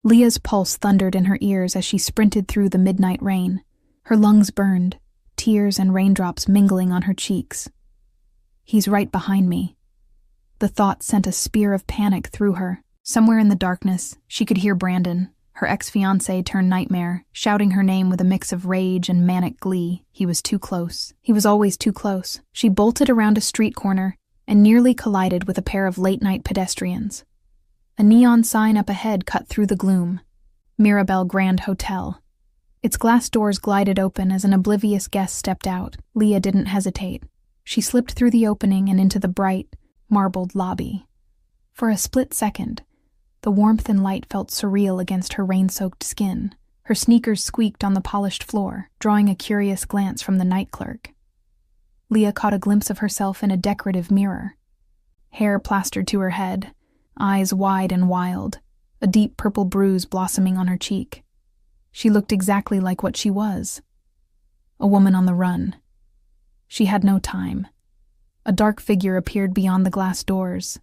Leah's pulse thundered in her ears as she sprinted through the midnight rain. Her lungs burned, tears and raindrops mingling on her cheeks. He's right behind me. The thought sent a spear of panic through her. Somewhere in the darkness, she could hear Brandon, her ex-fiancé turned nightmare, shouting her name with a mix of rage and manic glee. He was too close. He was always too close. She bolted around a street corner and nearly collided with a pair of late-night pedestrians. A neon sign up ahead cut through the gloom. Mirabelle Grand Hotel. Its glass doors glided open as an oblivious guest stepped out. Leah didn't hesitate. She slipped through the opening and into the bright, marbled lobby. For a split second, the warmth and light felt surreal against her rain-soaked skin. Her sneakers squeaked on the polished floor, drawing a curious glance from the night clerk. Leah caught a glimpse of herself in a decorative mirror. Hair plastered to her head, eyes wide and wild, a deep purple bruise blossoming on her cheek. She looked exactly like what she was. A woman on the run. She had no time. A dark figure appeared beyond the glass doors.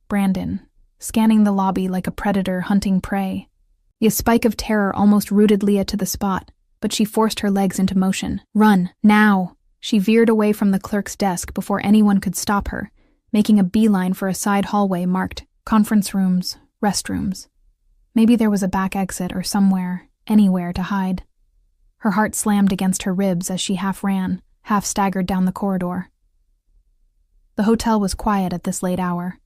Brandon, scanning the lobby like a predator hunting prey. A spike of terror almost rooted Leah to the spot, but she forced her legs into motion. Run, now! She veered away from the clerk's desk before anyone could stop her, making a beeline for a side hallway marked conference rooms, restrooms. Maybe there was a back exit or somewhere, anywhere to hide. Her heart slammed against her ribs as she half ran, half staggered down the corridor. The hotel was quiet at this late hour.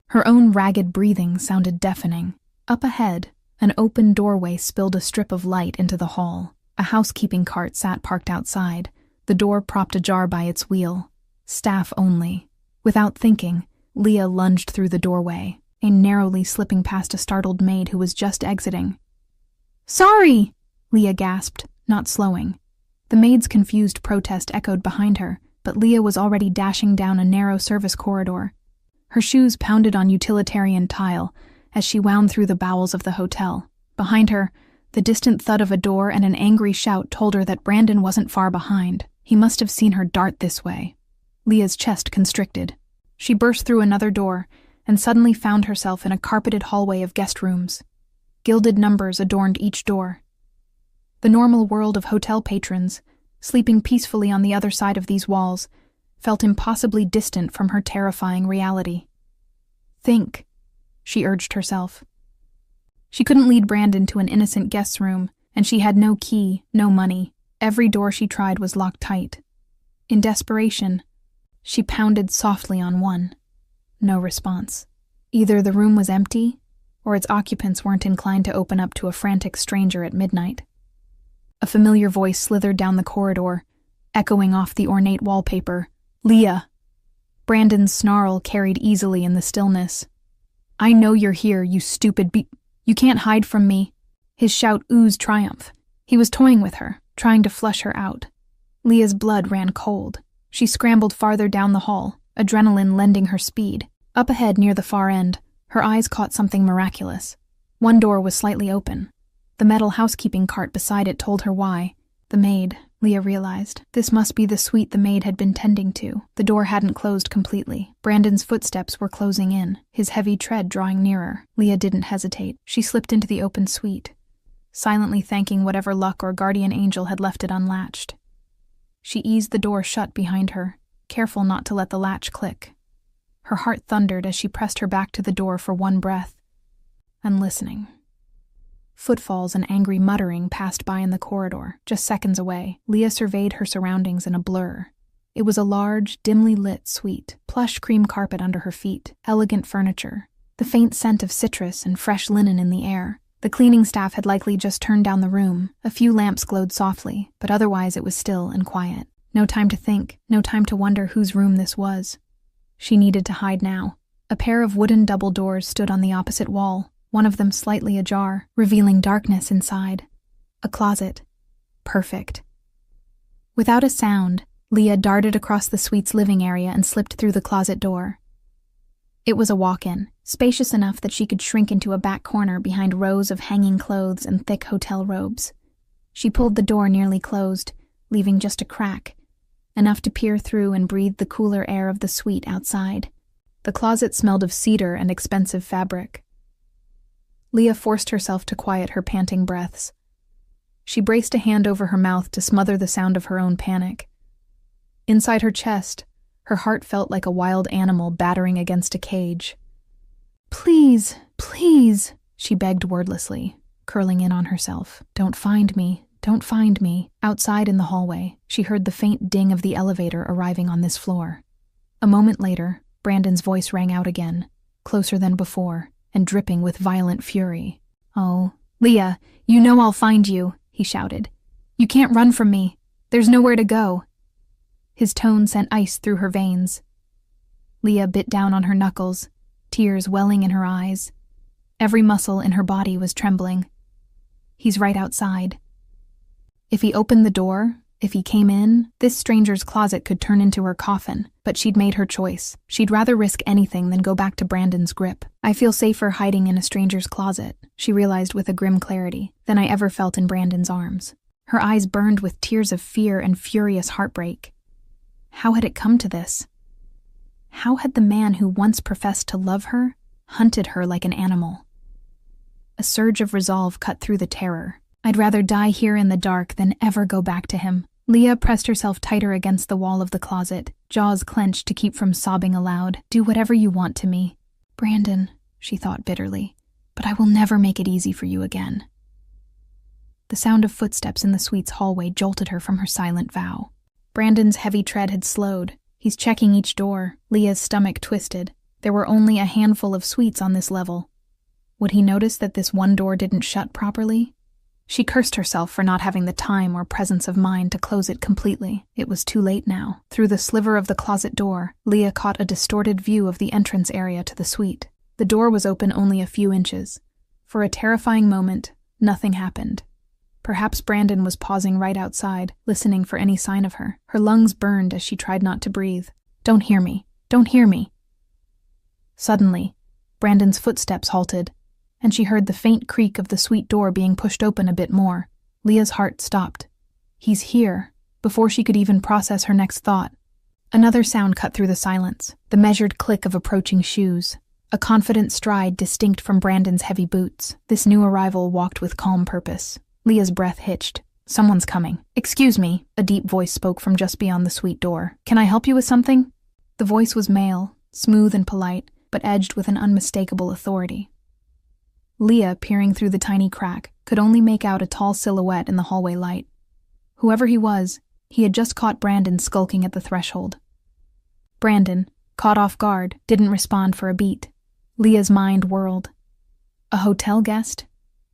Her own ragged breathing sounded deafening. Up ahead, an open doorway spilled a strip of light into the hall. A housekeeping cart sat parked outside, the door propped ajar by its wheel. Staff only. Without thinking, Leah lunged through the doorway, narrowly slipping past a startled maid who was just exiting. "Sorry!" Leah gasped, not slowing. The maid's confused protest echoed behind her, but Leah was already dashing down a narrow service corridor. Her shoes pounded on utilitarian tile as she wound through the bowels of the hotel. Behind her, the distant thud of a door and an angry shout told her that Brandon wasn't far behind. He must have seen her dart this way. Leah's chest constricted. She burst through another door and suddenly found herself in a carpeted hallway of guest rooms. Gilded numbers adorned each door. The normal world of hotel patrons, sleeping peacefully on the other side of these walls, felt impossibly distant from her terrifying reality. Think, she urged herself. She couldn't lead Brandon to an innocent guest's room, and she had no key, no money. Every door she tried was locked tight. In desperation, she pounded softly on one. No response. Either the room was empty, or its occupants weren't inclined to open up to a frantic stranger at midnight. A familiar voice slithered down the corridor, echoing off the ornate wallpaper. "Leah!" Brandon's snarl carried easily in the stillness. "I know you're here, you stupid You can't hide from me." His shout oozed triumph. He was toying with her, trying to flush her out. Leah's blood ran cold. She scrambled farther down the hall, adrenaline lending her speed. Up ahead near the far end, her eyes caught something miraculous. One door was slightly open. The metal housekeeping cart beside it told her why. The maid, Leah realized. This must be the suite the maid had been tending to. The door hadn't closed completely. Brandon's footsteps were closing in, his heavy tread drawing nearer. Leah didn't hesitate. She slipped into the open suite, silently thanking whatever luck or guardian angel had left it unlatched. She eased the door shut behind her, careful not to let the latch click. Her heart thundered as she pressed her back to the door for one breath. And listening. Footfalls and angry muttering passed by in the corridor, just seconds away. Leah surveyed her surroundings in a blur. It was a large, dimly lit suite, plush cream carpet under her feet, elegant furniture, the faint scent of citrus and fresh linen in the air. The cleaning staff had likely just turned down the room. A few lamps glowed softly, but otherwise it was still and quiet. No time to think, no time to wonder whose room this was. She needed to hide now. A pair of wooden double doors stood on the opposite wall, one of them slightly ajar, revealing darkness inside. A closet. Perfect. Without a sound, Leah darted across the suite's living area and slipped through the closet door. It was a walk-in, spacious enough that she could shrink into a back corner behind rows of hanging clothes and thick hotel robes. She pulled the door nearly closed, leaving just a crack, enough to peer through and breathe the cooler air of the suite outside. The closet smelled of cedar and expensive fabric. Leah forced herself to quiet her panting breaths. She braced a hand over her mouth to smother the sound of her own panic. Inside her chest, her heart felt like a wild animal battering against a cage. "Please, please," she begged wordlessly, curling in on herself. "Don't find me, don't find me." Outside in the hallway, she heard the faint ding of the elevator arriving on this floor. A moment later, Brandon's voice rang out again, closer than before, and dripping with violent fury. "Oh, Leah, you know I'll find you," he shouted. "You can't run from me. There's nowhere to go." His tone sent ice through her veins. Leah bit down on her knuckles, tears welling in her eyes. Every muscle in her body was trembling. He's right outside. If he opened the door, if he came in, this stranger's closet could turn into her coffin, but she'd made her choice. She'd rather risk anything than go back to Brandon's grip. "I feel safer hiding in a stranger's closet," she realized with a grim clarity, "than I ever felt in Brandon's arms." Her eyes burned with tears of fear and furious heartbreak. How had it come to this? How had the man who once professed to love her hunted her like an animal? A surge of resolve cut through the terror. "I'd rather die here in the dark than ever go back to him." Leah pressed herself tighter against the wall of the closet, jaws clenched to keep from sobbing aloud. "Do whatever you want to me, Brandon," she thought bitterly, "but I will never make it easy for you again." The sound of footsteps in the suite's hallway jolted her from her silent vow. Brandon's heavy tread had slowed. He's checking each door. Leah's stomach twisted. There were only a handful of suites on this level. Would he notice that this one door didn't shut properly? She cursed herself for not having the time or presence of mind to close it completely. It was too late now. Through the sliver of the closet door, Leah caught a distorted view of the entrance area to the suite. The door was open only a few inches. For a terrifying moment, nothing happened. Perhaps Brandon was pausing right outside, listening for any sign of her. Her lungs burned as she tried not to breathe. "Don't hear me. Don't hear me." Suddenly, Brandon's footsteps halted, and she heard the faint creak of the suite door being pushed open a bit more. Leah's heart stopped. "He's here," before she could even process her next thought. Another sound cut through the silence, the measured click of approaching shoes. A confident stride distinct from Brandon's heavy boots. This new arrival walked with calm purpose. Leah's breath hitched. "Someone's coming." "Excuse me," a deep voice spoke from just beyond the suite door. "Can I help you with something?" The voice was male, smooth and polite, but edged with an unmistakable authority. Leah, peering through the tiny crack, could only make out a tall silhouette in the hallway light. Whoever he was, he had just caught Brandon skulking at the threshold. Brandon, caught off guard, didn't respond for a beat. Leah's mind whirled. A hotel guest?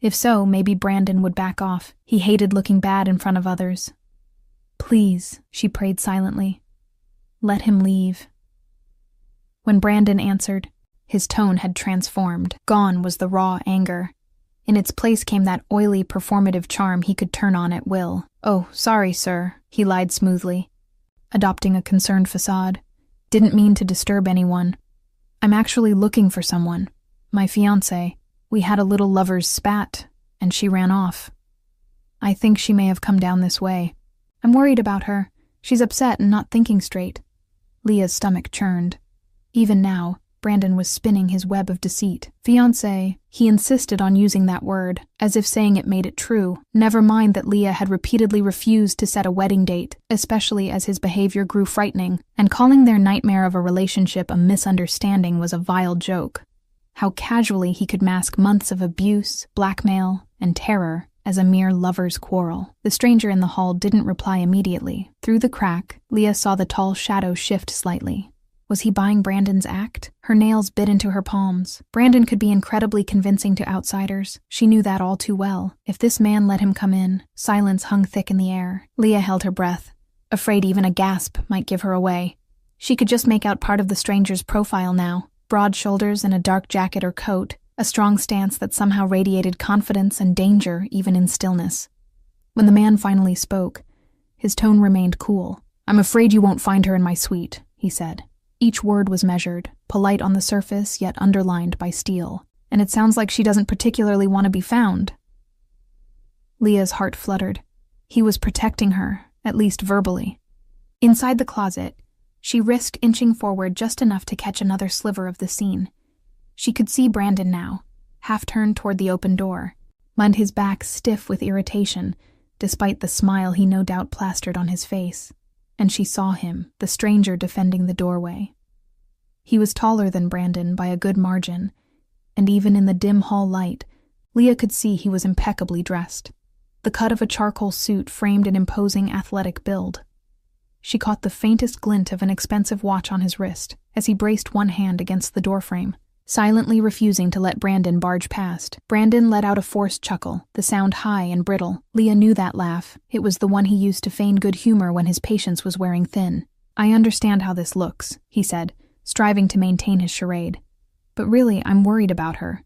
If so, maybe Brandon would back off. He hated looking bad in front of others. "Please," she prayed silently. "Let him leave." When Brandon answered, his tone had transformed. Gone was the raw anger. In its place came that oily, performative charm he could turn on at will. "Oh, sorry, sir," he lied smoothly, adopting a concerned facade. "Didn't mean to disturb anyone. I'm actually looking for someone. My fiancé. We had a little lover's spat, and she ran off. I think she may have come down this way. I'm worried about her. She's upset and not thinking straight." Leah's stomach churned. Even now, Brandon was spinning his web of deceit. Fiancé, he insisted on using that word, as if saying it made it true. Never mind that Leah had repeatedly refused to set a wedding date, especially as his behavior grew frightening, and calling their nightmare of a relationship a misunderstanding was a vile joke. How casually he could mask months of abuse, blackmail, and terror as a mere lover's quarrel. The stranger in the hall didn't reply immediately. Through the crack, Leah saw the tall shadow shift slightly. Was he buying Brandon's act? Her nails bit into her palms. Brandon could be incredibly convincing to outsiders. She knew that all too well. If this man let him come in, silence hung thick in the air. Leah held her breath, afraid even a gasp might give her away. She could just make out part of the stranger's profile now. Broad shoulders and a dark jacket or coat, a strong stance that somehow radiated confidence and danger even in stillness. When the man finally spoke, his tone remained cool. "I'm afraid you won't find her in my suite," he said. Each word was measured, polite on the surface yet underlined by steel. "And it sounds like she doesn't particularly want to be found." Leah's heart fluttered. He was protecting her, at least verbally. Inside the closet, she risked inching forward just enough to catch another sliver of the scene. She could see Brandon now, half-turned toward the open door, his back stiff with irritation, despite the smile he no doubt plastered on his face. And she saw him, the stranger defending the doorway. He was taller than Brandon by a good margin, and even in the dim hall light, Leah could see he was impeccably dressed. The cut of a charcoal suit framed an imposing athletic build. She caught the faintest glint of an expensive watch on his wrist as he braced one hand against the doorframe, silently refusing to let Brandon barge past. Brandon let out a forced chuckle, the sound high and brittle. Leah knew that laugh. It was the one he used to feign good humor when his patience was wearing thin. "I understand how this looks," he said, striving to maintain his charade. "But really, I'm worried about her.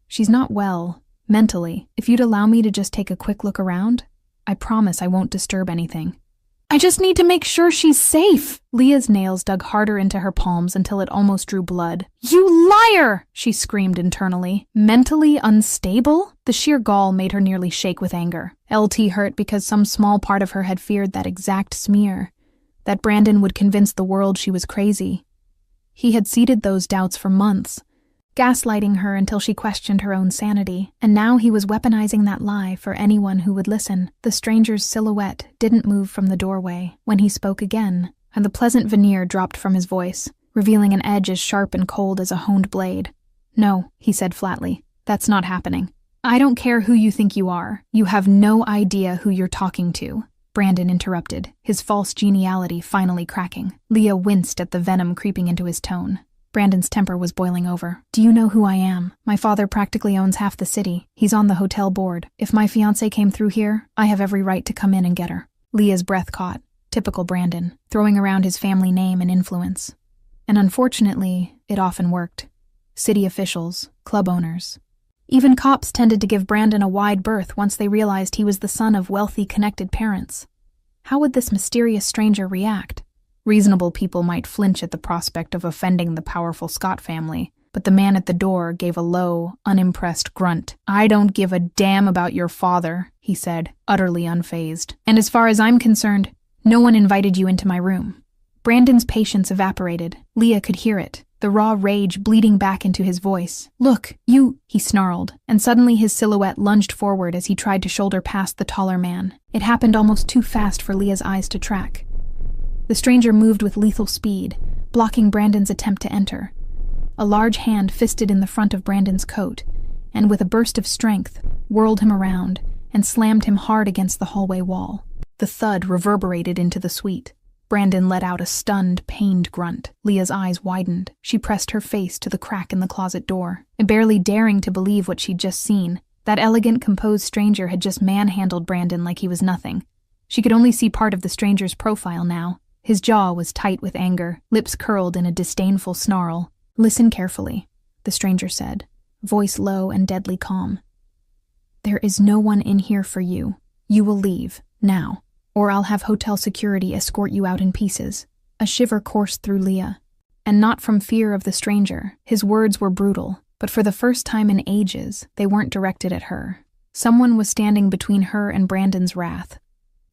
She's not well, mentally. If you'd allow me to just take a quick look around, I promise I won't disturb anything." "I just need to make sure she's safe." Leah's nails dug harder into her palms until it almost drew blood. "You liar!" she screamed internally. "Mentally unstable?" The sheer gall made her nearly shake with anger. LT hurt because some small part of her had feared that exact smear, that Brandon would convince the world she was crazy. He had seeded those doubts for months, gaslighting her until she questioned her own sanity, and now he was weaponizing that lie for anyone who would listen. The stranger's silhouette didn't move from the doorway when he spoke again, and the pleasant veneer dropped from his voice, revealing an edge as sharp and cold as a honed blade. "No," he said flatly, "that's not happening. I don't care who you think you are. You have no idea who you're talking to." Brandon interrupted, his false geniality finally cracking. Leah winced at the venom creeping into his tone. Brandon's temper was boiling over. "Do you know who I am? My father practically owns half the city. He's on the hotel board. If my fiancée came through here, I have every right to come in and get her." Leah's breath caught. Typical Brandon, throwing around his family name and influence. And unfortunately, it often worked. City officials, club owners. Even cops tended to give Brandon a wide berth once they realized he was the son of wealthy, connected parents. How would this mysterious stranger react? Reasonable people might flinch at the prospect of offending the powerful Scott family, but the man at the door gave a low, unimpressed grunt. "I don't give a damn about your father," he said, utterly unfazed. "And as far as I'm concerned, no one invited you into my room." Brandon's patience evaporated. Leah could hear it, the raw rage bleeding back into his voice. "Look, you," he snarled, and suddenly his silhouette lunged forward as he tried to shoulder past the taller man. It happened almost too fast for Leah's eyes to track. The stranger moved with lethal speed, blocking Brandon's attempt to enter. A large hand fisted in the front of Brandon's coat, and with a burst of strength, whirled him around and slammed him hard against the hallway wall. The thud reverberated into the suite. Brandon let out a stunned, pained grunt. Leah's eyes widened. She pressed her face to the crack in the closet door, barely daring to believe what she'd just seen. That elegant, composed stranger had just manhandled Brandon like he was nothing. She could only see part of the stranger's profile now. His jaw was tight with anger, lips curled in a disdainful snarl. "Listen carefully," the stranger said, voice low and deadly calm. "There is no one in here for you. You will leave, now, or I'll have hotel security escort you out in pieces." A shiver coursed through Leah, and not from fear of the stranger. His words were brutal, but for the first time in ages, they weren't directed at her. Someone was standing between her and Brandon's wrath,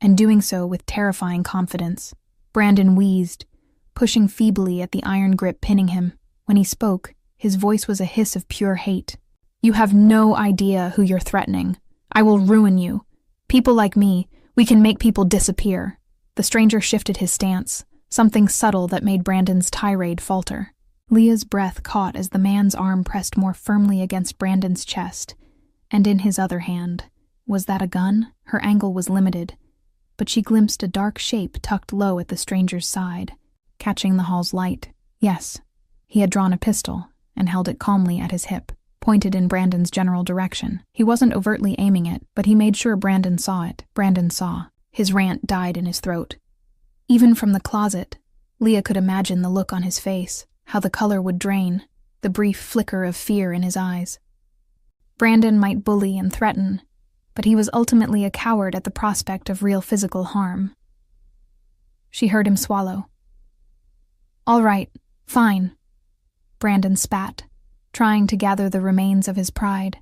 and doing so with terrifying confidence. Brandon wheezed, pushing feebly at the iron grip pinning him. When he spoke, his voice was a hiss of pure hate. "You have no idea who you're threatening. I will ruin you. People like me, we can make people disappear." The stranger shifted his stance, something subtle that made Brandon's tirade falter. Leah's breath caught as the man's arm pressed more firmly against Brandon's chest, and in his other hand. Was that a gun? Her angle was limited, but she glimpsed a dark shape tucked low at the stranger's side, catching the hall's light. Yes, he had drawn a pistol and held it calmly at his hip, pointed in Brandon's general direction. He wasn't overtly aiming it, but he made sure Brandon saw it. Brandon saw. His rant died in his throat. Even from the closet, Leah could imagine the look on his face, how the color would drain, the brief flicker of fear in his eyes. Brandon might bully and threaten, but he was ultimately a coward at the prospect of real physical harm. She heard him swallow. "All right, fine," Brandon spat, trying to gather the remains of his pride.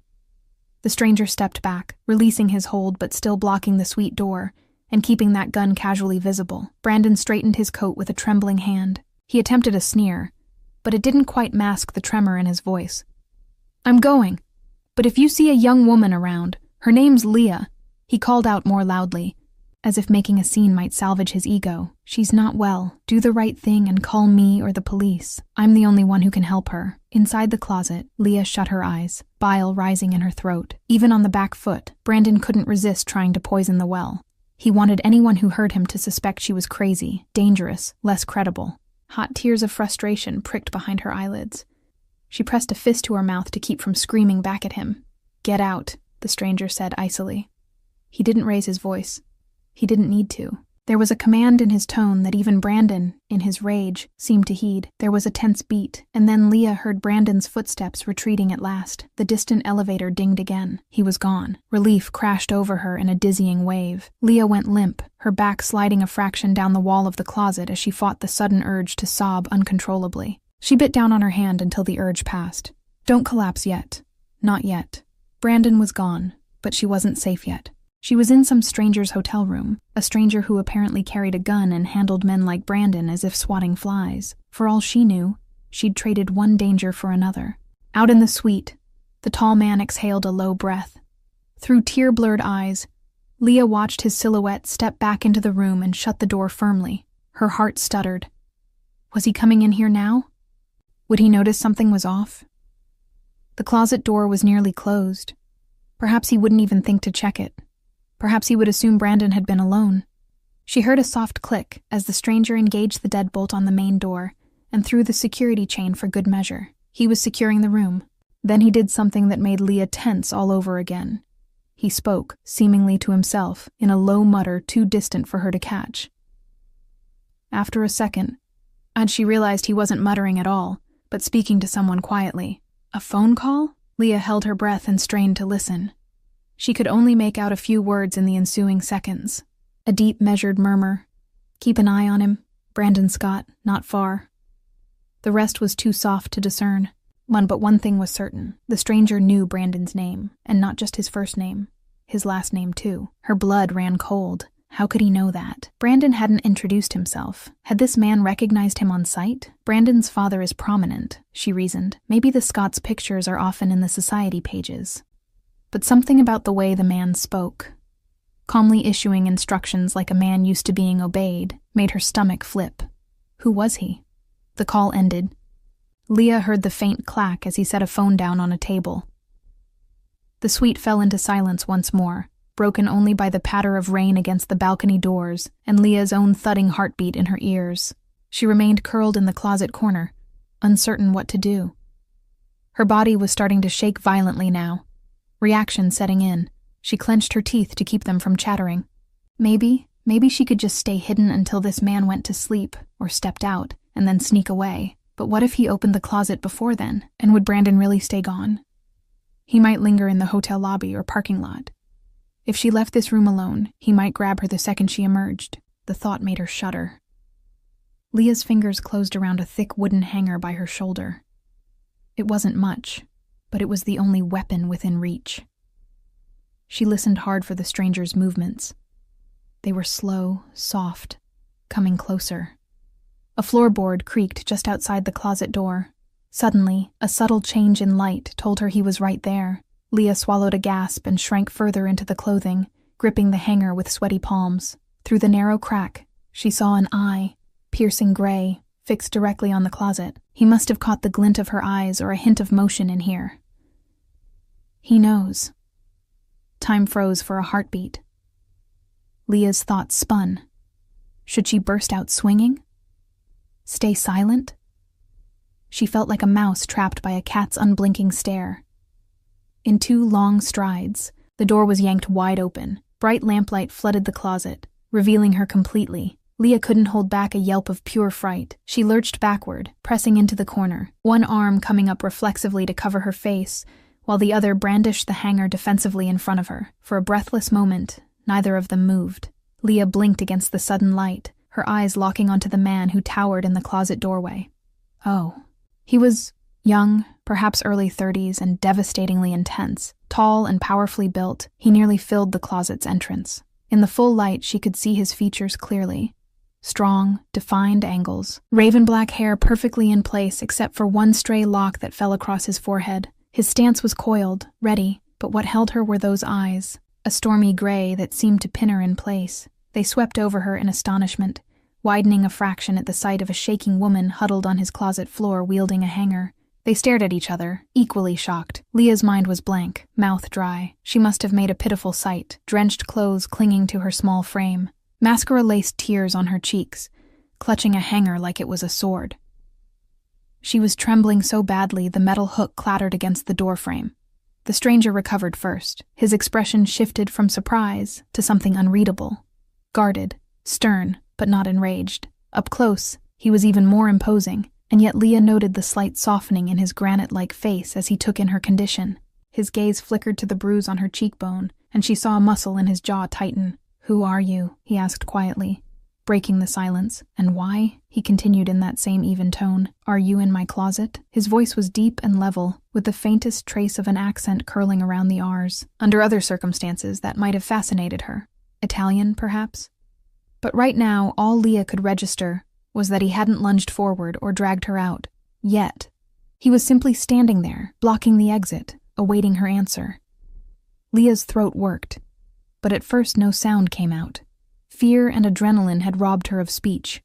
The stranger stepped back, releasing his hold but still blocking the suite door and keeping that gun casually visible. Brandon straightened his coat with a trembling hand. He attempted a sneer, but it didn't quite mask the tremor in his voice. "I'm going. But if you see a young woman around, her name's Leah," he called out more loudly, as if making a scene might salvage his ego. "She's not well. Do the right thing and call me or the police. I'm the only one who can help her." Inside the closet, Leah shut her eyes, bile rising in her throat. Even on the back foot, Brandon couldn't resist trying to poison the well. He wanted anyone who heard him to suspect she was crazy, dangerous, less credible. Hot tears of frustration pricked behind her eyelids. She pressed a fist to her mouth to keep from screaming back at him. "Get out," the stranger said icily. He didn't raise his voice. He didn't need to. There was a command in his tone that even Brandon, in his rage, seemed to heed. There was a tense beat, and then Leah heard Brandon's footsteps retreating at last. The distant elevator dinged again. He was gone. Relief crashed over her in a dizzying wave. Leah went limp, her back sliding a fraction down the wall of the closet as she fought the sudden urge to sob uncontrollably. She bit down on her hand until the urge passed. Don't collapse yet. Not yet. Brandon was gone, but she wasn't safe yet. She was in some stranger's hotel room, a stranger who apparently carried a gun and handled men like Brandon as if swatting flies. For all she knew, she'd traded one danger for another. Out in the suite, the tall man exhaled a low breath. Through tear-blurred eyes, Leah watched his silhouette step back into the room and shut the door firmly. Her heart stuttered. Was he coming in here now? Would he notice something was off? The closet door was nearly closed. Perhaps he wouldn't even think to check it. Perhaps he would assume Brandon had been alone. She heard a soft click as the stranger engaged the deadbolt on the main door and threw the security chain for good measure. He was securing the room. Then he did something that made Leah tense all over again. He spoke, seemingly to himself, in a low mutter too distant for her to catch. After a second, she realized he wasn't muttering at all, but speaking to someone quietly. A phone call? Leah held her breath and strained to listen. She could only make out a few words in the ensuing seconds. A deep, measured murmur. "Keep an eye on him. Brandon Scott, not far." The rest was too soft to discern. But one thing was certain. The stranger knew Brandon's name, and not just his first name. His last name, too. Her blood ran cold. How could he know that? Brandon hadn't introduced himself. Had this man recognized him on sight? Brandon's father is prominent, she reasoned. Maybe the Scott's pictures are often in the society pages. But something about the way the man spoke, calmly issuing instructions like a man used to being obeyed, made her stomach flip. Who was he? The call ended. Leah heard the faint clack as he set a phone down on a table. The suite fell into silence once more, broken only by the patter of rain against the balcony doors and Leah's own thudding heartbeat in her ears. She remained curled in the closet corner, uncertain what to do. Her body was starting to shake violently now. Reaction setting in. She clenched her teeth to keep them from chattering. Maybe she could just stay hidden until this man went to sleep or stepped out and then sneak away. But what if he opened the closet before then? And would Brandon really stay gone? He might linger in the hotel lobby or parking lot. If she left this room alone, he might grab her the second she emerged. The thought made her shudder. Leah's fingers closed around a thick wooden hanger by her shoulder. It wasn't much, but it was the only weapon within reach. She listened hard for the stranger's movements. They were slow, soft, coming closer. A floorboard creaked just outside the closet door. Suddenly, a subtle change in light told her he was right there. Leah swallowed a gasp and shrank further into the clothing, gripping the hanger with sweaty palms. Through the narrow crack, she saw an eye, piercing gray, fixed directly on the closet. He must have caught the glint of her eyes or a hint of motion in here. He knows. Time froze for a heartbeat. Leah's thoughts spun. Should she burst out swinging? Stay silent? She felt like a mouse trapped by a cat's unblinking stare. In 2 long strides, the door was yanked wide open. Bright lamplight flooded the closet, revealing her completely. Leah couldn't hold back a yelp of pure fright. She lurched backward, pressing into the corner, one arm coming up reflexively to cover her face, while the other brandished the hanger defensively in front of her. For a breathless moment, neither of them moved. Leah blinked against the sudden light, her eyes locking onto the man who towered in the closet doorway. Oh. He was young, perhaps early 30s, and devastatingly intense. Tall and powerfully built, he nearly filled the closet's entrance. In the full light, she could see his features clearly. Strong, defined angles. Raven black hair perfectly in place except for one stray lock that fell across his forehead. His stance was coiled, ready, but what held her were those eyes, a stormy gray that seemed to pin her in place. They swept over her in astonishment, widening a fraction at the sight of a shaking woman huddled on his closet floor wielding a hanger. They stared at each other, equally shocked. Leah's mind was blank, mouth dry. She must have made a pitiful sight, drenched clothes clinging to her small frame. Mascara-laced tears on her cheeks, clutching a hanger like it was a sword. She was trembling so badly the metal hook clattered against the doorframe. The stranger recovered first. His expression shifted from surprise to something unreadable. Guarded, stern, but not enraged. Up close, he was even more imposing, and yet Leah noted the slight softening in his granite-like face as he took in her condition. His gaze flickered to the bruise on her cheekbone, and she saw a muscle in his jaw tighten. "Who are you?" he asked quietly, breaking the silence. "And why?" he continued in that same even tone. "Are you in my closet?" His voice was deep and level, with the faintest trace of an accent curling around the R's. Under other circumstances, that might have fascinated her. Italian, perhaps? But right now, all Leah could register was that he hadn't lunged forward or dragged her out. Yet. He was simply standing there, blocking the exit, awaiting her answer. Leah's throat worked, but at first no sound came out. Fear and adrenaline had robbed her of speech.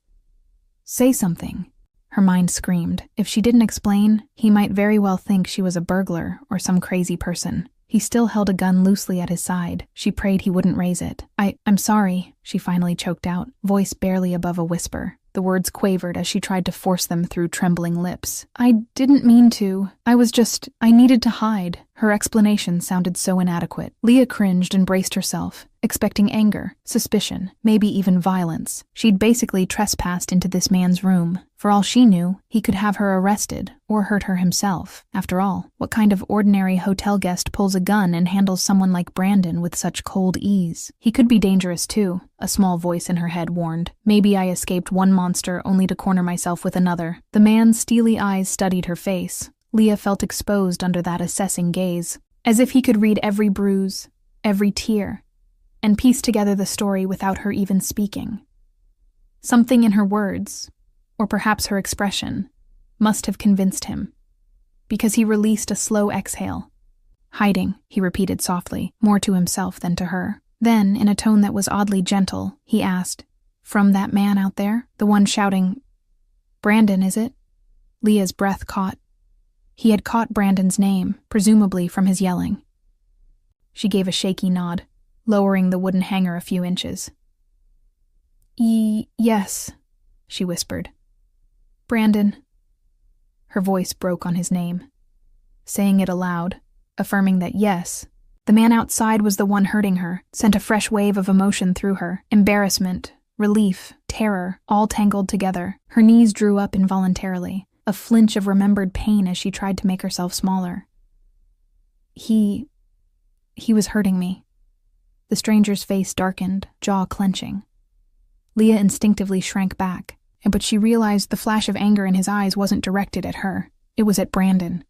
"Say something," her mind screamed. If she didn't explain, he might very well think she was a burglar or some crazy person. He still held a gun loosely at his side. She prayed he wouldn't raise it. I'm sorry," she finally choked out, voice barely above a whisper. The words quavered as she tried to force them through trembling lips. "I didn't mean to. I needed to hide." Her explanation sounded so inadequate. Leah cringed and braced herself, expecting anger, suspicion, maybe even violence. She'd basically trespassed into this man's room. For all she knew, he could have her arrested or hurt her himself. After all, what kind of ordinary hotel guest pulls a gun and handles someone like Brandon with such cold ease? He could be dangerous too, a small voice in her head warned. Maybe I escaped one monster only to corner myself with another. The man's steely eyes studied her face. Leah felt exposed under that assessing gaze, as if he could read every bruise, every tear, and piece together the story without her even speaking. Something in her words, or perhaps her expression, must have convinced him, because he released a slow exhale. "Hiding," he repeated softly, more to himself than to her. Then, in a tone that was oddly gentle, he asked, "From that man out there? The one shouting, 'Brandon, is it?'" Leah's breath caught. He had caught Brandon's name, presumably from his yelling. She gave a shaky nod, lowering the wooden hanger a few inches. Yes," she whispered. "Brandon." Her voice broke on his name. Saying it aloud, affirming that yes, the man outside was the one hurting her, sent a fresh wave of emotion through her. Embarrassment, relief, terror, all tangled together. Her knees drew up involuntarily, a flinch of remembered pain as she tried to make herself smaller. He was hurting me." The stranger's face darkened, jaw clenching. Leah instinctively shrank back, but she realized the flash of anger in his eyes wasn't directed at her. It was at Brandon.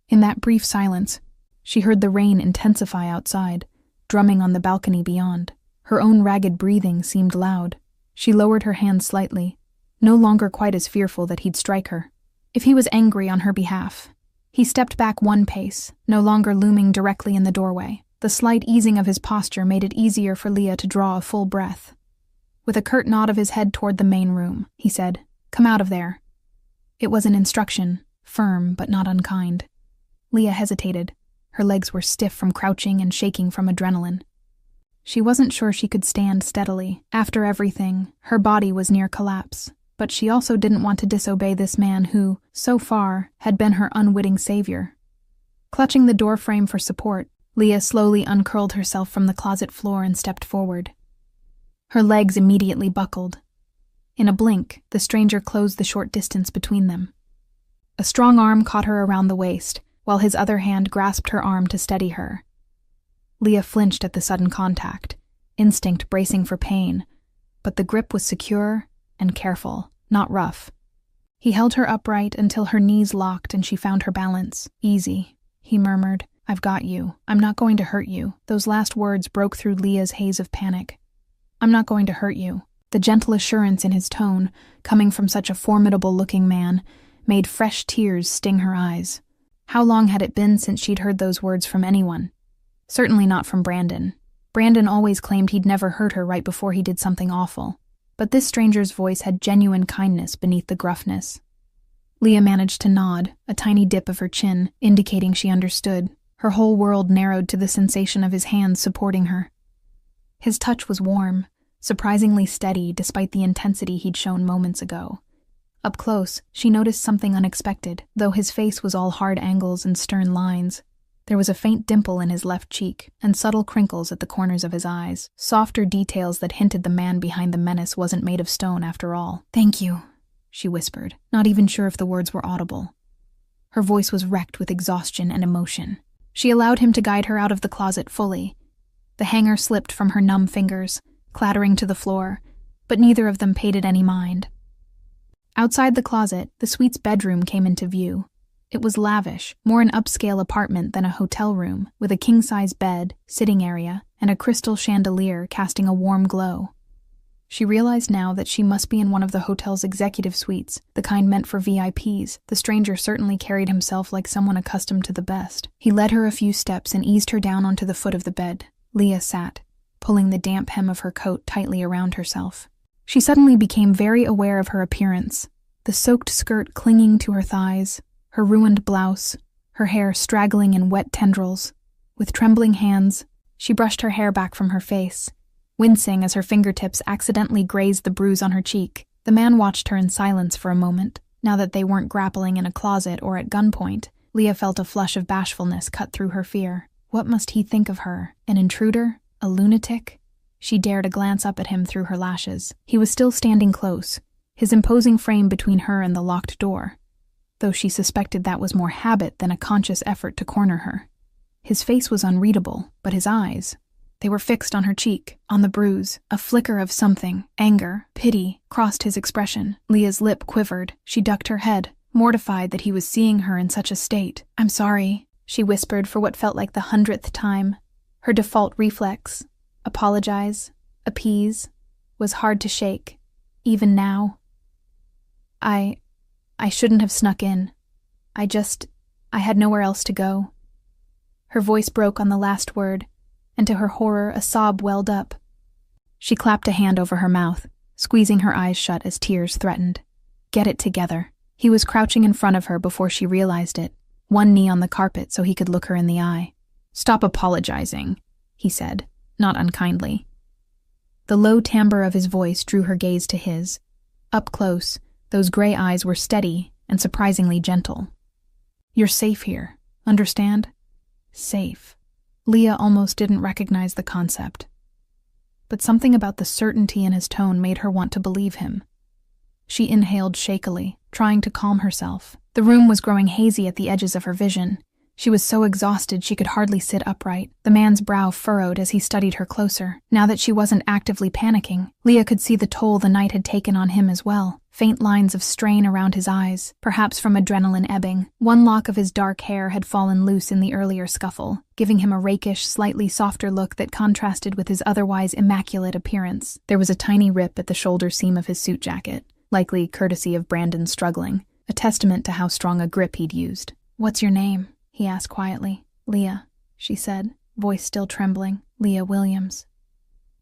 In that brief silence, she heard the rain intensify outside, drumming on the balcony beyond. Her own ragged breathing seemed loud. She lowered her hand slightly, no longer quite as fearful that he'd strike her. If he was angry on her behalf, he stepped back one pace, no longer looming directly in the doorway. The slight easing of his posture made it easier for Leah to draw a full breath. With a curt nod of his head toward the main room, he said, "Come out of there." It was an instruction, firm but not unkind. Leah hesitated. Her legs were stiff from crouching and shaking from adrenaline. She wasn't sure she could stand steadily. After everything, her body was near collapse. But she also didn't want to disobey this man who, so far, had been her unwitting savior. Clutching the doorframe for support, Leah slowly uncurled herself from the closet floor and stepped forward. Her legs immediately buckled. In a blink, the stranger closed the short distance between them. A strong arm caught her around the waist, while his other hand grasped her arm to steady her. Leah flinched at the sudden contact, instinct bracing for pain, but the grip was secure and careful, not rough. He held her upright until her knees locked and she found her balance. "Easy," he murmured. "I've got you. I'm not going to hurt you." Those last words broke through Leah's haze of panic. "I'm not going to hurt you." The gentle assurance in his tone, coming from such a formidable-looking man, made fresh tears sting her eyes. How long had it been since she'd heard those words from anyone? Certainly not from Brandon. Brandon always claimed he'd never hurt her right before he did something awful. But this stranger's voice had genuine kindness beneath the gruffness. Leah managed to nod, a tiny dip of her chin, indicating she understood. Her whole world narrowed to the sensation of his hands supporting her. His touch was warm, surprisingly steady despite the intensity he'd shown moments ago. Up close, she noticed something unexpected. Though his face was all hard angles and stern lines, there was a faint dimple in his left cheek and subtle crinkles at the corners of his eyes, softer details that hinted the man behind the menace wasn't made of stone after all. "Thank you," she whispered, not even sure if the words were audible. Her voice was wrecked with exhaustion and emotion. She allowed him to guide her out of the closet fully. The hanger slipped from her numb fingers, clattering to the floor, but neither of them paid it any mind. Outside the closet, the suite's bedroom came into view. It was lavish, more an upscale apartment than a hotel room, with a king-size bed, sitting area, and a crystal chandelier casting a warm glow. She realized now that she must be in one of the hotel's executive suites, the kind meant for VIPs. The stranger certainly carried himself like someone accustomed to the best. He led her a few steps and eased her down onto the foot of the bed. Leah sat, pulling the damp hem of her coat tightly around herself. She suddenly became very aware of her appearance, the soaked skirt clinging to her thighs, her ruined blouse, her hair straggling in wet tendrils. With trembling hands, she brushed her hair back from her face, wincing as her fingertips accidentally grazed the bruise on her cheek. The man watched her in silence for a moment. Now that they weren't grappling in a closet or at gunpoint, Leah felt a flush of bashfulness cut through her fear. What must he think of her? An intruder? A lunatic? She dared a glance up at him through her lashes. He was still standing close, his imposing frame between her and the locked door, though she suspected that was more habit than a conscious effort to corner her. His face was unreadable, but his eyes, they were fixed on her cheek, on the bruise. A flicker of something, anger, pity, crossed his expression. Leah's lip quivered. She ducked her head, mortified that he was seeing her in such a state. "I'm sorry," she whispered for what felt like the 100th time. Her default reflex, apologize, appease, was hard to shake, even now. I shouldn't have snuck in. I had nowhere else to go." Her voice broke on the last word, and to her horror a sob welled up. She clapped a hand over her mouth, squeezing her eyes shut as tears threatened. Get it together. He was crouching in front of her before she realized it, one knee on the carpet so he could look her in the eye. "Stop apologizing," he said, not unkindly. The low timbre of his voice drew her gaze to his. Up close, those gray eyes were steady and surprisingly gentle. "You're safe here, understand? Safe." Leah almost didn't recognize the concept, but something about the certainty in his tone made her want to believe him. She inhaled shakily, trying to calm herself. The room was growing hazy at the edges of her vision. She was so exhausted she could hardly sit upright. The man's brow furrowed as he studied her closer. Now that she wasn't actively panicking, Leah could see the toll the night had taken on him as well. Faint lines of strain around his eyes, perhaps from adrenaline ebbing. One lock of his dark hair had fallen loose in the earlier scuffle, giving him a rakish, slightly softer look that contrasted with his otherwise immaculate appearance. There was a tiny rip at the shoulder seam of his suit jacket, likely courtesy of Brandon struggling, a testament to how strong a grip he'd used. "What's your name?" he asked quietly. "Leah," she said, voice still trembling. "Leah Williams."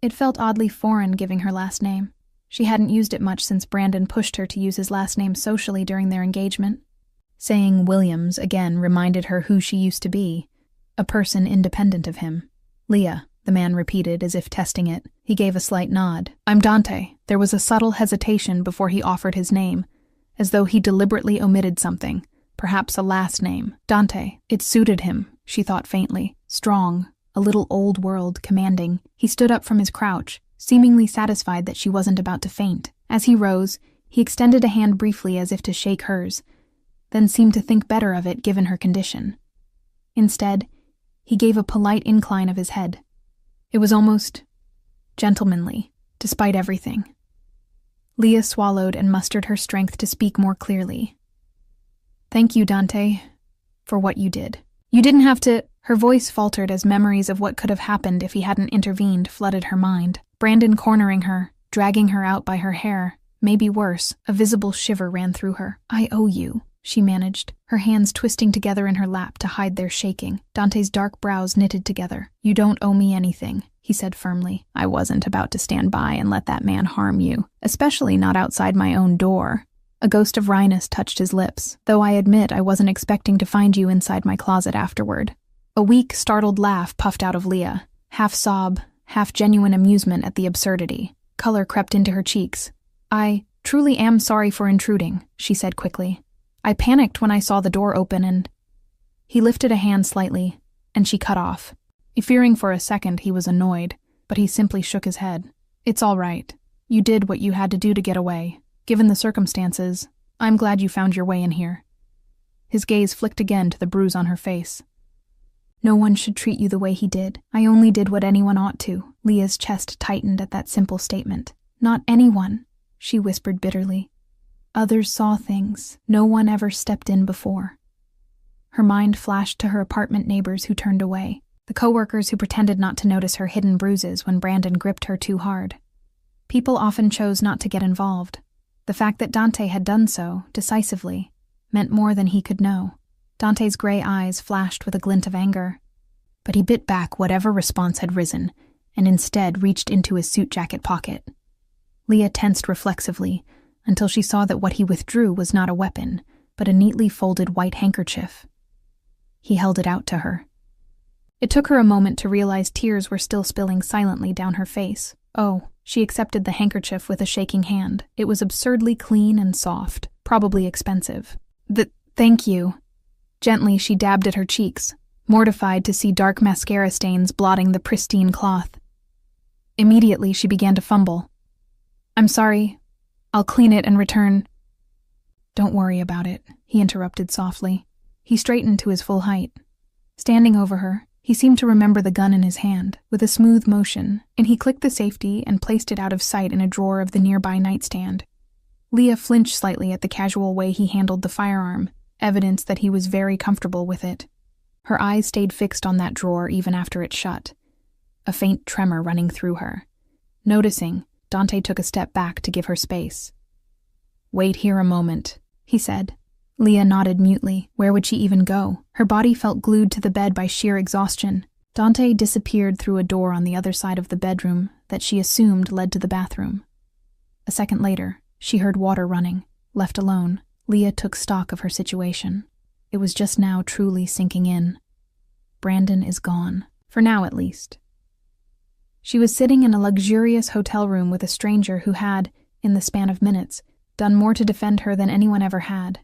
It felt oddly foreign giving her last name. She hadn't used it much since Brandon pushed her to use his last name socially during their engagement. Saying Williams again reminded her who she used to be, a person independent of him. "Leah," the man repeated as if testing it. He gave a slight nod. "I'm Dante." There was a subtle hesitation before he offered his name, as though he deliberately omitted something. Perhaps a last name. Dante. It suited him, she thought faintly. Strong, a little old world, commanding. He stood up from his crouch, seemingly satisfied that she wasn't about to faint. As he rose, he extended a hand briefly as if to shake hers, then seemed to think better of it given her condition. Instead, he gave a polite incline of his head. It was almost gentlemanly, despite everything. Leah swallowed and mustered her strength to speak more clearly. "Thank you, Dante, for what you did. You didn't have to—" Her voice faltered as memories of what could have happened if he hadn't intervened flooded her mind. Brandon cornering her, dragging her out by her hair, maybe worse, a visible shiver ran through her. "I owe you," she managed, her hands twisting together in her lap to hide their shaking. Dante's dark brows knitted together. "You don't owe me anything," he said firmly. "I wasn't about to stand by and let that man harm you, especially not outside my own door." A ghost of wryness touched his lips, though I admit I wasn't expecting to find you inside my closet afterward. A weak, startled laugh puffed out of Leah, half sob, half genuine amusement at the absurdity. Color crept into her cheeks. "I truly am sorry for intruding," she said quickly. "I panicked when I saw the door open and—" He lifted a hand slightly, and she cut off. Fearing for a second he was annoyed, but he simply shook his head. "It's all right. You did what you had to do to get away. Given the circumstances, I'm glad you found your way in here." His gaze flicked again to the bruise on her face. "No one should treat you the way he did. I only did what anyone ought to." Leah's chest tightened at that simple statement. "Not anyone," she whispered bitterly. "Others saw things no one ever stepped in before." Her mind flashed to her apartment neighbors who turned away, the coworkers who pretended not to notice her hidden bruises when Brandon gripped her too hard. People often chose not to get involved. The fact that Dante had done so, decisively, meant more than he could know. Dante's gray eyes flashed with a glint of anger. But he bit back whatever response had risen, and instead reached into his suit jacket pocket. Leah tensed reflexively, until she saw that what he withdrew was not a weapon, but a neatly folded white handkerchief. He held it out to her. It took her a moment to realize tears were still spilling silently down her face. Oh, she accepted the handkerchief with a shaking hand. It was absurdly clean and soft, probably expensive. Thank you." Gently, she dabbed at her cheeks, mortified to see dark mascara stains blotting the pristine cloth. Immediately, she began to fumble. "I'm sorry. I'll clean it and return." "Don't worry about it," he interrupted softly. He straightened to his full height. Standing over her, he seemed to remember the gun in his hand, with a smooth motion, and he clicked the safety and placed it out of sight in a drawer of the nearby nightstand. Leah flinched slightly at the casual way he handled the firearm, evidence that he was very comfortable with it. Her eyes stayed fixed on that drawer even after it shut, a faint tremor running through her. Noticing, Dante took a step back to give her space. "Wait here a moment," he said. Leah nodded mutely. Where would she even go? Her body felt glued to the bed by sheer exhaustion. Dante disappeared through a door on the other side of the bedroom that she assumed led to the bathroom. A second later, she heard water running. Left alone, Leah took stock of her situation. It was just now truly sinking in. Brandon is gone, for now at least. She was sitting in a luxurious hotel room with a stranger who had, in the span of minutes, done more to defend her than anyone ever had.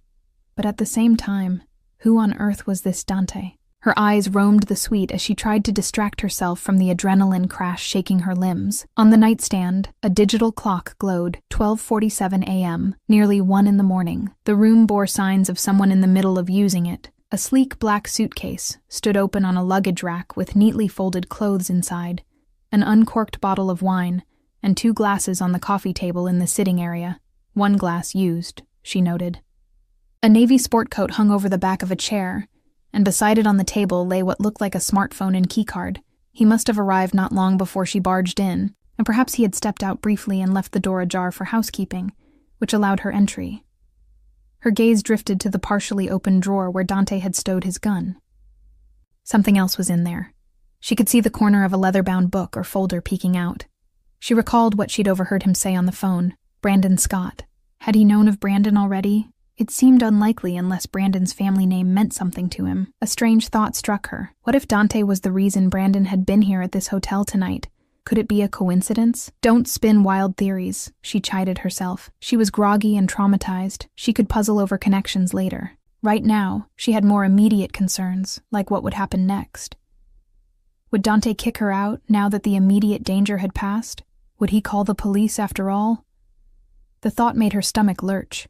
But at the same time, who on earth was this Dante? Her eyes roamed the suite as she tried to distract herself from the adrenaline crash shaking her limbs. On the nightstand, a digital clock glowed, 12:47 a.m., nearly 1 in the morning. The room bore signs of someone in the middle of using it. A sleek black suitcase stood open on a luggage rack with neatly folded clothes inside, an uncorked bottle of wine, and 2 glasses on the coffee table in the sitting area. 1 glass used, she noted. A navy sport coat hung over the back of a chair, and beside it on the table lay what looked like a smartphone and keycard. He must have arrived not long before she barged in, and perhaps he had stepped out briefly and left the door ajar for housekeeping, which allowed her entry. Her gaze drifted to the partially open drawer where Dante had stowed his gun. Something else was in there. She could see the corner of a leather-bound book or folder peeking out. She recalled what she'd overheard him say on the phone. Brandon Scott. Had he known of Brandon already? It seemed unlikely unless Brandon's family name meant something to him. A strange thought struck her. What if Dante was the reason Brandon had been here at this hotel tonight? Could it be a coincidence? Don't spin wild theories, she chided herself. She was groggy and traumatized. She could puzzle over connections later. Right now, she had more immediate concerns, like what would happen next. Would Dante kick her out now that the immediate danger had passed? Would he call the police after all? The thought made her stomach lurch.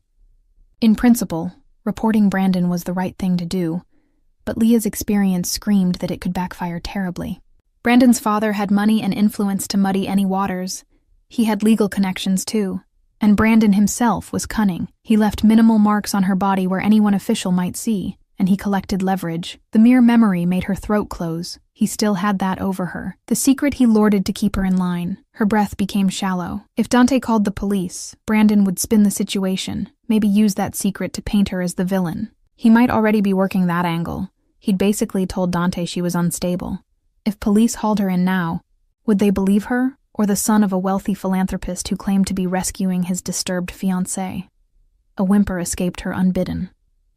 In principle, reporting Brandon was the right thing to do, but Leah's experience screamed that it could backfire terribly. Brandon's father had money and influence to muddy any waters. He had legal connections too, and Brandon himself was cunning. He left minimal marks on her body where anyone official might see, and he collected leverage. The mere memory made her throat close. He still had that over her. The secret he lorded to keep her in line. Her breath became shallow. If Dante called the police, Brandon would spin the situation, maybe use that secret to paint her as the villain. He might already be working that angle. He'd basically told Dante she was unstable. If police hauled her in now, would they believe her, or the son of a wealthy philanthropist who claimed to be rescuing his disturbed fiancé? A whimper escaped her unbidden.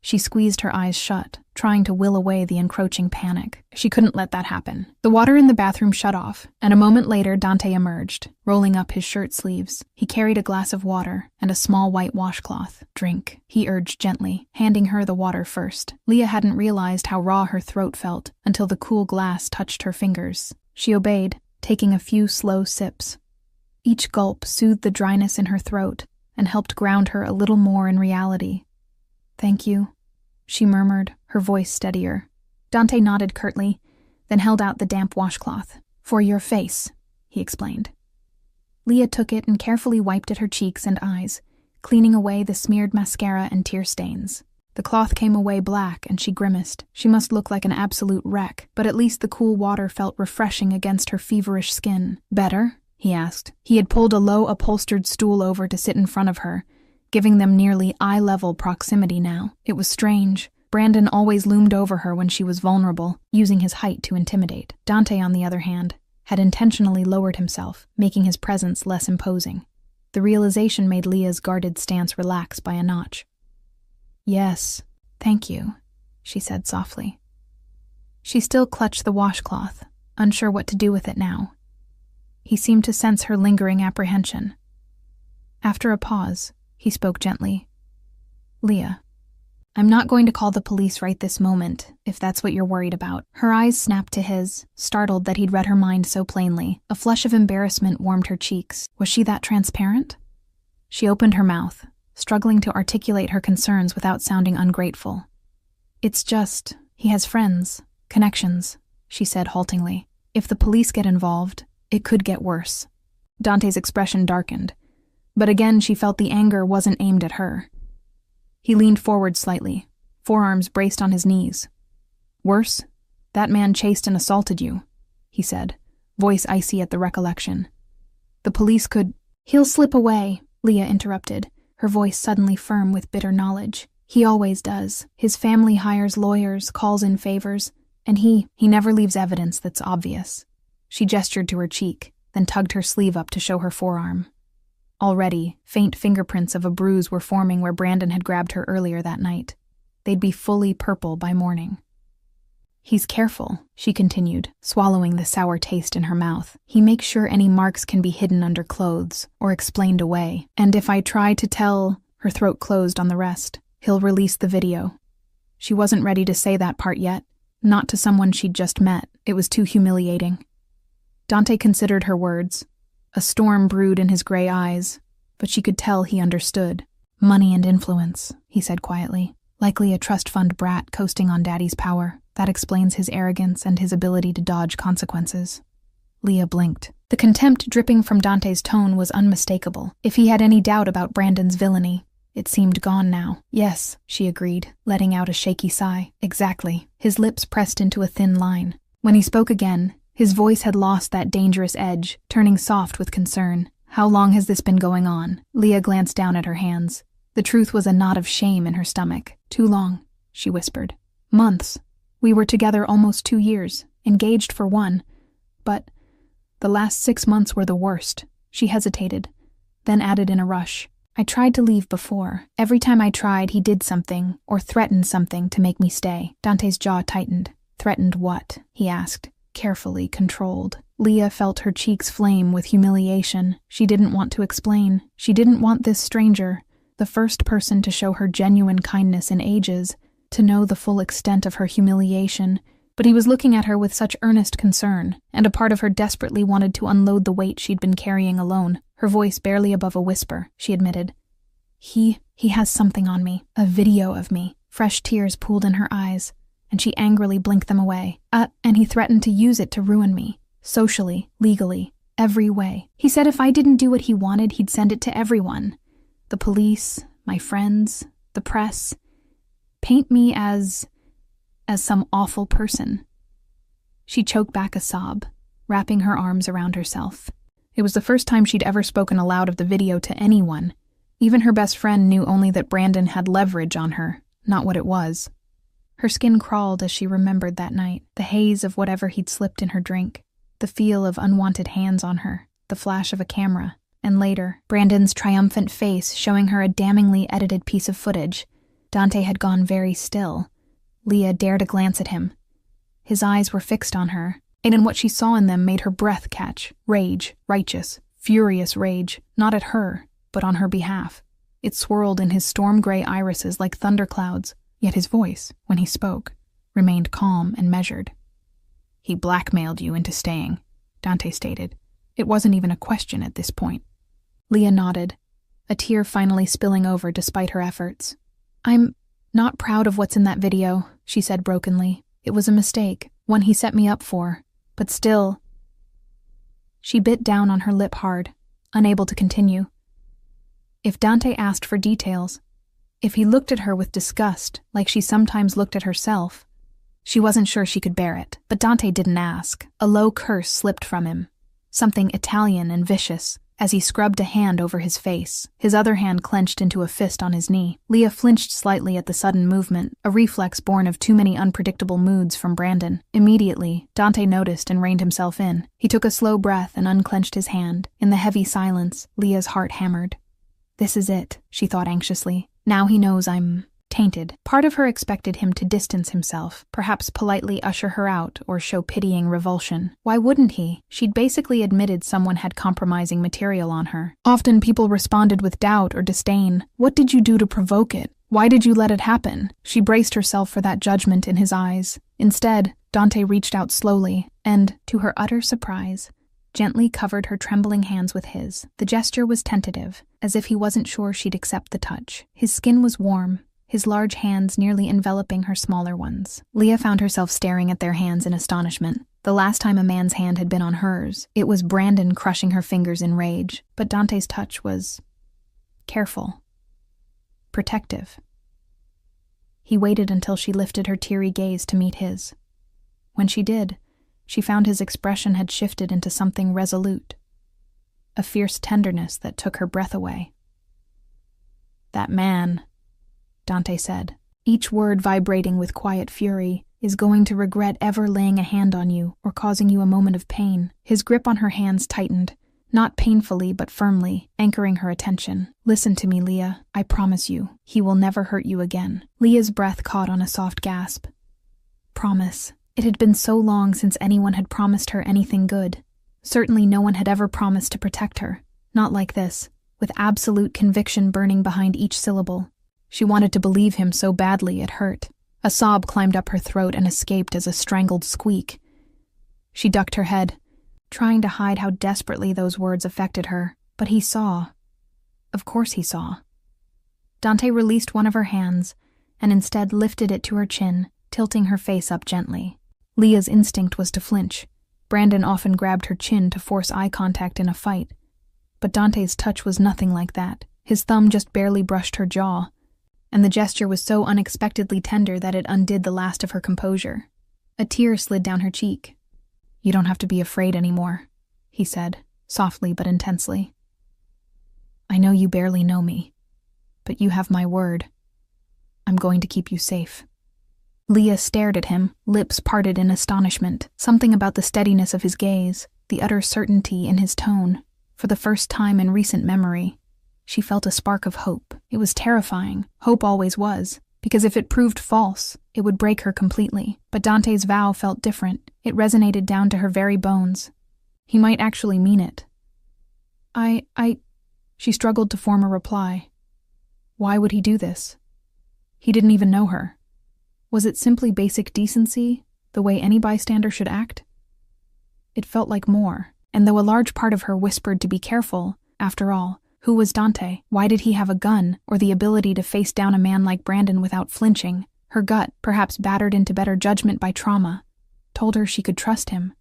She squeezed her eyes shut, trying to will away the encroaching panic. She couldn't let that happen. The water in the bathroom shut off, and a moment later Dante emerged, rolling up his shirt sleeves. He carried a glass of water and a small white washcloth. "Drink," he urged gently, handing her the water first. Leah hadn't realized how raw her throat felt until the cool glass touched her fingers. She obeyed, taking a few slow sips. Each gulp soothed the dryness in her throat and helped ground her a little more in reality. "Thank you," she murmured, her voice steadier. Dante nodded curtly, then held out the damp washcloth. "For your face," he explained. Leah took it and carefully wiped at her cheeks and eyes, cleaning away the smeared mascara and tear stains. The cloth came away black and she grimaced. She must look like an absolute wreck, but at least the cool water felt refreshing against her feverish skin. "Better?" he asked. He had pulled a low upholstered stool over to sit in front of her, giving them nearly eye-level proximity now. It was strange. Brandon always loomed over her when she was vulnerable, using his height to intimidate. Dante, on the other hand, had intentionally lowered himself, making his presence less imposing. The realization made Leah's guarded stance relax by a notch. "Yes, thank you," she said softly. She still clutched the washcloth, unsure what to do with it now. He seemed to sense her lingering apprehension. After a pause, he spoke gently. "Leah, I'm not going to call the police right this moment, if that's what you're worried about." Her eyes snapped to his, startled that he'd read her mind so plainly. A flush of embarrassment warmed her cheeks. Was she that transparent? She opened her mouth, struggling to articulate her concerns without sounding ungrateful. "It's just, he has friends, connections," she said haltingly. "If the police get involved, it could get worse." Dante's expression darkened, but again she felt the anger wasn't aimed at her. He leaned forward slightly, forearms braced on his knees. "Worse? That man chased and assaulted you," he said, voice icy at the recollection. "The police could—" "He'll slip away," Leah interrupted, her voice suddenly firm with bitter knowledge. "He always does. His family hires lawyers, calls in favors, and he never leaves evidence that's obvious." She gestured to her cheek, then tugged her sleeve up to show her forearm. Already, faint fingerprints of a bruise were forming where Brandon had grabbed her earlier that night. They'd be fully purple by morning. "He's careful," she continued, swallowing the sour taste in her mouth. "He makes sure any marks can be hidden under clothes or explained away. And if I try to tell—" her throat closed on the rest, "he'll release the video." She wasn't ready to say that part yet, not to someone she'd just met. It was too humiliating. Dante considered her words. A storm brewed in his gray eyes, but she could tell he understood. "Money and influence," he said quietly. "Likely a trust fund brat coasting on daddy's power. That explains his arrogance and his ability to dodge consequences." Leah blinked. The contempt dripping from Dante's tone was unmistakable. If he had any doubt about Brandon's villainy, it seemed gone now. "Yes," she agreed, letting out a shaky sigh. "Exactly." His lips pressed into a thin line. When he spoke again, his voice had lost that dangerous edge, turning soft with concern. "How long has this been going on?" Leah glanced down at her hands. The truth was a knot of shame in her stomach. "Too long," she whispered. "Months. We were together almost 2 years, engaged for 1. But the last 6 months were the worst." She hesitated, then added in a rush. "I tried to leave before. Every time I tried, he did something, or threatened something to make me stay." Dante's jaw tightened. "Threatened what?" he asked, carefully controlled. Leah felt her cheeks flame with humiliation. She didn't want to explain. She didn't want this stranger, the first person to show her genuine kindness in ages, to know the full extent of her humiliation. But he was looking at her with such earnest concern, and a part of her desperately wanted to unload the weight she'd been carrying alone. Her voice barely above a whisper, she admitted. He has something on me, a video of me." Fresh tears pooled in her eyes, and she angrily blinked them away. And he threatened to use it to ruin me. Socially, legally, every way. He said if I didn't do what he wanted, he'd send it to everyone. The police, my friends, the press. Paint me as as some awful person. She choked back a sob, wrapping her arms around herself. It was the first time she'd ever spoken aloud of the video to anyone. Even her best friend knew only that Brandon had leverage on her, not what it was. Her skin crawled as she remembered that night, the haze of whatever he'd slipped in her drink, the feel of unwanted hands on her, the flash of a camera, and later, Brandon's triumphant face showing her a damningly edited piece of footage. Dante had gone very still. Leah dared a glance at him. His eyes were fixed on her, and in what she saw in them made her breath catch. Rage, righteous, furious rage, not at her, but on her behalf. It swirled in his storm-gray irises like thunderclouds, yet his voice, when he spoke, remained calm and measured. "He blackmailed you into staying," Dante stated. It wasn't even a question at this point. Leah nodded, a tear finally spilling over despite her efforts. "I'm not proud of what's in that video," she said brokenly. "It was a mistake, one he set me up for, but still." She bit down on her lip hard, unable to continue. If Dante asked for details, if he looked at her with disgust like she sometimes looked at herself, she wasn't sure she could bear it. But Dante didn't ask. A low curse slipped from him, something Italian and vicious, as he scrubbed a hand over his face, his other hand clenched into a fist on his knee. Leah flinched slightly at the sudden movement, a reflex born of too many unpredictable moods from Brandon. Immediately, Dante noticed and reined himself in. He took a slow breath and unclenched his hand. In the heavy silence, Leah's heart hammered. This is it, she thought anxiously. Now he knows I'm tainted. Part of her expected him to distance himself, perhaps politely usher her out or show pitying revulsion. Why wouldn't he? She'd basically admitted someone had compromising material on her. Often people responded with doubt or disdain. What did you do to provoke it? Why did you let it happen? She braced herself for that judgment in his eyes. Instead, Dante reached out slowly and, to her utter surprise, gently covered her trembling hands with his. The gesture was tentative, as if he wasn't sure she'd accept the touch. His skin was warm, his large hands nearly enveloping her smaller ones. Leah found herself staring at their hands in astonishment. The last time a man's hand had been on hers, it was Brandon crushing her fingers in rage, but Dante's touch was careful, protective. He waited until she lifted her teary gaze to meet his. When she did, she found his expression had shifted into something resolute, a fierce tenderness that took her breath away. "That man," Dante said, each word vibrating with quiet fury, "is going to regret ever laying a hand on you or causing you a moment of pain." His grip on her hands tightened, not painfully but firmly, anchoring her attention. "Listen to me, Leah. I promise you, he will never hurt you again." Leah's breath caught on a soft gasp. Promise. It had been so long since anyone had promised her anything good. Certainly no one had ever promised to protect her. Not like this, with absolute conviction burning behind each syllable. She wanted to believe him so badly it hurt. A sob climbed up her throat and escaped as a strangled squeak. She ducked her head, trying to hide how desperately those words affected her, but he saw. Of course he saw. Dante released one of her hands and instead lifted it to her chin, tilting her face up gently. Leah's instinct was to flinch. Brandon often grabbed her chin to force eye contact in a fight. But Dante's touch was nothing like that. His thumb just barely brushed her jaw, and the gesture was so unexpectedly tender that it undid the last of her composure. A tear slid down her cheek. "You don't have to be afraid anymore," he said, softly but intensely. "I know you barely know me, but you have my word. I'm going to keep you safe." Leah stared at him, lips parted in astonishment. Something about the steadiness of his gaze, the utter certainty in his tone. For the first time in recent memory, she felt a spark of hope. It was terrifying. Hope always was, because if it proved false, it would break her completely. But Dante's vow felt different. It resonated down to her very bones. He might actually mean it. She struggled to form a reply. Why would he do this? He didn't even know her. Was it simply basic decency, the way any bystander should act? It felt like more, and though a large part of her whispered to be careful, after all, who was Dante? Why did he have a gun, or the ability to face down a man like Brandon without flinching? Her gut, perhaps battered into better judgment by trauma, told her she could trust him,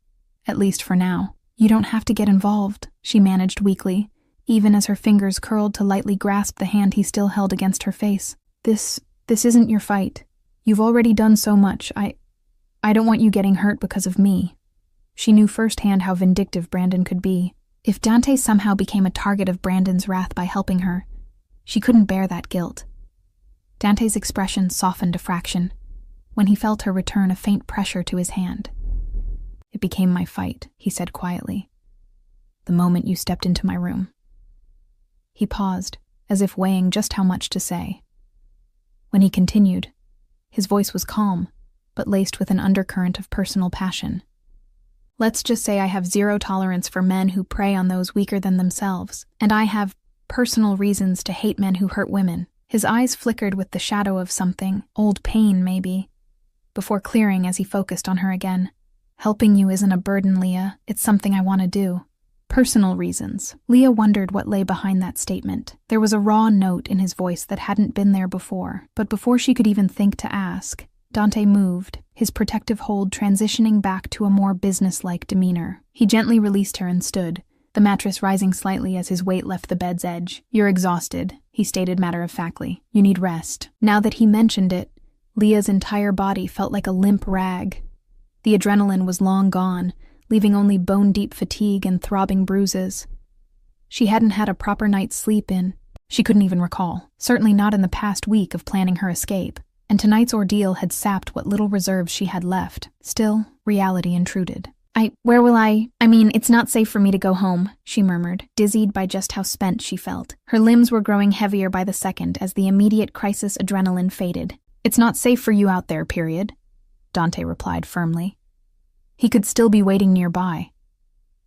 at least for now. "You don't have to get involved," she managed weakly, even as her fingers curled to lightly grasp the hand he still held against her face. This isn't your fight. You've already done so much. I don't want you getting hurt because of me. She knew firsthand how vindictive Brandon could be. If Dante somehow became a target of Brandon's wrath by helping her, she couldn't bear that guilt. Dante's expression softened a fraction when he felt her return a faint pressure to his hand. It became my fight, he said quietly, the moment you stepped into my room. He paused, as if weighing just how much to say. When he continued, his voice was calm, but laced with an undercurrent of personal passion. Let's just say I have zero tolerance for men who prey on those weaker than themselves, and I have personal reasons to hate men who hurt women. His eyes flickered with the shadow of something, old pain maybe, before clearing as he focused on her again. Helping you isn't a burden, Leah. It's something I want to do. Personal reasons. Leah wondered what lay behind that statement. There was a raw note in his voice that hadn't been there before, but before she could even think to ask, Dante moved, his protective hold transitioning back to a more businesslike demeanor. He gently released her and stood, the mattress rising slightly as his weight left the bed's edge. You're exhausted, he stated matter-of-factly. You need rest. Now that he mentioned it, Leah's entire body felt like a limp rag. The adrenaline was long gone, leaving only bone-deep fatigue and throbbing bruises. She hadn't had a proper night's sleep in, she couldn't even recall, certainly not in the past week of planning her escape, and tonight's ordeal had sapped what little reserves she had left. Still, reality intruded. Where will I mean, it's not safe for me to go home, she murmured, dizzied by just how spent she felt. Her limbs were growing heavier by the second as the immediate crisis adrenaline faded. It's not safe for you out there, period, Dante replied firmly. He could still be waiting nearby.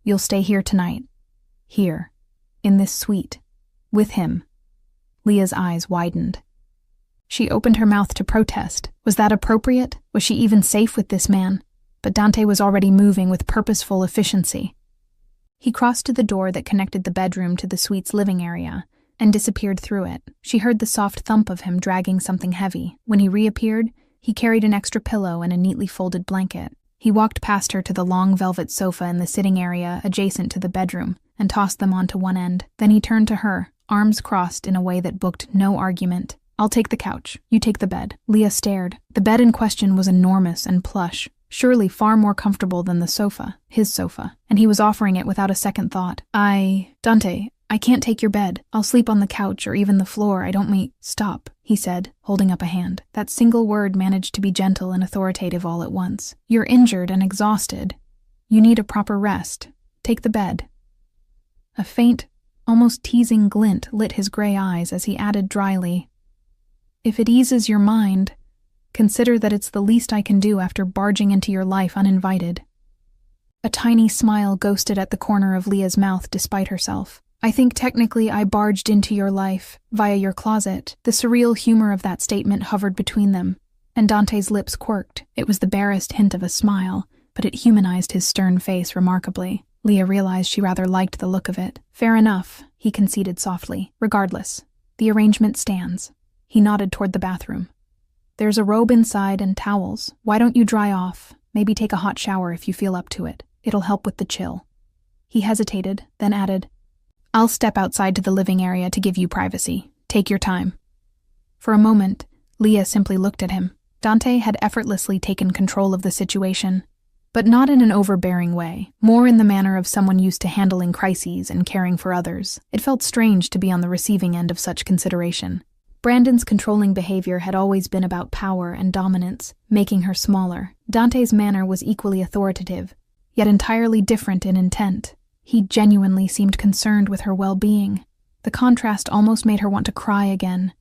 You'll stay here tonight. Here. In this suite. With him. Leah's eyes widened. She opened her mouth to protest. Was that appropriate? Was she even safe with this man? But Dante was already moving with purposeful efficiency. He crossed to the door that connected the bedroom to the suite's living area and disappeared through it. She heard the soft thump of him dragging something heavy. When he reappeared, he carried an extra pillow and a neatly folded blanket. He walked past her to the long velvet sofa in the sitting area adjacent to the bedroom and tossed them onto one end. Then he turned to her, arms crossed in a way that booked no argument. I'll take the couch. You take the bed. Leah stared. The bed in question was enormous and plush, surely far more comfortable than the sofa, his sofa, and he was offering it without a second thought. Dante, I can't take your bed. I'll sleep on the couch or even the floor. Stop, he said, holding up a hand. That single word managed to be gentle and authoritative all at once. You're injured and exhausted. You need a proper rest. Take the bed. A faint, almost teasing glint lit his gray eyes as he added dryly, if it eases your mind, consider that it's the least I can do after barging into your life uninvited. A tiny smile ghosted at the corner of Leah's mouth despite herself. I think technically I barged into your life, via your closet. The surreal humor of that statement hovered between them, and Dante's lips quirked. It was the barest hint of a smile, but it humanized his stern face remarkably. Leah realized she rather liked the look of it. Fair enough, he conceded softly. Regardless, the arrangement stands. He nodded toward the bathroom. There's a robe inside and towels. Why don't you dry off? Maybe take a hot shower if you feel up to it. It'll help with the chill. He hesitated, then added, I'll step outside to the living area to give you privacy. Take your time. For a moment, Leah simply looked at him. Dante had effortlessly taken control of the situation, but not in an overbearing way, more in the manner of someone used to handling crises and caring for others. It felt strange to be on the receiving end of such consideration. Brandon's controlling behavior had always been about power and dominance, making her smaller. Dante's manner was equally authoritative, yet entirely different in intent. He genuinely seemed concerned with her well-being. The contrast almost made her want to cry again,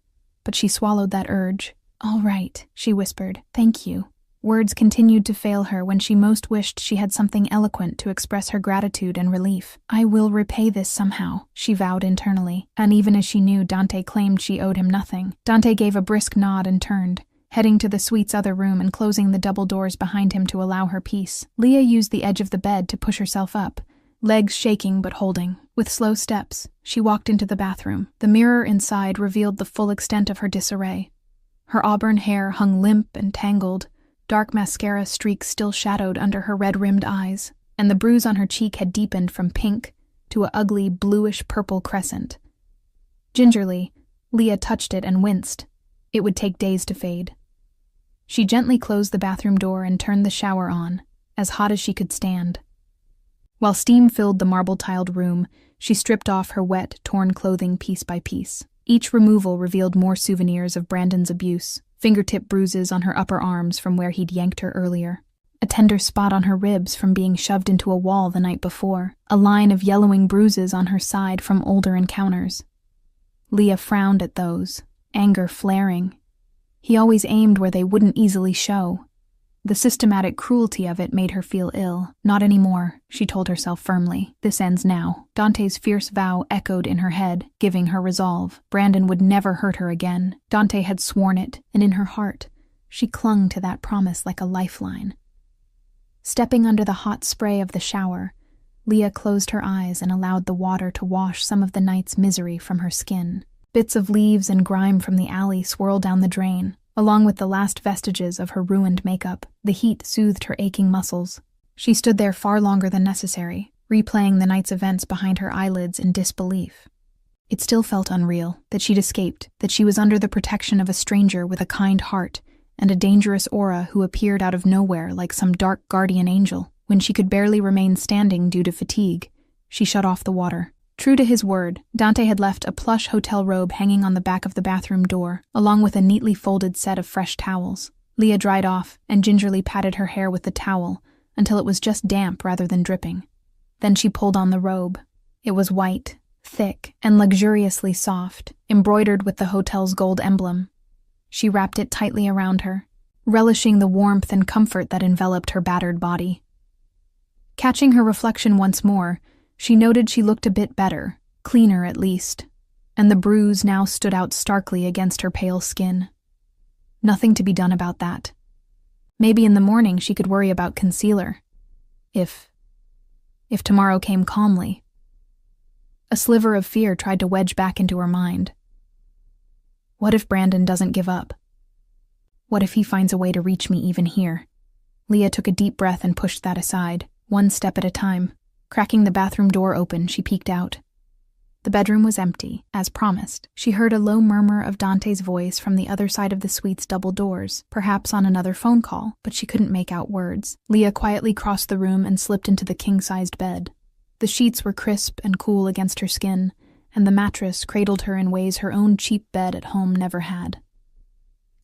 but she swallowed that urge. All right, she whispered. Thank you. Words continued to fail her when she most wished she had something eloquent to express her gratitude and relief. I will repay this somehow, she vowed internally, and even as she knew Dante claimed she owed him nothing. Dante gave a brisk nod and turned, heading to the suite's other room and closing the double doors behind him to allow her peace. Leah used the edge of the bed to push herself up, legs shaking but holding. With slow steps, she walked into the bathroom. The mirror inside revealed the full extent of her disarray. Her auburn hair hung limp and tangled, dark mascara streaks still shadowed under her red-rimmed eyes, and the bruise on her cheek had deepened from pink to an ugly bluish-purple crescent. Gingerly, Leah touched it and winced. It would take days to fade. She gently closed the bathroom door and turned the shower on, as hot as she could stand. While steam filled the marble-tiled room, she stripped off her wet, torn clothing piece by piece. Each removal revealed more souvenirs of Brandon's abuse, fingertip bruises on her upper arms from where he'd yanked her earlier, a tender spot on her ribs from being shoved into a wall the night before, a line of yellowing bruises on her side from older encounters. Leah frowned at those, anger flaring. He always aimed where they wouldn't easily show. The systematic cruelty of it made her feel ill. Not anymore, she told herself firmly. This ends now. Dante's fierce vow echoed in her head, giving her resolve. Brandon would never hurt her again. Dante had sworn it, and in her heart, she clung to that promise like a lifeline. Stepping under the hot spray of the shower, Leah closed her eyes and allowed the water to wash some of the night's misery from her skin. Bits of leaves and grime from the alley swirled down the drain, along with the last vestiges of her ruined makeup. The heat soothed her aching muscles. She stood there far longer than necessary, replaying the night's events behind her eyelids in disbelief. It still felt unreal, that she'd escaped, that she was under the protection of a stranger with a kind heart and a dangerous aura who appeared out of nowhere like some dark guardian angel. When she could barely remain standing due to fatigue, she shut off the water. True to his word, Dante had left a plush hotel robe hanging on the back of the bathroom door, along with a neatly folded set of fresh towels. Leah dried off and gingerly patted her hair with the towel until it was just damp rather than dripping. Then she pulled on the robe. It was white, thick, and luxuriously soft, embroidered with the hotel's gold emblem. She wrapped it tightly around her, relishing the warmth and comfort that enveloped her battered body. Catching her reflection once more, she noted she looked a bit better, cleaner at least, and the bruise now stood out starkly against her pale skin. Nothing to be done about that. Maybe in the morning she could worry about concealer. If tomorrow came calmly. A sliver of fear tried to wedge back into her mind. What if Brandon doesn't give up? What if he finds a way to reach me even here? Leah took a deep breath and pushed that aside, one step at a time. Cracking the bathroom door open, she peeked out. The bedroom was empty, as promised. She heard a low murmur of Dante's voice from the other side of the suite's double doors, perhaps on another phone call, but she couldn't make out words. Leah quietly crossed the room and slipped into the king-sized bed. The sheets were crisp and cool against her skin, and the mattress cradled her in ways her own cheap bed at home never had.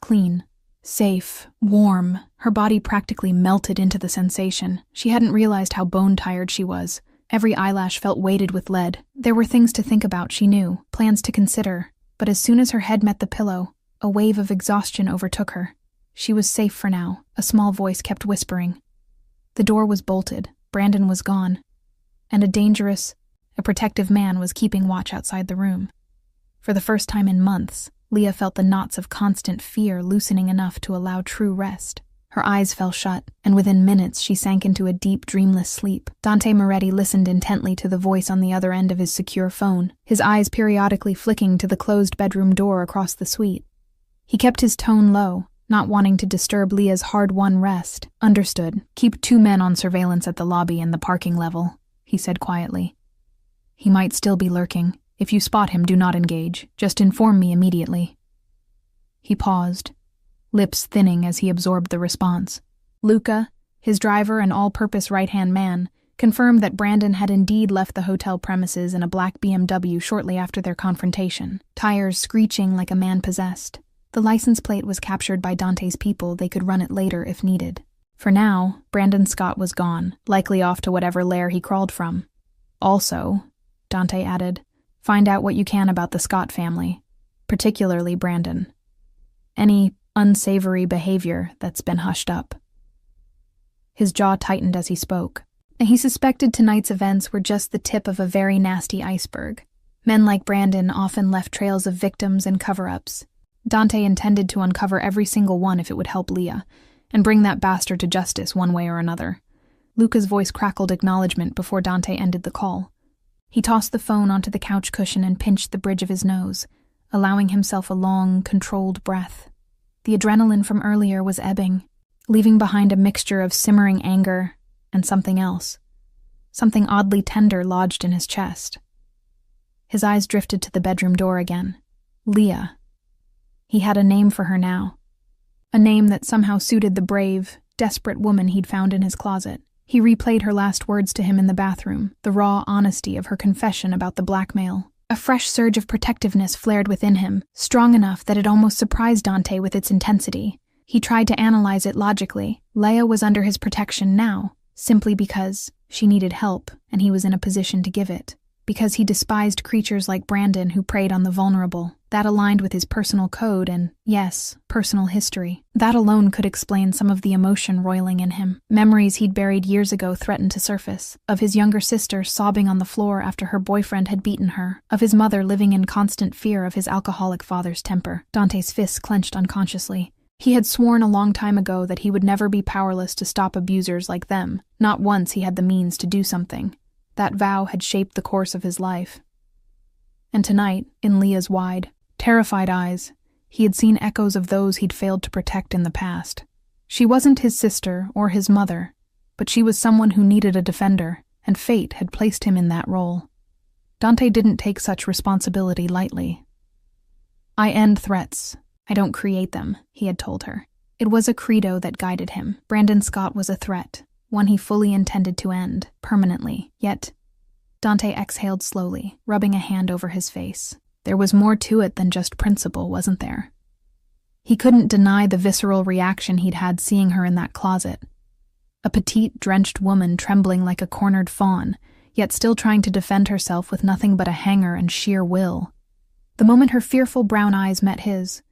Clean. Safe, warm, her body practically melted into the sensation. She hadn't realized how bone-tired she was. Every eyelash felt weighted with lead. There were things to think about, she knew, plans to consider, but as soon as her head met the pillow, a wave of exhaustion overtook her. She was safe for now, a small voice kept whispering. The door was bolted, Brandon was gone, and a protective man was keeping watch outside the room. For the first time in months, Leah felt the knots of constant fear loosening enough to allow true rest. Her eyes fell shut, and within minutes she sank into a deep, dreamless sleep. Dante Moretti listened intently to the voice on the other end of his secure phone, his eyes periodically flicking to the closed bedroom door across the suite. He kept his tone low, not wanting to disturb Leah's hard-won rest. Understood. Keep 2 men on surveillance at the lobby and the parking level, he said quietly. He might still be lurking. If you spot him, do not engage. Just inform me immediately. He paused, lips thinning as he absorbed the response. Luca, his driver and all-purpose right-hand man, confirmed that Brandon had indeed left the hotel premises in a black BMW shortly after their confrontation, tires screeching like a man possessed. The license plate was captured by Dante's people. They could run it later if needed. For now, Brandon Scott was gone, likely off to whatever lair he crawled from. Also, Dante added, find out what you can about the Scott family, particularly Brandon. Any unsavory behavior that's been hushed up. His jaw tightened as he spoke. He suspected tonight's events were just the tip of a very nasty iceberg. Men like Brandon often left trails of victims and cover-ups. Dante intended to uncover every single one if it would help Leah, and bring that bastard to justice one way or another. Luca's voice crackled acknowledgement before Dante ended the call. He tossed the phone onto the couch cushion and pinched the bridge of his nose, allowing himself a long, controlled breath. The adrenaline from earlier was ebbing, leaving behind a mixture of simmering anger and something else. Something oddly tender lodged in his chest. His eyes drifted to the bedroom door again. Leah. He had a name for her now. a name that somehow suited the brave, desperate woman he'd found in his closet. He replayed her last words to him in the bathroom, the raw honesty of her confession about the blackmail. A fresh surge of protectiveness flared within him, strong enough that it almost surprised Dante with its intensity. He tried to analyze it logically. Leia was under his protection now, simply because she needed help and he was in a position to give it. Because he despised creatures like Brandon who preyed on the vulnerable. That aligned with his personal code and, yes, personal history. That alone could explain some of the emotion roiling in him. Memories he'd buried years ago threatened to surface. Of his younger sister sobbing on the floor after her boyfriend had beaten her. Of his mother living in constant fear of his alcoholic father's temper. Dante's fists clenched unconsciously. He had sworn a long time ago that he would never be powerless to stop abusers like them. Not once he had the means to do something. That vow had shaped the course of his life. And tonight, in Leah's wide, terrified eyes, he had seen echoes of those he'd failed to protect in the past. She wasn't his sister or his mother, but she was someone who needed a defender, and fate had placed him in that role. Dante didn't take such responsibility lightly. "I end threats. I don't create them," he had told her. It was a credo that guided him. Brandon Scott was a threat, one he fully intended to end, permanently. Yet, Dante exhaled slowly, rubbing a hand over his face. There was more to it than just principle, wasn't there? He couldn't deny the visceral reaction he'd had seeing her in that closet. A petite, drenched woman trembling like a cornered fawn, yet still trying to defend herself with nothing but a hanger and sheer will. The moment her fearful brown eyes met his,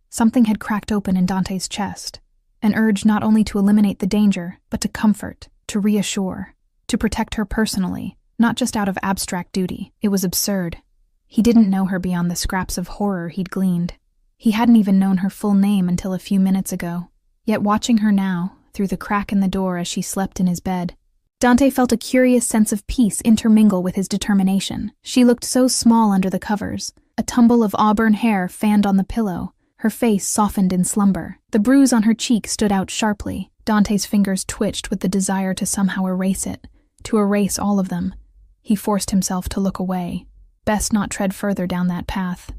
something had cracked open in Dante's chest. An urge not only to eliminate the danger, but to comfort, to reassure, to protect her personally, not just out of abstract duty. It was absurd. He didn't know her beyond the scraps of horror he'd gleaned. He hadn't even known her full name until a few minutes ago. Yet watching her now, through the crack in the door as she slept in his bed, Dante felt a curious sense of peace intermingle with his determination. She looked so small under the covers, a tumble of auburn hair fanned on the pillow, her face softened in slumber. The bruise on her cheek stood out sharply. Dante's fingers twitched with the desire to somehow erase it, to erase all of them. He forced himself to look away. Best not tread further down that path.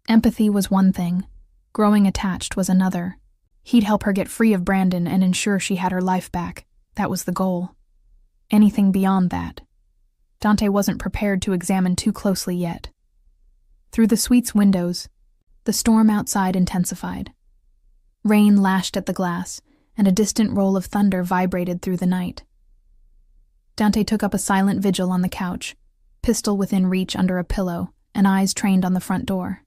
Empathy was one thing. Growing attached was another. He'd help her get free of Brandon and ensure she had her life back. That was the goal. Anything beyond that, Dante wasn't prepared to examine too closely yet. Through the suite's windows, the storm outside intensified. Rain lashed at the glass, and a distant roll of thunder vibrated through the night. Dante took up a silent vigil on the couch, pistol within reach under a pillow, and eyes trained on the front door.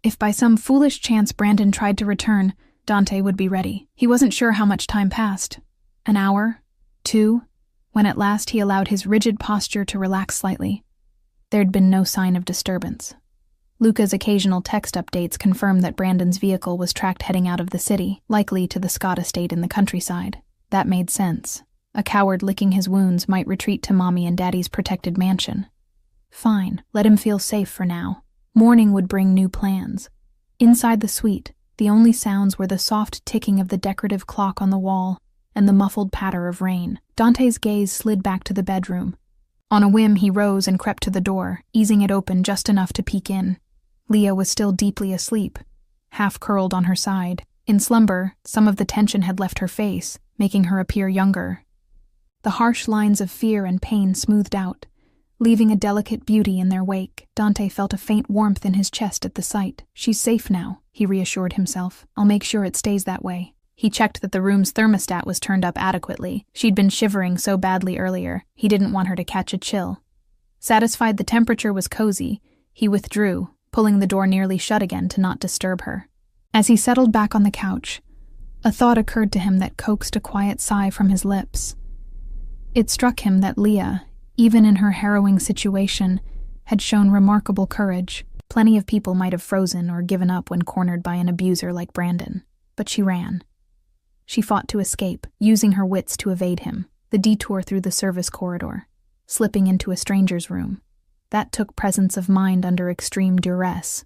If by some foolish chance Brandon tried to return, Dante would be ready. He wasn't sure how much time passed. An hour? 2? When at last he allowed his rigid posture to relax slightly. There'd been no sign of disturbance. Luca's occasional text updates confirmed that Brandon's vehicle was tracked heading out of the city, likely to the Scott estate in the countryside. That made sense. A coward licking his wounds might retreat to Mommy and Daddy's protected mansion. Fine, let him feel safe for now. Morning would bring new plans. Inside the suite, the only sounds were the soft ticking of the decorative clock on the wall and the muffled patter of rain. Dante's gaze slid back to the bedroom. On a whim, he rose and crept to the door, easing it open just enough to peek in. Leah was still deeply asleep, half curled on her side. In slumber, some of the tension had left her face, making her appear younger. The harsh lines of fear and pain smoothed out, leaving a delicate beauty in their wake. Dante felt a faint warmth in his chest at the sight. She's safe now, he reassured himself. I'll make sure it stays that way. He checked that the room's thermostat was turned up adequately. She'd been shivering so badly earlier, he didn't want her to catch a chill. Satisfied the temperature was cozy, he withdrew, pulling the door nearly shut again to not disturb her. As he settled back on the couch, a thought occurred to him that coaxed a quiet sigh from his lips. It struck him that Leah, even in her harrowing situation, had shown remarkable courage. Plenty of people might have frozen or given up when cornered by an abuser like Brandon, but she ran. She fought to escape, using her wits to evade him, the detour through the service corridor, slipping into a stranger's room. That took presence of mind under extreme duress.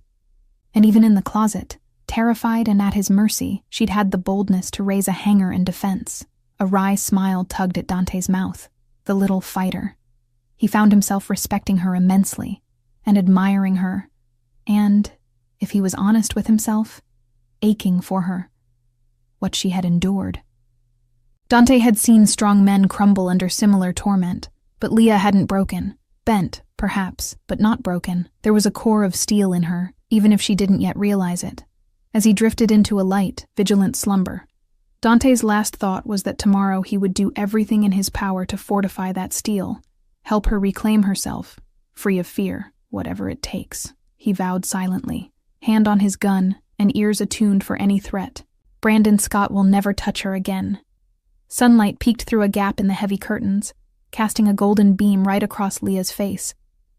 And even in the closet, terrified and at his mercy, she'd had the boldness to raise a hanger in defense. A wry smile tugged at Dante's mouth. The little fighter. He found himself respecting her immensely, and admiring her, and, if he was honest with himself, aching for her. what she had endured. Dante had seen strong men crumble under similar torment, but Leah hadn't broken. Bent, perhaps, but not broken. There was a core of steel in her, even if she didn't yet realize it. As he drifted into a light, vigilant slumber, Dante's last thought was that tomorrow he would do everything in his power to fortify that steel, help her reclaim herself, free of fear, whatever it takes. He vowed silently, hand on his gun and ears attuned for any threat. Brandon Scott will never touch her again. Sunlight peeked through a gap in the heavy curtains, casting a golden beam right across Leah's face.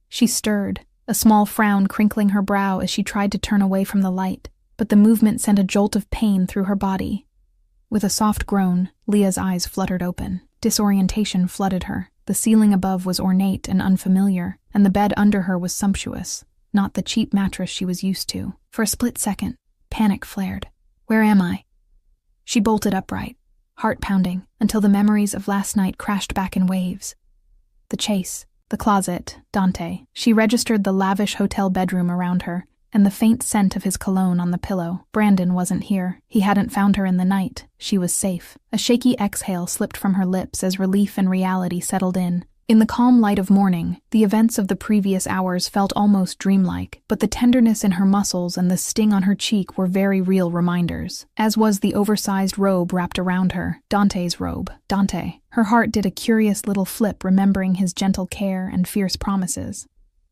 She stirred, a small frown crinkling her brow as she tried to turn away from the light, but the movement sent a jolt of pain through her body. With a soft groan, Leah's eyes fluttered open. Disorientation flooded her. The ceiling above was ornate and unfamiliar, and the bed under her was sumptuous, not the cheap mattress she was used to. For a split second, panic flared. Where am I? She bolted upright, heart pounding, until the memories of last night crashed back in waves. The chase, the closet, Dante. She registered the lavish hotel bedroom around her, and the faint scent of his cologne on the pillow. Brandon wasn't here. He hadn't found her in the night. She was safe. A shaky exhale slipped from her lips as relief and reality settled in. In the calm light of morning, the events of the previous hours felt almost dreamlike, but the tenderness in her muscles and the sting on her cheek were very real reminders, as was the oversized robe wrapped around her, Dante's robe. Dante. Her heart did a curious little flip remembering his gentle care and fierce promises.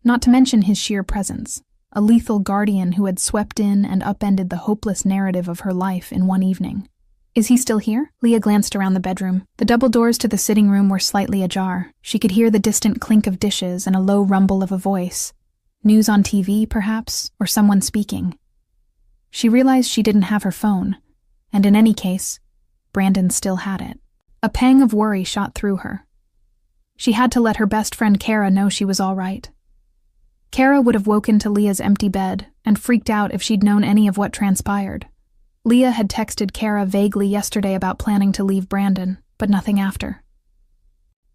Not to mention his sheer presence, a lethal guardian who had swept in and upended the hopeless narrative of her life in one evening. Is he still here? Leah glanced around the bedroom. The double doors to the sitting room were slightly ajar. She could hear the distant clink of dishes and a low rumble of a voice. News on TV, perhaps, or someone speaking. She realized she didn't have her phone, and in any case, Brandon still had it. A pang of worry shot through her. She had to let her best friend Kara know she was all right. Kara would have woken to Leah's empty bed and freaked out if she'd known any of what transpired. Leah had texted Kara vaguely yesterday about planning to leave Brandon, but nothing after.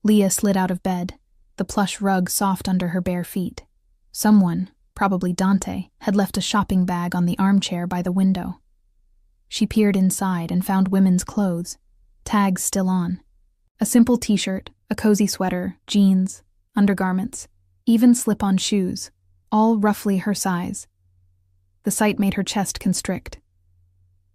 Leah slid out of bed, the plush rug soft under her bare feet. Someone, probably Dante, had left a shopping bag on the armchair by the window. She peered inside and found women's clothes, tags still on. A simple t-shirt, a cozy sweater, jeans, undergarments, even slip-on shoes, all roughly her size. The sight made her chest constrict.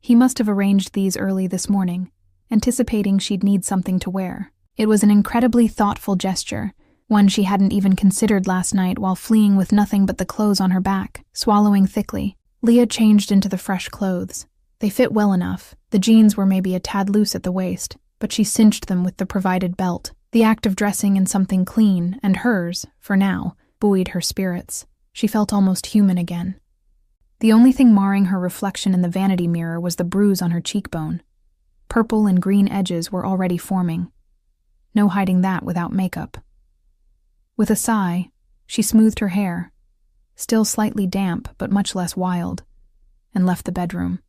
He must have arranged these early this morning, anticipating she'd need something to wear. It was an incredibly thoughtful gesture, one she hadn't even considered last night while fleeing with nothing but the clothes on her back, swallowing thickly. Leah changed into the fresh clothes. They fit well enough. The jeans were maybe a tad loose at the waist, but she cinched them with the provided belt. The act of dressing in something clean, and hers, for now, buoyed her spirits. She felt almost human again. The only thing marring her reflection in the vanity mirror was the bruise on her cheekbone. Purple and green edges were already forming. No hiding that without makeup. With a sigh, she smoothed her hair, still slightly damp but much less wild, and left the bedroom.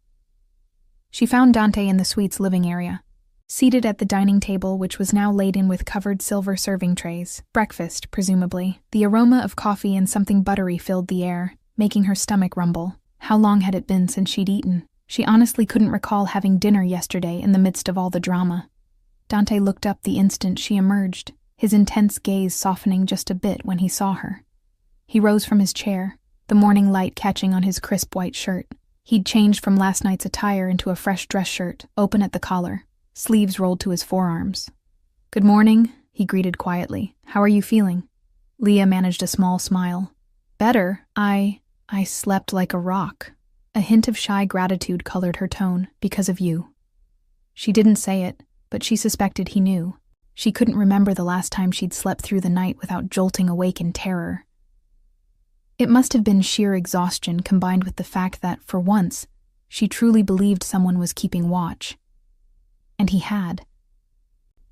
She found Dante in the suite's living area, seated at the dining table which was now laden with covered silver serving trays. Breakfast, presumably. The aroma of coffee and something buttery filled the air, making her stomach rumble. How long had it been since she'd eaten? She honestly couldn't recall having dinner yesterday in the midst of all the drama. Dante looked up the instant she emerged, his intense gaze softening just a bit when he saw her. He rose from his chair, the morning light catching on his crisp white shirt. He'd changed from last night's attire into a fresh dress shirt, open at the collar, sleeves rolled to his forearms. "Good morning," he greeted quietly. "How are you feeling?" Leah managed a small smile. "Better. I slept like a rock." A hint of shy gratitude colored her tone. "Because of you." She didn't say it, but she suspected he knew. She couldn't remember the last time she'd slept through the night without jolting awake in terror. It must have been sheer exhaustion combined with the fact that, for once, she truly believed someone was keeping watch. And he had.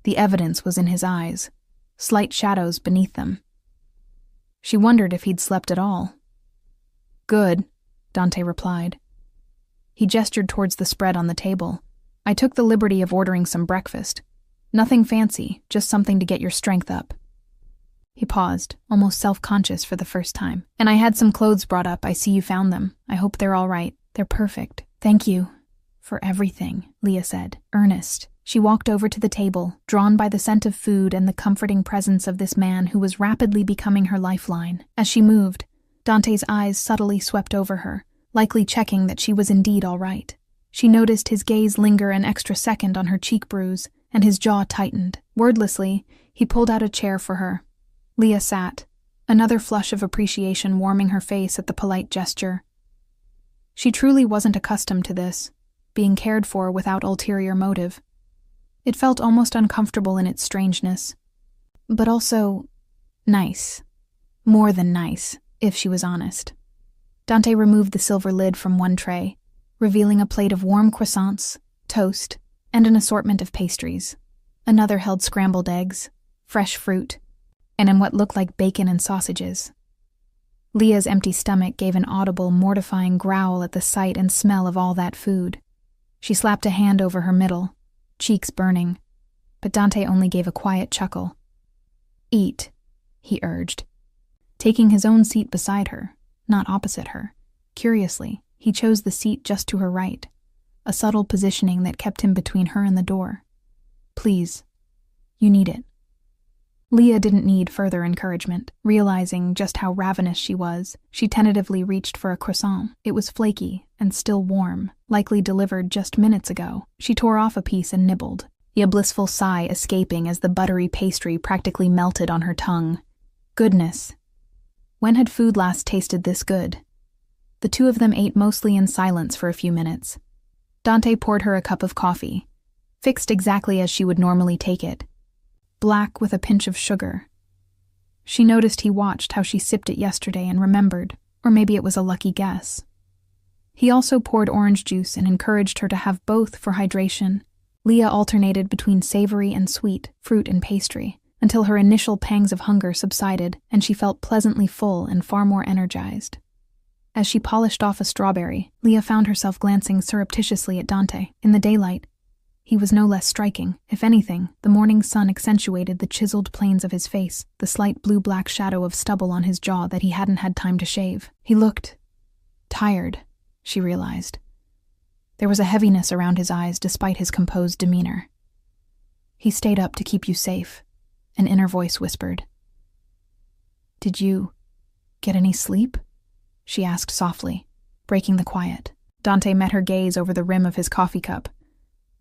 The evidence was in his eyes, slight shadows beneath them. She wondered if he'd slept at all. "Good," Dante replied. He gestured towards the spread on the table. "I took the liberty of ordering some breakfast. Nothing fancy, just something to get your strength up." He paused, almost self-conscious for the first time. "And I had some clothes brought up. I see you found them. I hope they're all right." "They're perfect. Thank you." For everything, Leah said, earnest. She walked over to the table, drawn by the scent of food and the comforting presence of this man who was rapidly becoming her lifeline. As she moved, Dante's eyes subtly swept over her, likely checking that she was indeed all right. She noticed his gaze linger an extra second on her cheek bruise, and his jaw tightened. Wordlessly, he pulled out a chair for her. Leah sat, another flush of appreciation warming her face at the polite gesture. She truly wasn't accustomed to this, being cared for without ulterior motive. It felt almost uncomfortable in its strangeness, but also nice. More than nice, if she was honest. Dante removed the silver lid from one tray, revealing a plate of warm croissants, toast, and an assortment of pastries. Another held scrambled eggs, fresh fruit, and in what looked like bacon and sausages. Leah's empty stomach gave an audible, mortifying growl at the sight and smell of all that food. She slapped a hand over her middle, cheeks burning, but Dante only gave a quiet chuckle. "Eat," he urged, taking his own seat beside her, not opposite her. Curiously, he chose the seat just to her right, a subtle positioning that kept him between her and the door. "Please, you need it." Leah didn't need further encouragement. Realizing just how ravenous she was, she tentatively reached for a croissant. It was flaky and still warm, likely delivered just minutes ago. She tore off a piece and nibbled, a blissful sigh escaping as the buttery pastry practically melted on her tongue. Goodness. When had food last tasted this good? The two of them ate mostly in silence for a few minutes. Dante poured her a cup of coffee, fixed exactly as she would normally take it, black with a pinch of sugar. She noticed he watched how she sipped it yesterday and remembered, or maybe it was a lucky guess. He also poured orange juice and encouraged her to have both for hydration. Leah alternated between savory and sweet, fruit and pastry, until her initial pangs of hunger subsided and she felt pleasantly full and far more energized. As she polished off a strawberry, Leah found herself glancing surreptitiously at Dante. In the daylight, he was no less striking. If anything, the morning sun accentuated the chiseled planes of his face, the slight blue-black shadow of stubble on his jaw that he hadn't had time to shave. He looked tired, she realized. There was a heaviness around his eyes despite his composed demeanor. "He stayed up to keep you safe," an inner voice whispered. "Did you get any sleep?" she asked softly, breaking the quiet. Dante met her gaze over the rim of his coffee cup.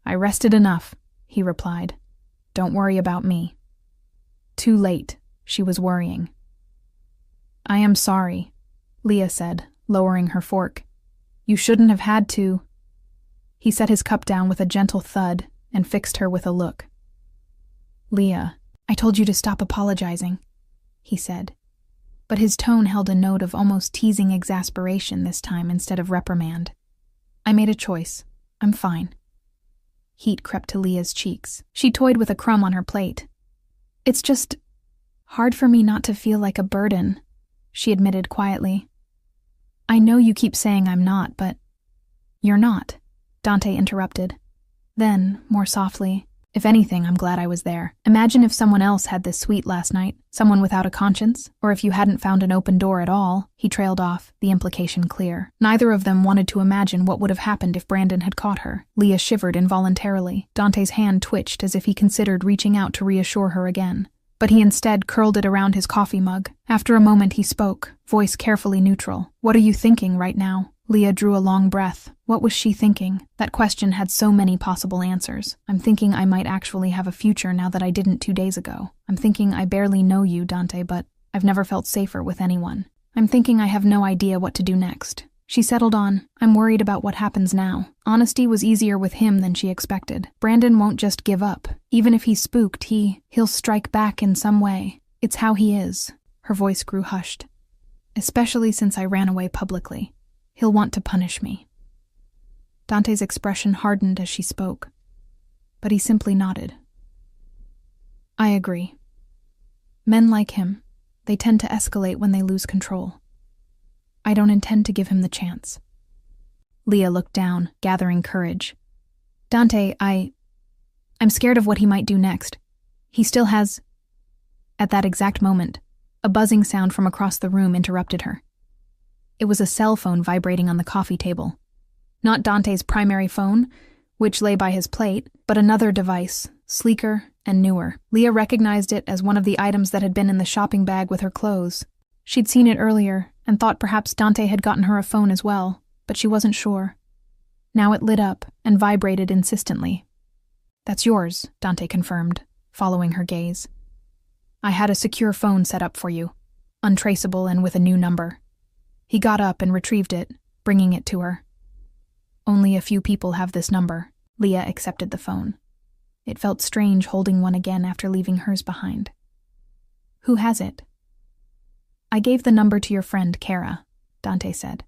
"I rested enough," he replied. "Don't worry about me." Too late, she was worrying. "I am sorry," Leah said, lowering her fork. "You shouldn't have had to." He set his cup down with a gentle thud and fixed her with a look. "Leah, I told you to stop apologizing," he said. But his tone held a note of almost teasing exasperation this time instead of reprimand. "I made a choice. I'm fine." Heat crept to Leah's cheeks. She toyed with a crumb on her plate. "It's just hard for me not to feel like a burden," she admitted quietly. "I know you keep saying I'm not, but..." "You're not," Dante interrupted. Then, more softly, "If anything, I'm glad I was there. Imagine if someone else had this suite last night, someone without a conscience, or if you hadn't found an open door at all." He trailed off, the implication clear. Neither of them wanted to imagine what would have happened if Brandon had caught her. Leah shivered involuntarily. Dante's hand twitched as if he considered reaching out to reassure her again. But he instead curled it around his coffee mug. After a moment he spoke, voice carefully neutral. "What are you thinking right now?" Leah drew a long breath. What was she thinking? That question had so many possible answers. "I'm thinking I might actually have a future now that I didn't 2 days ago. I'm thinking I barely know you, Dante, but I've never felt safer with anyone. I'm thinking I have no idea what to do next." She settled on, "I'm worried about what happens now." Honesty was easier with him than she expected. Brandon won't just give up. Even if he's spooked, he'll strike back in some way. It's how he is. Her voice grew hushed. "Especially since I ran away publicly. He'll want to punish me." Dante's expression hardened as she spoke, but he simply nodded. "I agree. Men like him, they tend to escalate when they lose control. I don't intend to give him the chance." Leah looked down, gathering courage. "Dante, I'm scared of what he might do next. He still has..." At that exact moment, a buzzing sound from across the room interrupted her. It was a cell phone vibrating on the coffee table. Not Dante's primary phone, which lay by his plate, but another device, sleeker and newer. Leah recognized it as one of the items that had been in the shopping bag with her clothes. She'd seen it earlier and thought perhaps Dante had gotten her a phone as well, but she wasn't sure. Now it lit up and vibrated insistently. "That's yours," Dante confirmed, following her gaze. "I had a secure phone set up for you, untraceable and with a new number." He got up and retrieved it, bringing it to her. "Only a few people have this number." Leah accepted the phone. It felt strange holding one again after leaving hers behind. "Who has it?" "I gave the number to your friend, Kara," Dante said,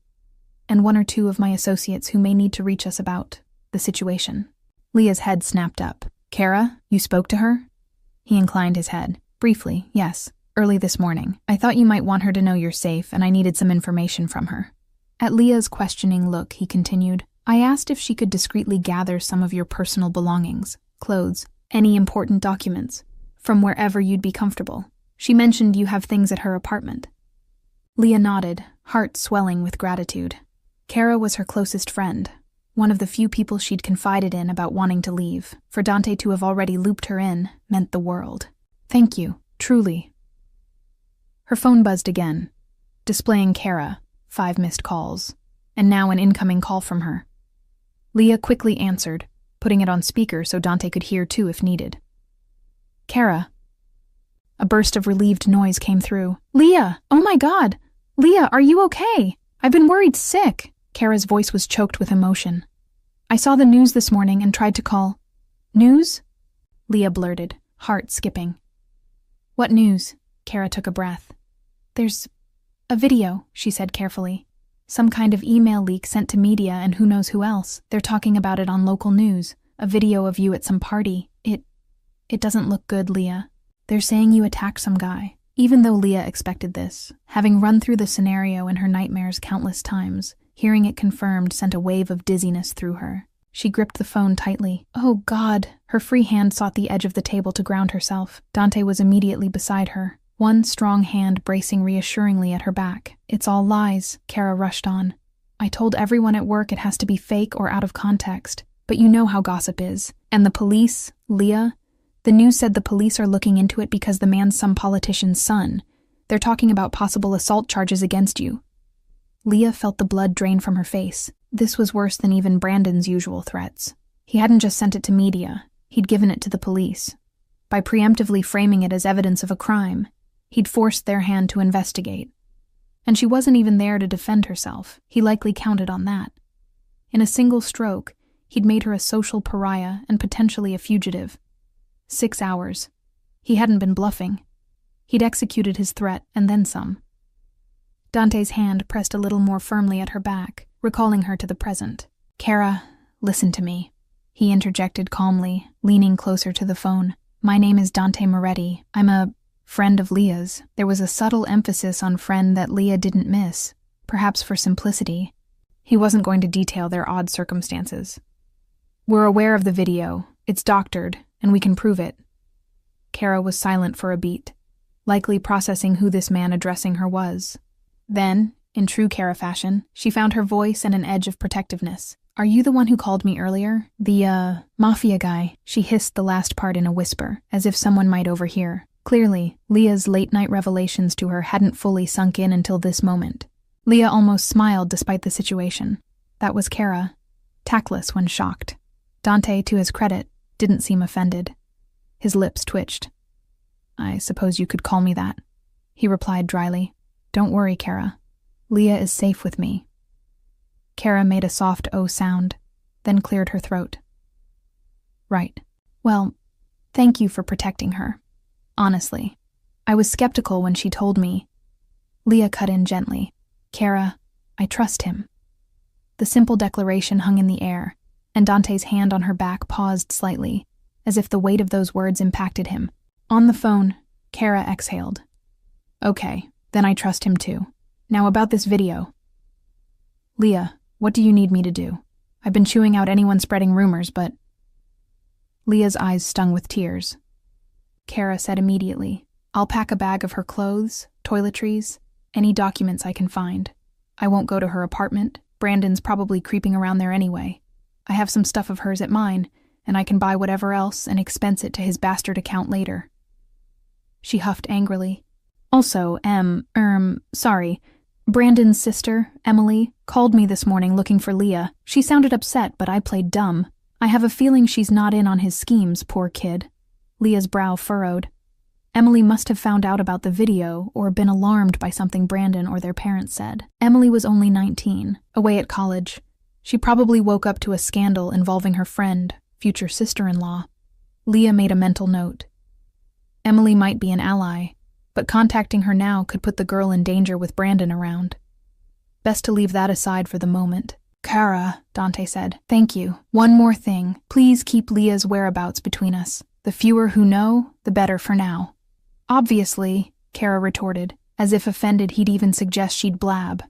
"and one or two of my associates who may need to reach us about the situation." Leah's head snapped up. "Kara, you spoke to her?" He inclined his head. "Briefly, yes. Early this morning. I thought you might want her to know you're safe, and I needed some information from her." At Leah's questioning look, he continued, "I asked if she could discreetly gather some of your personal belongings, clothes, any important documents, from wherever you'd be comfortable. She mentioned you have things at her apartment." Leah nodded, heart swelling with gratitude. Kara was her closest friend, one of the few people she'd confided in about wanting to leave. For Dante to have already looped her in meant the world. "Thank you, truly." Her phone buzzed again, displaying Kara, 5 missed calls, and now an incoming call from her. Leah quickly answered, putting it on speaker so Dante could hear too if needed. "Kara." A burst of relieved noise came through. "Leah! Oh my God! Leah, are you okay? I've been worried sick." Kara's voice was choked with emotion. "I saw the news this morning and tried to call." "News?" Leah blurted, heart skipping. "What news?" Kara took a breath. "There's a video," she said carefully. "Some kind of email leak sent to media and who knows who else. They're talking about it on local news. A video of you at some party. It doesn't look good, Leah. They're saying you attacked some guy." Even though Leah expected this, having run through the scenario in her nightmares countless times, hearing it confirmed sent a wave of dizziness through her. She gripped the phone tightly. "Oh, God!" Her free hand sought the edge of the table to ground herself. Dante was immediately beside her, one strong hand bracing reassuringly at her back. "It's all lies," Kara rushed on. "I told everyone at work it has to be fake or out of context. But you know how gossip is. And the police, Leah, the news said the police are looking into it because the man's some politician's son. They're talking about possible assault charges against you." Leah felt the blood drain from her face. This was worse than even Brandon's usual threats. He hadn't just sent it to media, he'd given it to the police. By preemptively framing it as evidence of a crime, he'd forced their hand to investigate. And she wasn't even there to defend herself. He likely counted on that. In a single stroke, he'd made her a social pariah and potentially a fugitive. 6 hours. He hadn't been bluffing. He'd executed his threat and then some. Dante's hand pressed a little more firmly at her back, recalling her to the present. "Kara, listen to me," he interjected calmly, leaning closer to the phone. "My name is Dante Moretti. I'm a friend of Leah's." There was a subtle emphasis on friend that Leah didn't miss, perhaps for simplicity. He wasn't going to detail their odd circumstances. "We're aware of the video. It's doctored, and we can prove it." Kara was silent for a beat, likely processing who this man addressing her was. Then, in true Kara fashion, she found her voice and an edge of protectiveness. "Are you the one who called me earlier? The, Mafia guy?" She hissed the last part in a whisper, as if someone might overhear. Clearly, Leah's late-night revelations to her hadn't fully sunk in until this moment. Leah almost smiled despite the situation. That was Kara, tactless when shocked. Dante, to his credit, didn't seem offended. His lips twitched. "I suppose you could call me that," he replied dryly. "Don't worry, Kara. Leah is safe with me." Kara made a soft "oh" sound, then cleared her throat. "Right. Well, thank you for protecting her. Honestly, I was skeptical when she told me." Leah cut in gently. "Kara, I trust him." The simple declaration hung in the air, and Dante's hand on her back paused slightly, as if the weight of those words impacted him. On the phone, Kara exhaled. "Okay, then I trust him too. Now about this video." "Leah, what do you need me to do? I've been chewing out anyone spreading rumors, but..." Leah's eyes stung with tears. Kara said immediately, "I'll pack a bag of her clothes, toiletries, any documents I can find. I won't go to her apartment, Brandon's probably creeping around there anyway. I have some stuff of hers at mine, and I can buy whatever else and expense it to his bastard account later. She huffed angrily. Also, sorry. Brandon's sister, Emily, called me this morning looking for Leah. She sounded upset, but I played dumb. I have a feeling she's not in on his schemes, poor kid. Leah's brow furrowed. Emily must have found out about the video or been alarmed by something Brandon or their parents said. Emily was only 19, away at college. She probably woke up to a scandal involving her friend, future sister-in-law. Leah made a mental note. Emily might be an ally, but contacting her now could put the girl in danger with Brandon around. Best to leave that aside for the moment. Kara, Dante said, thank you. One more thing. Please keep Leah's whereabouts between us. The fewer who know, the better for now. Obviously, Kara retorted, as if offended he'd even suggest she'd blab.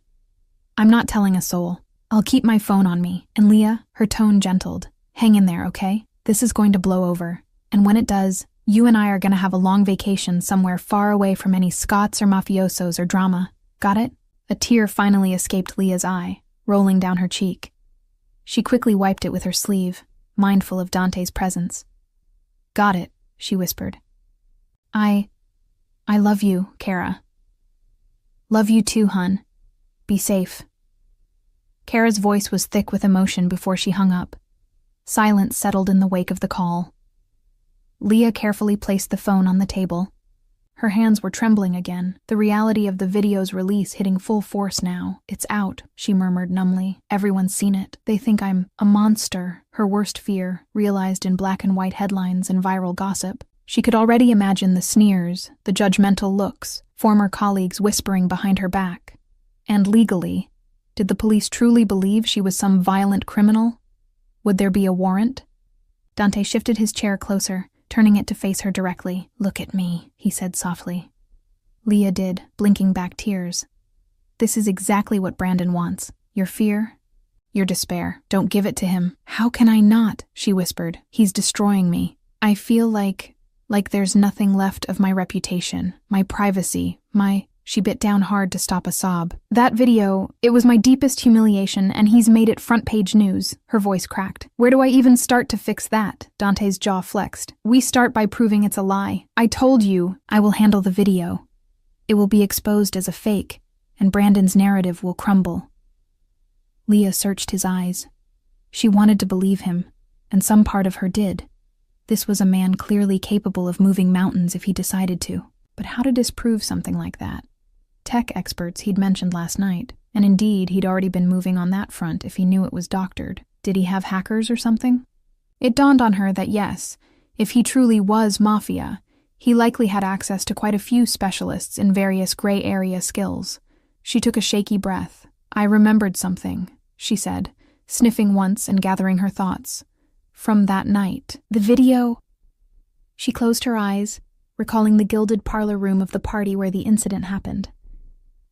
I'm not telling a soul. I'll keep my phone on me. And Leah, her tone gentled. Hang in there, okay? This is going to blow over. And when it does, you and I are going to have a long vacation somewhere far away from any Scots or mafiosos or drama. Got it? A tear finally escaped Leah's eye, rolling down her cheek. She quickly wiped it with her sleeve, mindful of Dante's presence. Got it, she whispered. I love you, Kara. Love you too, hun. Be safe. Kara's voice was thick with emotion before she hung up. Silence settled in the wake of the call. Leah carefully placed the phone on the table. Her hands were trembling again, the reality of the video's release hitting full force now. It's out, she murmured numbly. Everyone's seen it. They think I'm a monster, her worst fear, realized in black and white headlines and viral gossip. She could already imagine the sneers, the judgmental looks, former colleagues whispering behind her back. And legally, did the police truly believe she was some violent criminal? Would there be a warrant? Dante shifted his chair closer, turning it to face her directly. Look at me, he said softly. Leah did, blinking back tears. This is exactly what Brandon wants. Your fear, your despair. Don't give it to him. How can I not? She whispered. He's destroying me. I feel like there's nothing left of my reputation, my privacy, She bit down hard to stop a sob. That video, it was my deepest humiliation, and he's made it front-page news. Her voice cracked. Where do I even start to fix that? Dante's jaw flexed. We start by proving it's a lie. I told you I will handle the video. It will be exposed as a fake, and Brandon's narrative will crumble. Leah searched his eyes. She wanted to believe him, and some part of her did. This was a man clearly capable of moving mountains if he decided to. But how to disprove something like that? Tech experts he'd mentioned last night, and indeed he'd already been moving on that front if he knew it was doctored. Did he have hackers or something? It dawned on her that yes, if he truly was Mafia, he likely had access to quite a few specialists in various gray area skills. She took a shaky breath. I remembered something, she said, sniffing once and gathering her thoughts. From that night, the video... She closed her eyes, recalling the gilded parlor room of the party where the incident happened.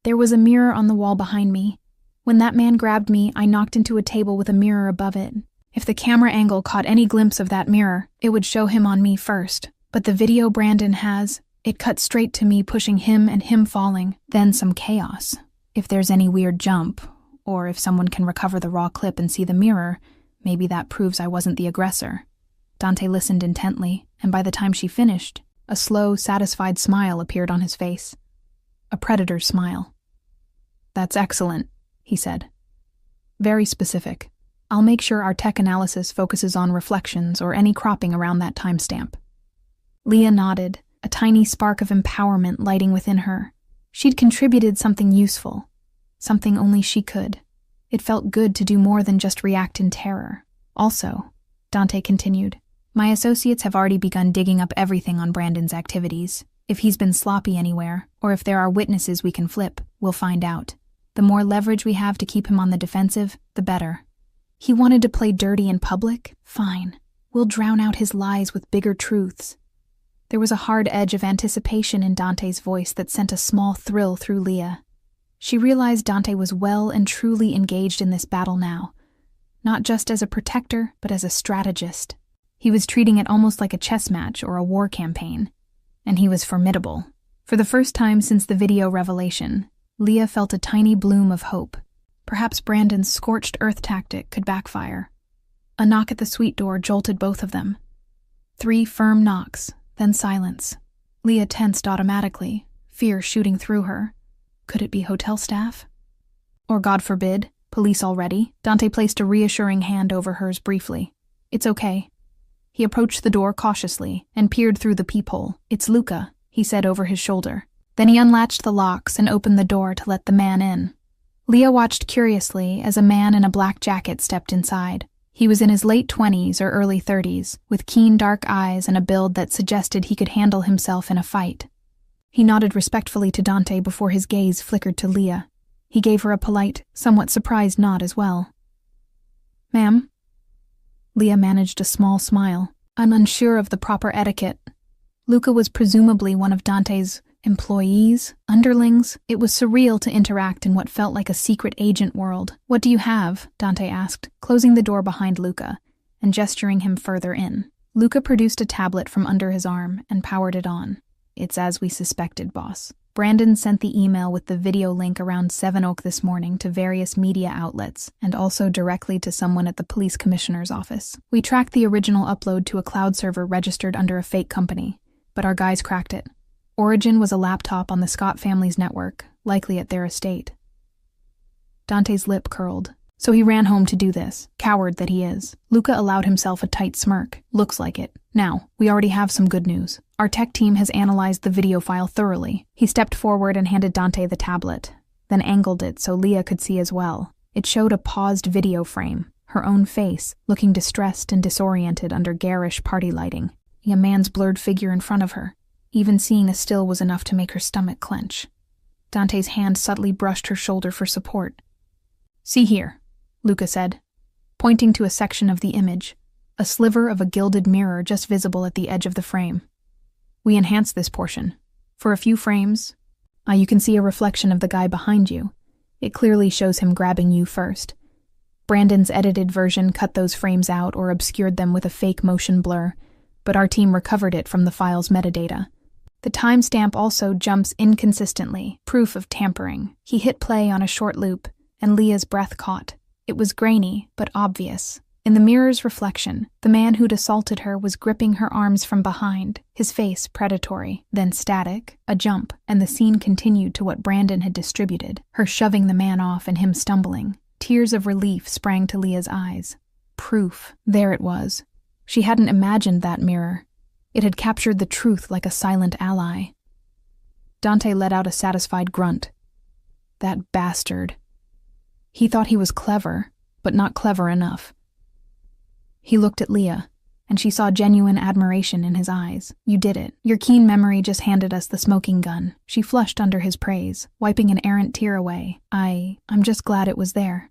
There was a mirror on the wall behind me. When that man grabbed me, I knocked into a table with a mirror above it. If the camera angle caught any glimpse of that mirror, it would show him on me first. But the video Brandon has, it cut straight to me pushing him and him falling, then some chaos. If there's any weird jump, or if someone can recover the raw clip and see the mirror, maybe that proves I wasn't the aggressor. Dante listened intently, and by the time she finished, a slow, satisfied smile appeared on his face. A predator's smile. That's excellent, he said. Very specific. I'll make sure our tech analysis focuses on reflections or any cropping around that timestamp. Leah nodded, a tiny spark of empowerment lighting within her. She'd contributed something useful, something only she could. It felt good to do more than just react in terror. Also, Dante continued, my associates have already begun digging up everything on Brandon's activities. If he's been sloppy anywhere, or if there are witnesses we can flip, we'll find out. The more leverage we have to keep him on the defensive, the better. He wanted to play dirty in public? Fine. We'll drown out his lies with bigger truths. There was a hard edge of anticipation in Dante's voice that sent a small thrill through Leah. She realized Dante was well and truly engaged in this battle now, not just as a protector, but as a strategist. He was treating it almost like a chess match or a war campaign. And he was formidable. For the first time since the video revelation, Leah felt a tiny bloom of hope. Perhaps Brandon's scorched earth tactic could backfire. A knock at the suite door jolted both of them. 3 firm knocks, then silence. Leah tensed automatically, fear shooting through her. Could it be hotel staff? Or, God forbid, police already? Dante placed a reassuring hand over hers briefly. It's okay. He approached the door cautiously and peered through the peephole. It's Luca, he said over his shoulder. Then he unlatched the locks and opened the door to let the man in. Leah watched curiously as a man in a black jacket stepped inside. He was in his late 20s or early 30s, with keen dark eyes and a build that suggested he could handle himself in a fight. He nodded respectfully to Dante before his gaze flickered to Leah. He gave her a polite, somewhat surprised nod as well. Ma'am? Leah managed a small smile, unsure of the proper etiquette. Luca was presumably one of Dante's employees, underlings. It was surreal to interact in what felt like a secret agent world. What do you have? Dante asked, closing the door behind Luca and gesturing him further in. Luca produced a tablet from under his arm and powered it on. It's as we suspected, boss. Brandon sent the email with the video link around 7 o'clock this morning to various media outlets and also directly to someone at the police commissioner's office. We tracked the original upload to a cloud server registered under a fake company, but our guys cracked it. Origin was a laptop on the Scott family's network, likely at their estate. Dante's lip curled. So he ran home to do this, coward that he is. Luca allowed himself a tight smirk. Looks like it. Now, we already have some good news. Our tech team has analyzed the video file thoroughly. He stepped forward and handed Dante the tablet, then angled it so Leah could see as well. It showed a paused video frame, her own face, looking distressed and disoriented under garish party lighting. A man's blurred figure in front of her. Even seeing a still was enough to make her stomach clench. Dante's hand subtly brushed her shoulder for support. See here, Luca said, pointing to a section of the image, a sliver of a gilded mirror just visible at the edge of the frame. We enhanced this portion. For a few frames, you can see a reflection of the guy behind you. It clearly shows him grabbing you first. Brandon's edited version cut those frames out or obscured them with a fake motion blur, but our team recovered it from the file's metadata. The timestamp also jumps inconsistently, proof of tampering. He hit play on a short loop, and Leah's breath caught. It was grainy, but obvious. In the mirror's reflection, the man who'd assaulted her was gripping her arms from behind, his face predatory, then static, a jump, and the scene continued to what Brandon had distributed, her shoving the man off and him stumbling. Tears of relief sprang to Leah's eyes. Proof. There it was. She hadn't imagined that mirror. It had captured the truth like a silent ally. Dante let out a satisfied grunt. That bastard. He thought he was clever, but not clever enough. He looked at Leah, and she saw genuine admiration in his eyes. You did it. Your keen memory just handed us the smoking gun. She flushed under his praise, wiping an errant tear away. I'm just glad it was there.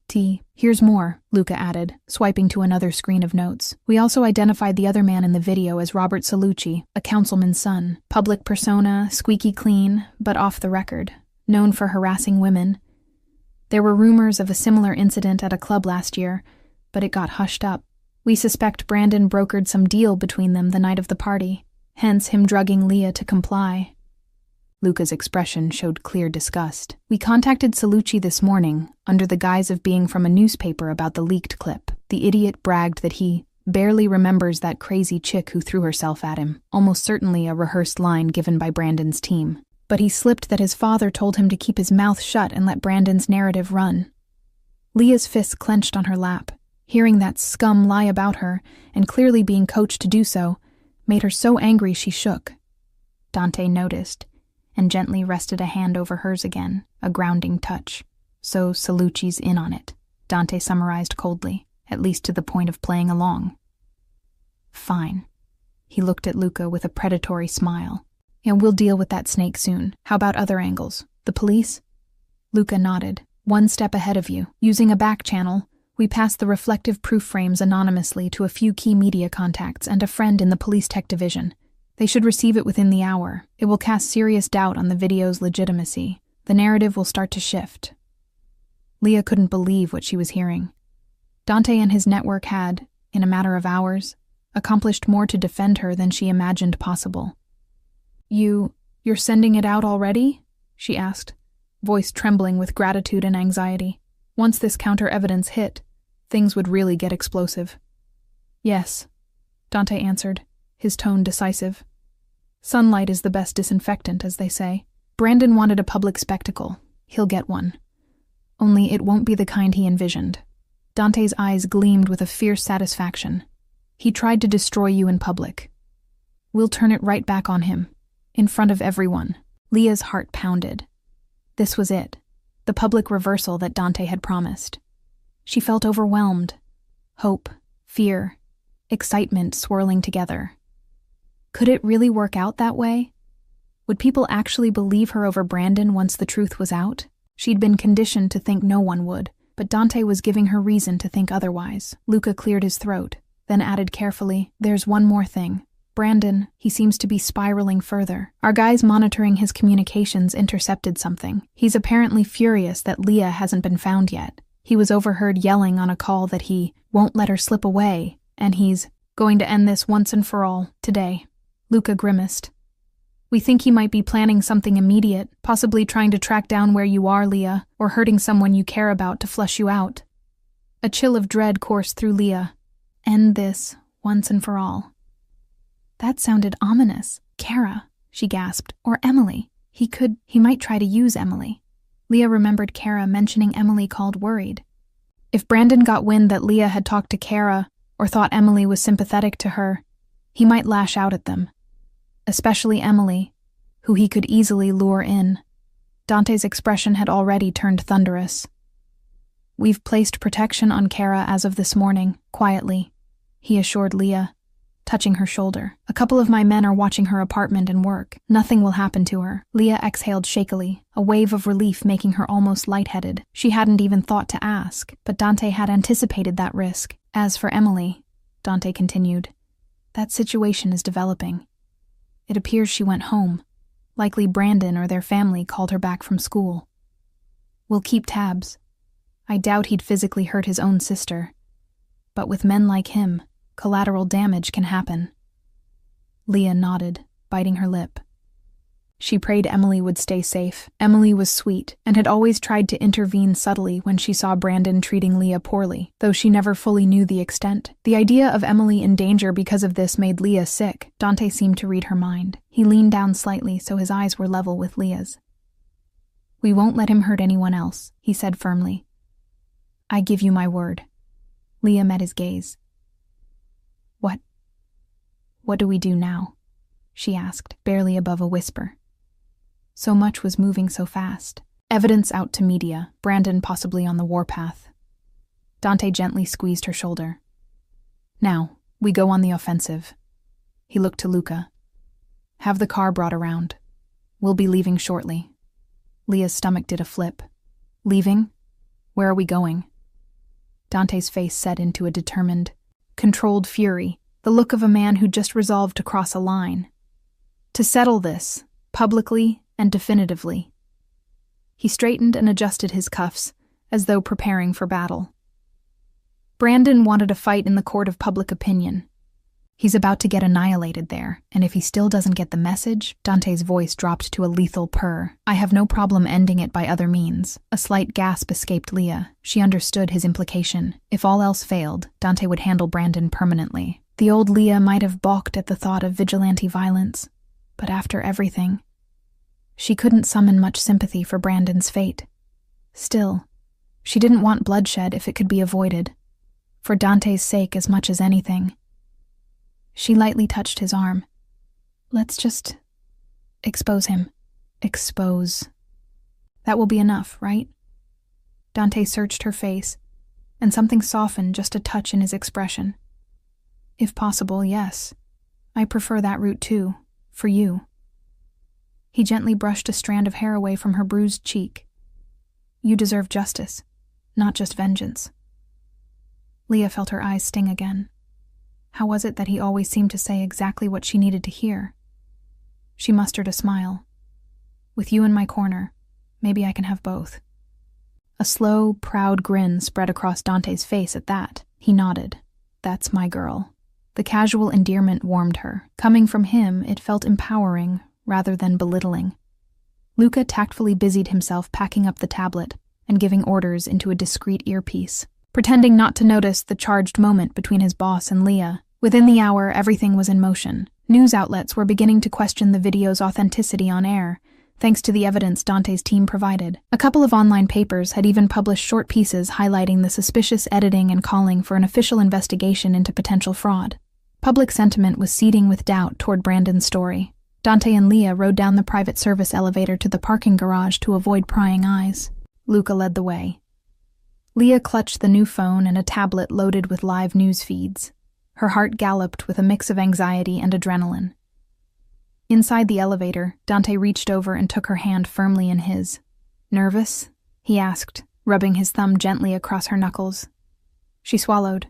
Here's more, Luca added, swiping to another screen of notes. We also identified the other man in the video as Robert Salucci, a councilman's son. Public persona, squeaky clean, but off the record. Known for harassing women. There were rumors of a similar incident at a club last year, but it got hushed up. We suspect Brandon brokered some deal between them the night of the party, hence him drugging Leah to comply. Luca's expression showed clear disgust. We contacted Salucci this morning, under the guise of being from a newspaper about the leaked clip. The idiot bragged that he barely remembers that crazy chick who threw herself at him, almost certainly a rehearsed line given by Brandon's team. But he slipped that his father told him to keep his mouth shut and let Brandon's narrative run. Leah's fists clenched on her lap. Hearing that scum lie about her, and clearly being coached to do so, made her so angry she shook. Dante noticed, and gently rested a hand over hers again, a grounding touch. So Salucci's in on it, Dante summarized coldly, at least to the point of playing along. Fine. He looked at Luca with a predatory smile. And we'll deal with that snake soon. How about other angles? The police? Luca nodded. One step ahead of you. Using a back channel, we passed the reflective proof frames anonymously to a few key media contacts and a friend in the police tech division. They should receive it within the hour. It will cast serious doubt on the video's legitimacy. The narrative will start to shift. Leah couldn't believe what she was hearing. Dante and his network had, in a matter of hours, accomplished more to defend her than she imagined possible. You're sending it out already? She asked, voice trembling with gratitude and anxiety. Once this counter-evidence hit, things would really get explosive. Yes, Dante answered, his tone decisive. Sunlight is the best disinfectant, as they say. Brandon wanted a public spectacle. He'll get one. Only it won't be the kind he envisioned. Dante's eyes gleamed with a fierce satisfaction. He tried to destroy you in public. We'll turn it right back on him, in front of everyone. Leah's heart pounded. This was it, the public reversal that Dante had promised. She felt overwhelmed. Hope, fear, excitement swirling together. Could it really work out that way? Would people actually believe her over Brandon once the truth was out? She'd been conditioned to think no one would, but Dante was giving her reason to think otherwise. Luca cleared his throat, then added carefully, "There's one more thing. Brandon, he seems to be spiraling further. Our guys monitoring his communications intercepted something. He's apparently furious that Leah hasn't been found yet. He was overheard yelling on a call that he won't let her slip away, and he's going to end this once and for all, today." Luca grimaced. "We think he might be planning something immediate, possibly trying to track down where you are, Leah, or hurting someone you care about to flush you out." A chill of dread coursed through Leah. End this, once and for all. That sounded ominous. Kara, she gasped, or Emily. He might try to use Emily. Leah remembered Kara mentioning Emily called worried. If Brandon got wind that Leah had talked to Kara, or thought Emily was sympathetic to her, he might lash out at them. Especially Emily, who he could easily lure in. Dante's expression had already turned thunderous. "We've placed protection on Kara as of this morning, quietly," he assured Leah, touching her shoulder. "A couple of my men are watching her apartment and work. Nothing will happen to her." Leah exhaled shakily, a wave of relief making her almost lightheaded. She hadn't even thought to ask, but Dante had anticipated that risk. "As for Emily," Dante continued, "that situation is developing. It appears she went home. Likely Brandon or their family called her back from school. We'll keep tabs. I doubt he'd physically hurt his own sister. But with men like him, collateral damage can happen." Leah nodded, biting her lip. She prayed Emily would stay safe. Emily was sweet, and had always tried to intervene subtly when she saw Brandon treating Leah poorly, though she never fully knew the extent. The idea of Emily in danger because of this made Leah sick. Dante seemed to read her mind. He leaned down slightly so his eyes were level with Leah's. "We won't let him hurt anyone else," he said firmly. "I give you my word." Leah met his gaze. What do we do now?" she asked, barely above a whisper. So much was moving so fast. Evidence out to media, Brandon possibly on the warpath. Dante gently squeezed her shoulder. "Now, we go on the offensive." He looked to Luca. "Have the car brought around. We'll be leaving shortly." Leah's stomach did a flip. "Leaving? Where are we going?" Dante's face set into a determined, controlled fury, the look of a man who just resolved to cross a line. To settle this, publicly and definitively. He straightened and adjusted his cuffs, as though preparing for battle. Brandon wanted a fight in the court of public opinion. He's about to get annihilated there, and if he still doesn't get the message, Dante's voice dropped to a lethal purr. "I have no problem ending it by other means." A slight gasp escaped Leah. She understood his implication. If all else failed, Dante would handle Brandon permanently. The old Leah might have balked at the thought of vigilante violence, but after everything, she couldn't summon much sympathy for Brandon's fate. Still, she didn't want bloodshed if it could be avoided, for Dante's sake as much as anything. She lightly touched his arm. "Let's just expose him." Expose. That will be enough, right? Dante searched her face, and something softened just a touch in his expression. "If possible, yes. I prefer that route too, for you." He gently brushed a strand of hair away from her bruised cheek. "You deserve justice, not just vengeance." Leah felt her eyes sting again. How was it that he always seemed to say exactly what she needed to hear? She mustered a smile. "With you in my corner, maybe I can have both." A slow, proud grin spread across Dante's face at that. He nodded. "That's my girl." The casual endearment warmed her. Coming from him, it felt empowering rather than belittling. Luca tactfully busied himself packing up the tablet, and giving orders into a discreet earpiece, pretending not to notice the charged moment between his boss and Leah. Within the hour, everything was in motion. News outlets were beginning to question the video's authenticity on air, thanks to the evidence Dante's team provided. A couple of online papers had even published short pieces highlighting the suspicious editing and calling for an official investigation into potential fraud. Public sentiment was seething with doubt toward Brandon's story. Dante and Leah rode down the private service elevator to the parking garage to avoid prying eyes. Luca led the way. Leah clutched the new phone and a tablet loaded with live news feeds. Her heart galloped with a mix of anxiety and adrenaline. Inside the elevator, Dante reached over and took her hand firmly in his. "Nervous?" he asked, rubbing his thumb gently across her knuckles. She swallowed.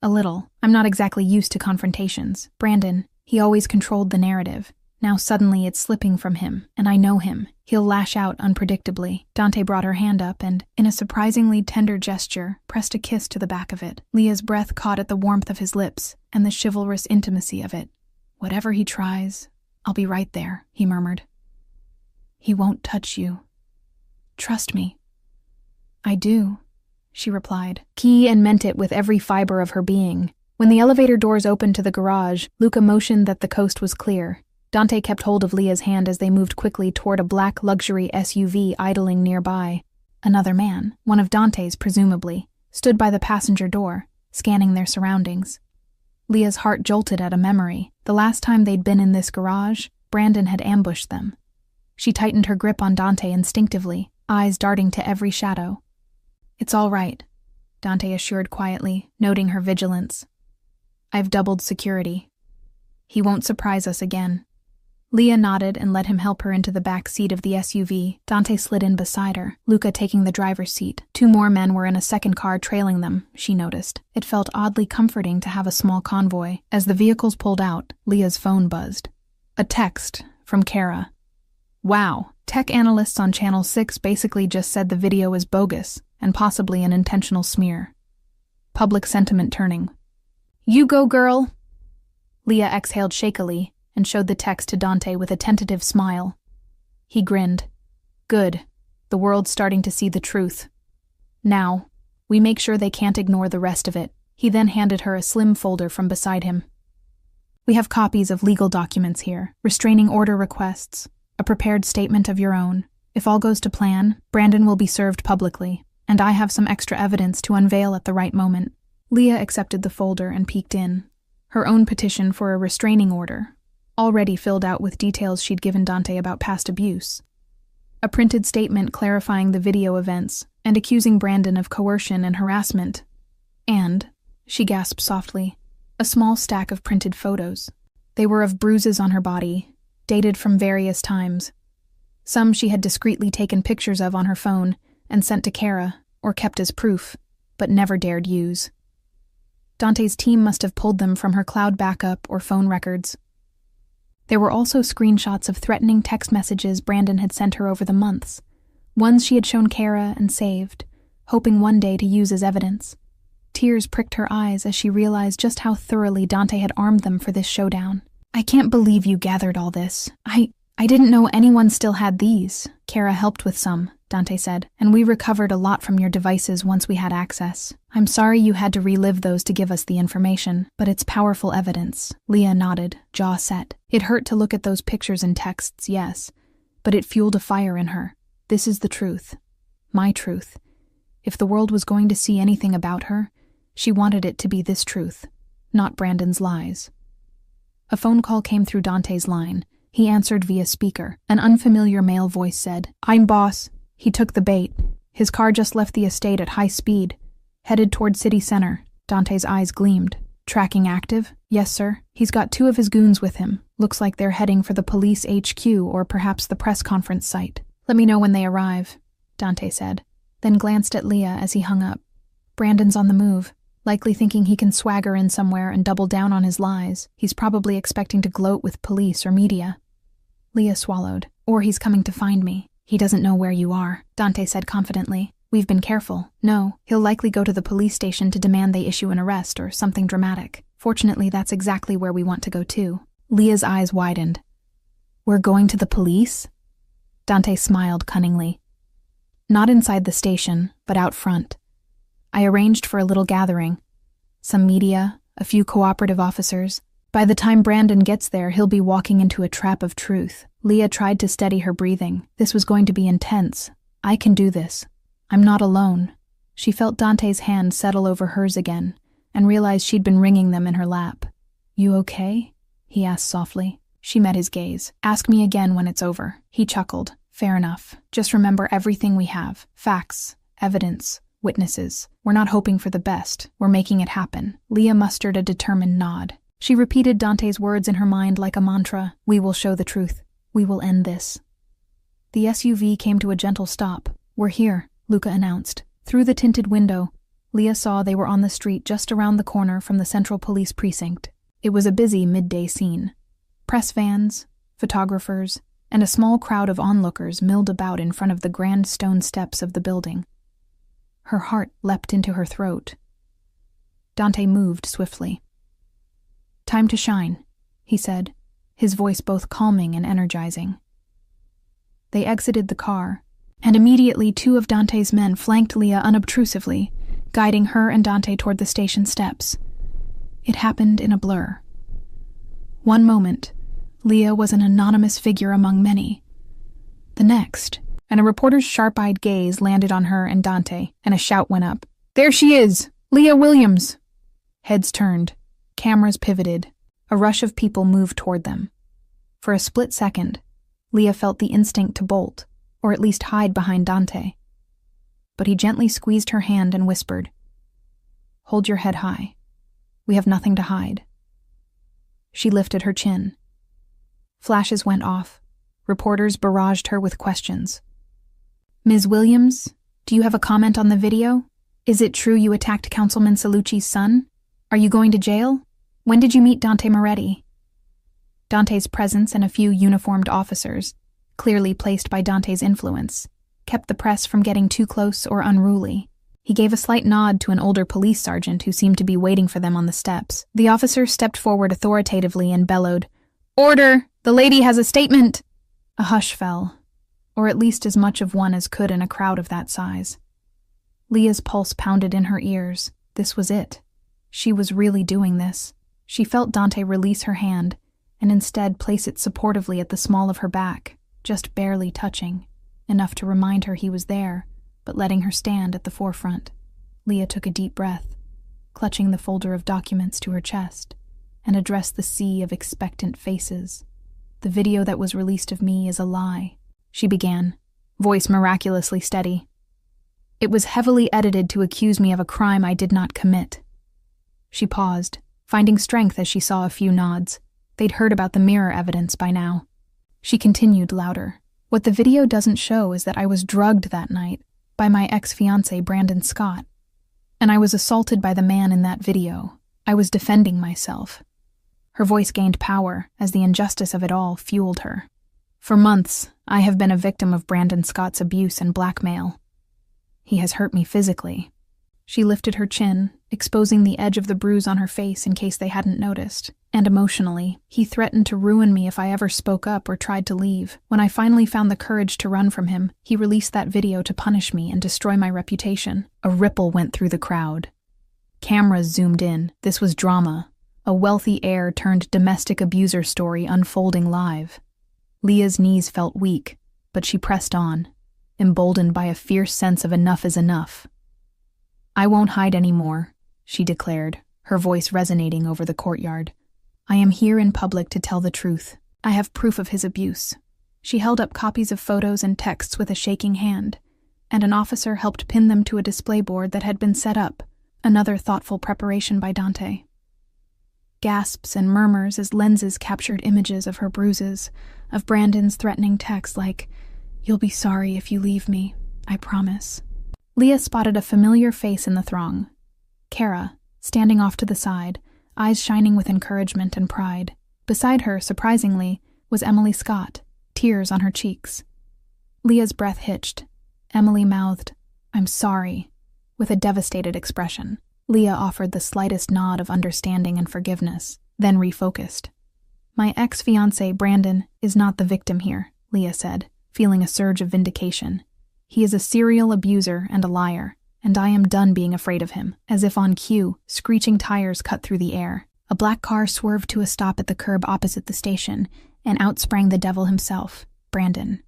"A little. I'm not exactly used to confrontations. Brandon, he always controlled the narrative. Now suddenly it's slipping from him, and I know him. He'll lash out unpredictably." Dante brought her hand up and, in a surprisingly tender gesture, pressed a kiss to the back of it. Leah's breath caught at the warmth of his lips and the chivalrous intimacy of it. "Whatever he tries, I'll be right there," he murmured. "He won't touch you. Trust me." "I do," she replied. He and meant it with every fiber of her being. When the elevator doors opened to the garage, Luca motioned that the coast was clear. Dante kept hold of Leah's hand as they moved quickly toward a black luxury SUV idling nearby. Another man, one of Dante's presumably, stood by the passenger door, scanning their surroundings. Leah's heart jolted at a memory. The last time they'd been in this garage, Brandon had ambushed them. She tightened her grip on Dante instinctively, eyes darting to every shadow. "It's all right," Dante assured quietly, noting her vigilance. "I've doubled security. He won't surprise us again." Leah nodded and let him help her into the back seat of the SUV. Dante slid in beside her, Luca taking the driver's seat. 2 more men were in a second car trailing them, she noticed. It felt oddly comforting to have a small convoy. As the vehicles pulled out, Leah's phone buzzed. A text from Kara. "Wow, tech analysts on Channel 6 basically just said the video is bogus and possibly an intentional smear. Public sentiment turning. You go, girl." Leah exhaled shakily and showed the text to Dante with a tentative smile. He grinned. "Good. The world's starting to see the truth. Now, we make sure they can't ignore the rest of it." He then handed her a slim folder from beside him. "We have copies of legal documents here, restraining order requests, a prepared statement of your own. If all goes to plan, Brandon will be served publicly, and I have some extra evidence to unveil at the right moment." Leah accepted the folder and peeked in. Her own petition for a restraining order, already filled out with details she'd given Dante about past abuse. A printed statement clarifying the video events and accusing Brandon of coercion and harassment. And, she gasped softly, a small stack of printed photos. They were of bruises on her body, dated from various times. Some she had discreetly taken pictures of on her phone and sent to Kara, or kept as proof, but never dared use. Dante's team must have pulled them from her cloud backup or phone records. There were also screenshots of threatening text messages Brandon had sent her over the months, ones she had shown Kara and saved, hoping one day to use as evidence. Tears pricked her eyes as she realized just how thoroughly Dante had armed them for this showdown. "I can't believe you gathered all this. I didn't know anyone still had these." "Kara helped with some," Dante said, "and we recovered a lot from your devices once we had access. I'm sorry you had to relive those to give us the information, but it's powerful evidence." Leah nodded, jaw set. It hurt to look at those pictures and texts, yes, but it fueled a fire in her. This is the truth. My truth. If the world was going to see anything about her, she wanted it to be this truth, not Brandon's lies. A phone call came through Dante's line. He answered via speaker. An unfamiliar male voice said, "I'm boss." He took the bait. His car just left the estate at high speed, headed toward city center. Dante's eyes gleamed. "Tracking active?" "Yes, sir. He's got 2 of his goons with him. Looks like they're heading for the police HQ or perhaps the press conference site. Let me know when they arrive," Dante said, then glanced at Leah as he hung up. "Brandon's on the move, likely thinking he can swagger in somewhere and double down on his lies. He's probably expecting to gloat with police or media." Leah swallowed. "Or he's coming to find me. He doesn't know where you are," Dante said confidently. "We've been careful. No, he'll likely go to the police station to demand they issue an arrest or something dramatic. Fortunately, that's exactly where we want to go too." Leah's eyes widened. "We're going to the police?" Dante smiled cunningly. Not inside the station, but out front. I arranged for a little gathering. Some media, a few cooperative officers. By the time Brandon gets there, he'll be walking into a trap of truth. Leah tried to steady her breathing. This was going to be intense. I can do this. I'm not alone. She felt Dante's hand settle over hers again, and realized she'd been wringing them in her lap. You okay? He asked softly. She met his gaze. Ask me again when it's over. He chuckled. Fair enough. Just remember everything we have. Facts, evidence, witnesses. We're not hoping for the best. We're making it happen. Leah mustered a determined nod. She repeated Dante's words in her mind like a mantra. We will show the truth. We will end this. The SUV came to a gentle stop. We're here, Luca announced. Through the tinted window, Leah saw they were on the street just around the corner from the Central Police Precinct. It was a busy midday scene. Press vans, photographers, and a small crowd of onlookers milled about in front of the grand stone steps of the building. Her heart leapt into her throat. Dante moved swiftly. Time to shine, he said, his voice both calming and energizing. They exited the car, and immediately 2 of Dante's men flanked Leah unobtrusively, guiding her and Dante toward the station steps. It happened in a blur. One moment, Leah was an anonymous figure among many. The next, and a reporter's sharp-eyed gaze landed on her and Dante, and a shout went up. There she is! Leah Williams! Heads turned. Cameras pivoted. A rush of people moved toward them. For a split second, Leah felt the instinct to bolt, or at least hide behind Dante. But he gently squeezed her hand and whispered, Hold your head high. We have nothing to hide. She lifted her chin. Flashes went off. Reporters barraged her with questions. Ms. Williams, do you have a comment on the video? Is it true you attacked Councilman Salucci's son? Are you going to jail? When did you meet Dante Moretti? Dante's presence and a few uniformed officers, clearly placed by Dante's influence, kept the press from getting too close or unruly. He gave a slight nod to an older police sergeant who seemed to be waiting for them on the steps. The officer stepped forward authoritatively and bellowed, Order! The lady has a statement! A hush fell, or at least as much of one as could in a crowd of that size. Leah's pulse pounded in her ears. This was it. She was really doing this. She felt Dante release her hand, and instead place it supportively at the small of her back, just barely touching, enough to remind her he was there, but letting her stand at the forefront. Leah took a deep breath, clutching the folder of documents to her chest, and addressed the sea of expectant faces. The video that was released of me is a lie, she began, voice miraculously steady. It was heavily edited to accuse me of a crime I did not commit. She paused, finding strength as she saw a few nods. They'd heard about the mirror evidence by now. She continued louder. What the video doesn't show is that I was drugged that night by my ex-fiancé Brandon Scott, and I was assaulted by the man in that video. I was defending myself. Her voice gained power as the injustice of it all fueled her. For months, I have been a victim of Brandon Scott's abuse and blackmail. He has hurt me physically. She lifted her chin, exposing the edge of the bruise on her face in case they hadn't noticed. And emotionally, he threatened to ruin me if I ever spoke up or tried to leave. When I finally found the courage to run from him, he released that video to punish me and destroy my reputation. A ripple went through the crowd. Cameras zoomed in. This was drama. A wealthy heir turned domestic abuser story unfolding live. Leah's knees felt weak, but she pressed on, emboldened by a fierce sense of enough is enough. I won't hide anymore, she declared, her voice resonating over the courtyard. I am here in public to tell the truth. I have proof of his abuse. She held up copies of photos and texts with a shaking hand, and an officer helped pin them to a display board that had been set up, another thoughtful preparation by Dante. Gasps and murmurs as lenses captured images of her bruises, of Brandon's threatening text like, "You'll be sorry if you leave me, I promise." Leah spotted a familiar face in the throng. Kara, standing off to the side, eyes shining with encouragement and pride. Beside her, surprisingly, was Emily Scott, tears on her cheeks. Leah's breath hitched. Emily mouthed, "I'm sorry," with a devastated expression. Leah offered the slightest nod of understanding and forgiveness, then refocused. "My ex-fiancé, Brandon, is not the victim here," Leah said, feeling a surge of vindication. He is a serial abuser and a liar, and I am done being afraid of him." As if on cue, screeching tires cut through the air. A black car swerved to a stop at the curb opposite the station, and out sprang the devil himself, Brandon.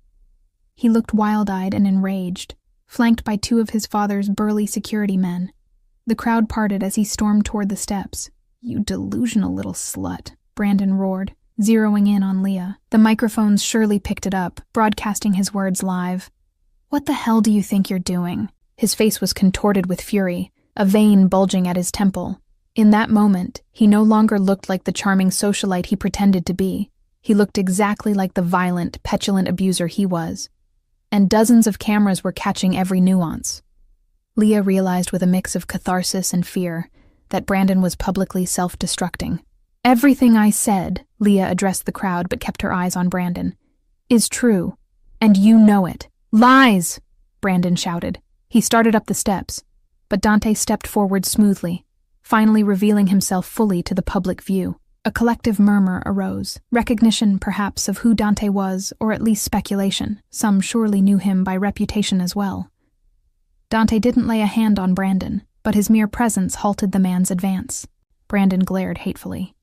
He looked wild-eyed and enraged, flanked by two of his father's burly security men. The crowd parted as he stormed toward the steps. "You delusional little slut," Brandon roared, zeroing in on Leah. The microphones surely picked it up, broadcasting his words live. "What the hell do you think you're doing?" His face was contorted with fury, a vein bulging at his temple. In that moment, he no longer looked like the charming socialite he pretended to be. He looked exactly like the violent, petulant abuser he was. And dozens of cameras were catching every nuance. Leah realized with a mix of catharsis and fear that Brandon was publicly self-destructing. "Everything I said," Leah addressed the crowd but kept her eyes on Brandon, "is true, and you know it." "Lies!" Brandon shouted. He started up the steps, but Dante stepped forward smoothly, finally revealing himself fully to the public view. A collective murmur arose, recognition perhaps of who Dante was, or at least speculation. Some surely knew him by reputation as well. Dante didn't lay a hand on Brandon, but his mere presence halted the man's advance. Brandon glared hatefully.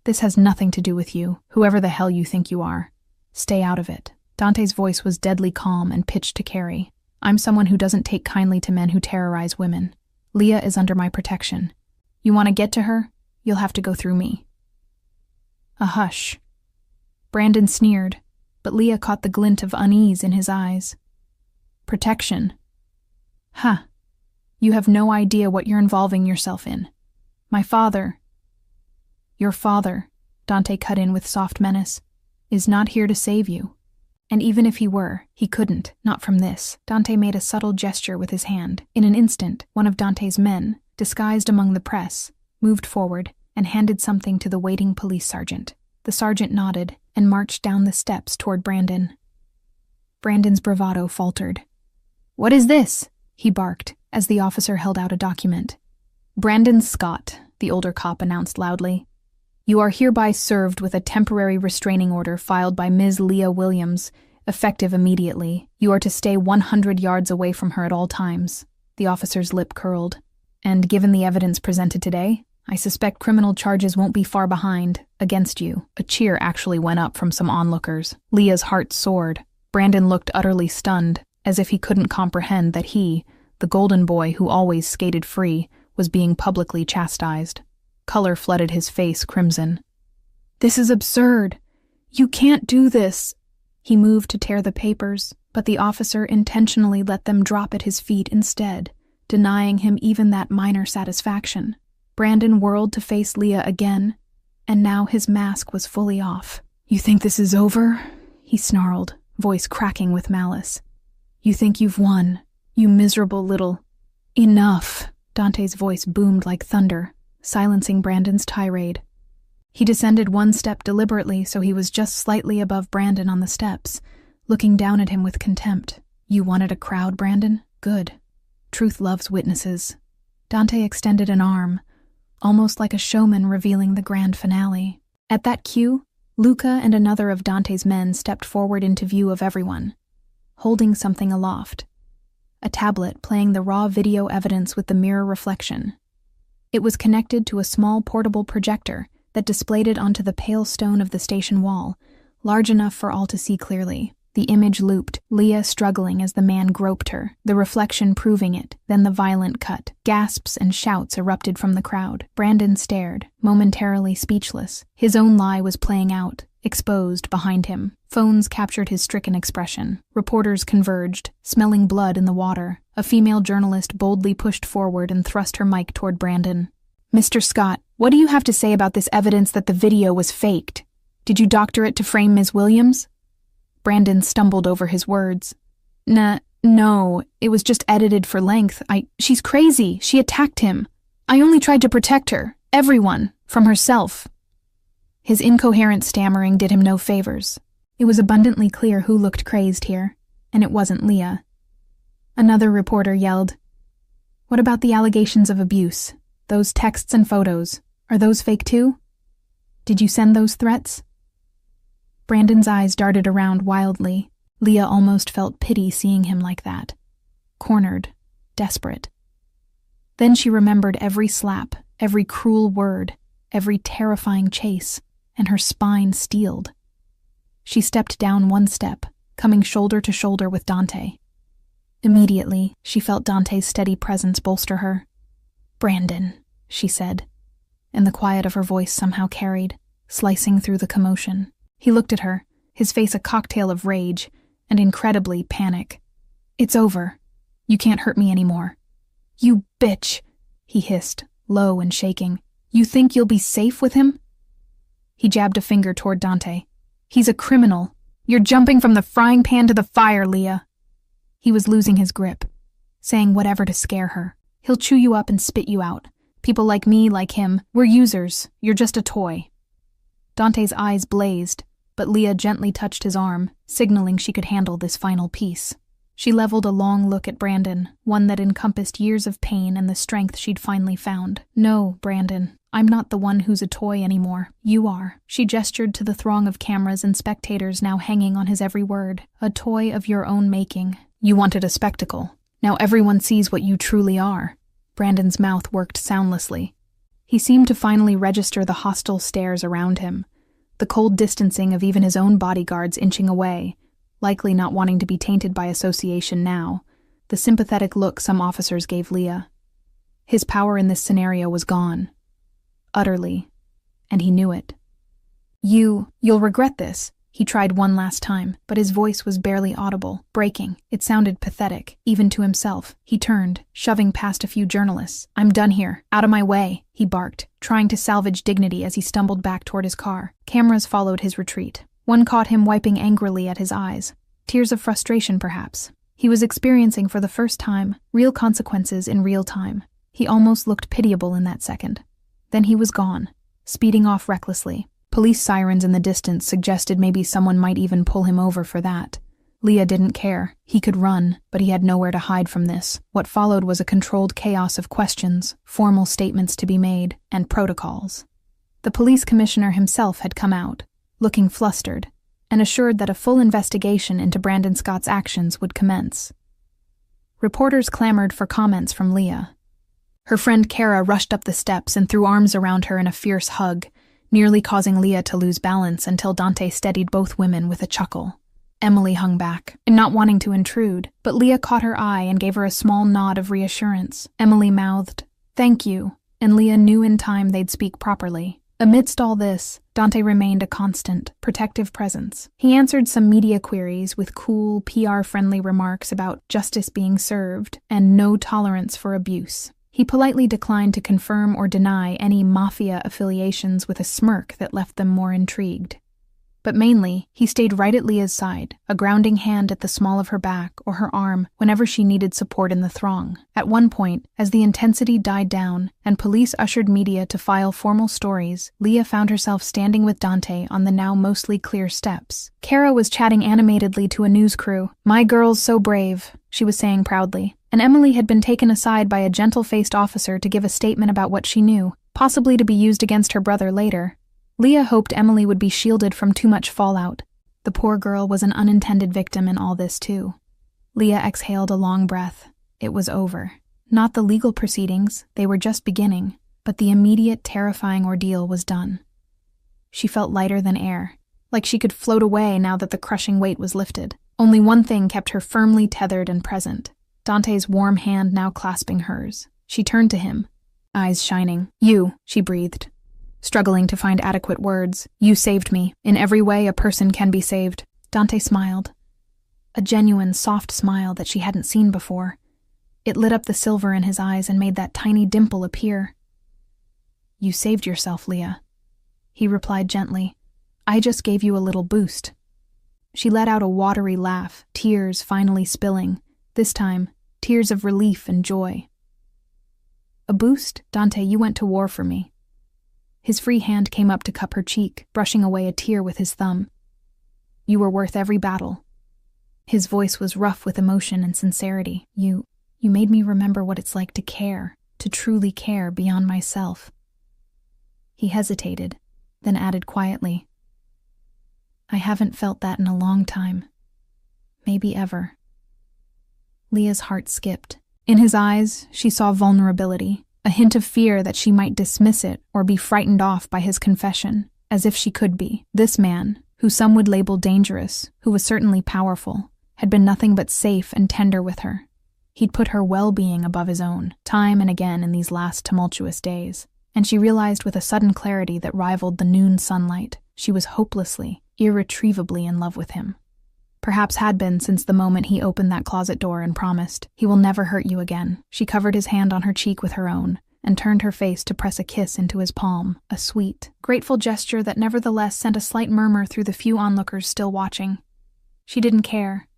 "This has nothing to do with you, whoever the hell you think you are. Stay out of it." Dante's voice was deadly calm and pitched to Carrie. "I'm someone who doesn't take kindly to men who terrorize women. Leah is under my protection. You want to get to her? You'll have to go through me." A hush. Brandon sneered, but Leah caught the glint of unease in his eyes. "Protection? Huh. You have no idea what you're involving yourself in. My father—" "Your father," Dante cut in with soft menace, "is not here to save you. And even if he were, he couldn't, not from this." Dante made a subtle gesture with his hand. In an instant, one of Dante's men, disguised among the press, moved forward and handed something to the waiting police sergeant. The sergeant nodded and marched down the steps toward Brandon. Brandon's bravado faltered. "What is this?" he barked as the officer held out a document. "Brandon Scott," the older cop announced loudly. "You are hereby served with a temporary restraining order filed by Ms. Leah Williams, effective immediately. You are to stay 100 yards away from her at all times." The officer's lip curled. "And given the evidence presented today, I suspect criminal charges won't be far behind, against you." A cheer actually went up from some onlookers. Leah's heart soared. Brandon looked utterly stunned, as if he couldn't comprehend that he, the golden boy who always skated free, was being publicly chastised. Color flooded his face crimson. "This is absurd. You can't do this." He moved to tear the papers, but the officer intentionally let them drop at his feet instead, denying him even that minor satisfaction. Brandon whirled to face Leah again, and now his mask was fully off. "You think this is over?" he snarled, voice cracking with malice. "You think you've won, you miserable little—" "Enough!" Dante's voice boomed like thunder, silencing Brandon's tirade. He descended one step deliberately so he was just slightly above Brandon on the steps, looking down at him with contempt. "You wanted a crowd, Brandon? Good. Truth loves witnesses." Dante extended an arm, almost like a showman revealing the grand finale. At that cue, Luca and another of Dante's men stepped forward into view of everyone, holding something aloft. A tablet playing the raw video evidence with the mirror reflection. It was connected to a small portable projector that displayed it onto the pale stone of the station wall, large enough for all to see clearly. The image looped, Leah struggling as the man groped her, the reflection proving it, then the violent cut. Gasps and shouts erupted from the crowd. Brandon stared, momentarily speechless. His own lie was playing out, exposed behind him. Phones captured his stricken expression. Reporters converged, smelling blood in the water. A female journalist boldly pushed forward and thrust her mic toward Brandon. "Mr. Scott, what do you have to say about this evidence that the video was faked? Did you doctor it to frame Ms. Williams?" Brandon stumbled over his words. No, it was just edited for length. She's crazy. She attacked him. I only tried to protect her, everyone, from herself." His incoherent stammering did him no favors. It was abundantly clear who looked crazed here, and it wasn't Leah. Another reporter yelled, "What about the allegations of abuse? Those texts and photos, are those fake too? Did you send those threats?" Brandon's eyes darted around wildly. Leah almost felt pity seeing him like that. cornered, desperate. Then she remembered every slap, every cruel word, every terrifying chase, and her spine steeled. She stepped down one step, coming shoulder to shoulder with Dante. Immediately, she felt Dante's steady presence bolster her. "Brandon," she said, and the quiet of her voice somehow carried, slicing through the commotion. He looked at her, his face a cocktail of rage and incredibly panic. "It's over. You can't hurt me anymore." "You bitch," he hissed, low and shaking. "You think you'll be safe with him?" He jabbed a finger toward Dante. "He's a criminal. You're jumping from the frying pan to the fire, Leah." He was losing his grip, saying whatever to scare her. "He'll chew you up and spit you out. People like me, like him, we're users. You're just a toy." Dante's eyes blazed, but Leah gently touched his arm, signaling she could handle this final piece. She leveled a long look at Brandon, one that encompassed years of pain and the strength she'd finally found. "No, Brandon, I'm not the one who's a toy anymore. You are." She gestured to the throng of cameras and spectators now hanging on his every word. "A toy of your own making. You wanted a spectacle. Now everyone sees what you truly are." Brandon's mouth worked soundlessly. He seemed to finally register the hostile stares around him, the cold distancing of even his own bodyguards inching away, likely not wanting to be tainted by association now, the sympathetic look some officers gave Leah. His power in this scenario was gone. Utterly. And he knew it. You'll regret this." He tried one last time, but his voice was barely audible, breaking. It sounded pathetic, even to himself. He turned, shoving past a few journalists. "I'm done here. Out of my way," he barked, trying to salvage dignity as he stumbled back toward his car. Cameras followed his retreat. One caught him wiping angrily at his eyes. Tears of frustration, perhaps. He was experiencing for the first time real consequences in real time. He almost looked pitiable in that second. Then he was gone, speeding off recklessly. Police sirens in the distance suggested maybe someone might even pull him over for that. Leah didn't care. He could run, but he had nowhere to hide from this. What followed was a controlled chaos of questions, formal statements to be made, and protocols. The police commissioner himself had come out, looking flustered, and assured that a full investigation into Brandon Scott's actions would commence. Reporters clamored for comments from Leah. Her friend Kara rushed up the steps and threw arms around her in a fierce hug, nearly causing Leah to lose balance until Dante steadied both women with a chuckle. Emily hung back, not wanting to intrude, but Leah caught her eye and gave her a small nod of reassurance. Emily mouthed, "Thank you," and Leah knew in time they'd speak properly. Amidst all this, Dante remained a constant, protective presence. He answered some media queries with cool, PR-friendly remarks about justice being served and no tolerance for abuse. He politely declined to confirm or deny any Mafia affiliations with a smirk that left them more intrigued. But mainly, he stayed right at Leah's side, a grounding hand at the small of her back or her arm whenever she needed support in the throng. At one point, as the intensity died down and police ushered media to file formal stories, Leah found herself standing with Dante on the now mostly clear steps. Kara was chatting animatedly to a news crew. "My girl's so brave," she was saying proudly, and Emily had been taken aside by a gentle-faced officer to give a statement about what she knew, possibly to be used against her brother later. Leah hoped Emily would be shielded from too much fallout. The poor girl was an unintended victim in all this, too. Leah exhaled a long breath. It was over. Not the legal proceedings, they were just beginning, but the immediate, terrifying ordeal was done. She felt lighter than air, like she could float away now that the crushing weight was lifted. Only one thing kept her firmly tethered and present, Dante's warm hand now clasping hers. She turned to him, eyes shining. "You," she breathed, struggling to find adequate words. "You saved me. In every way a person can be saved." Dante smiled. A genuine, soft smile that she hadn't seen before. It lit up the silver in his eyes and made that tiny dimple appear. "You saved yourself, Leah," he replied gently. "I just gave you a little boost." She let out a watery laugh, tears finally spilling, this time tears of relief and joy. "A boost? Dante, you went to war for me." His free hand came up to cup her cheek, brushing away a tear with his thumb. "You were worth every battle." His voice was rough with emotion and sincerity. You made me remember what it's like to care, to truly care beyond myself." He hesitated, then added quietly, "I haven't felt that in a long time. Maybe ever." Leah's heart skipped. In his eyes, she saw vulnerability, a hint of fear that she might dismiss it or be frightened off by his confession, as if she could be. This man, who some would label dangerous, who was certainly powerful, had been nothing but safe and tender with her. He'd put her well-being above his own, time and again in these last tumultuous days, and she realized with a sudden clarity that rivaled the noon sunlight, she was hopelessly, irretrievably in love with him. Perhaps had been since the moment he opened that closet door and promised, "He will never hurt you again." She covered his hand on her cheek with her own, and turned her face to press a kiss into his palm, a sweet, grateful gesture that nevertheless sent a slight murmur through the few onlookers still watching. She didn't care.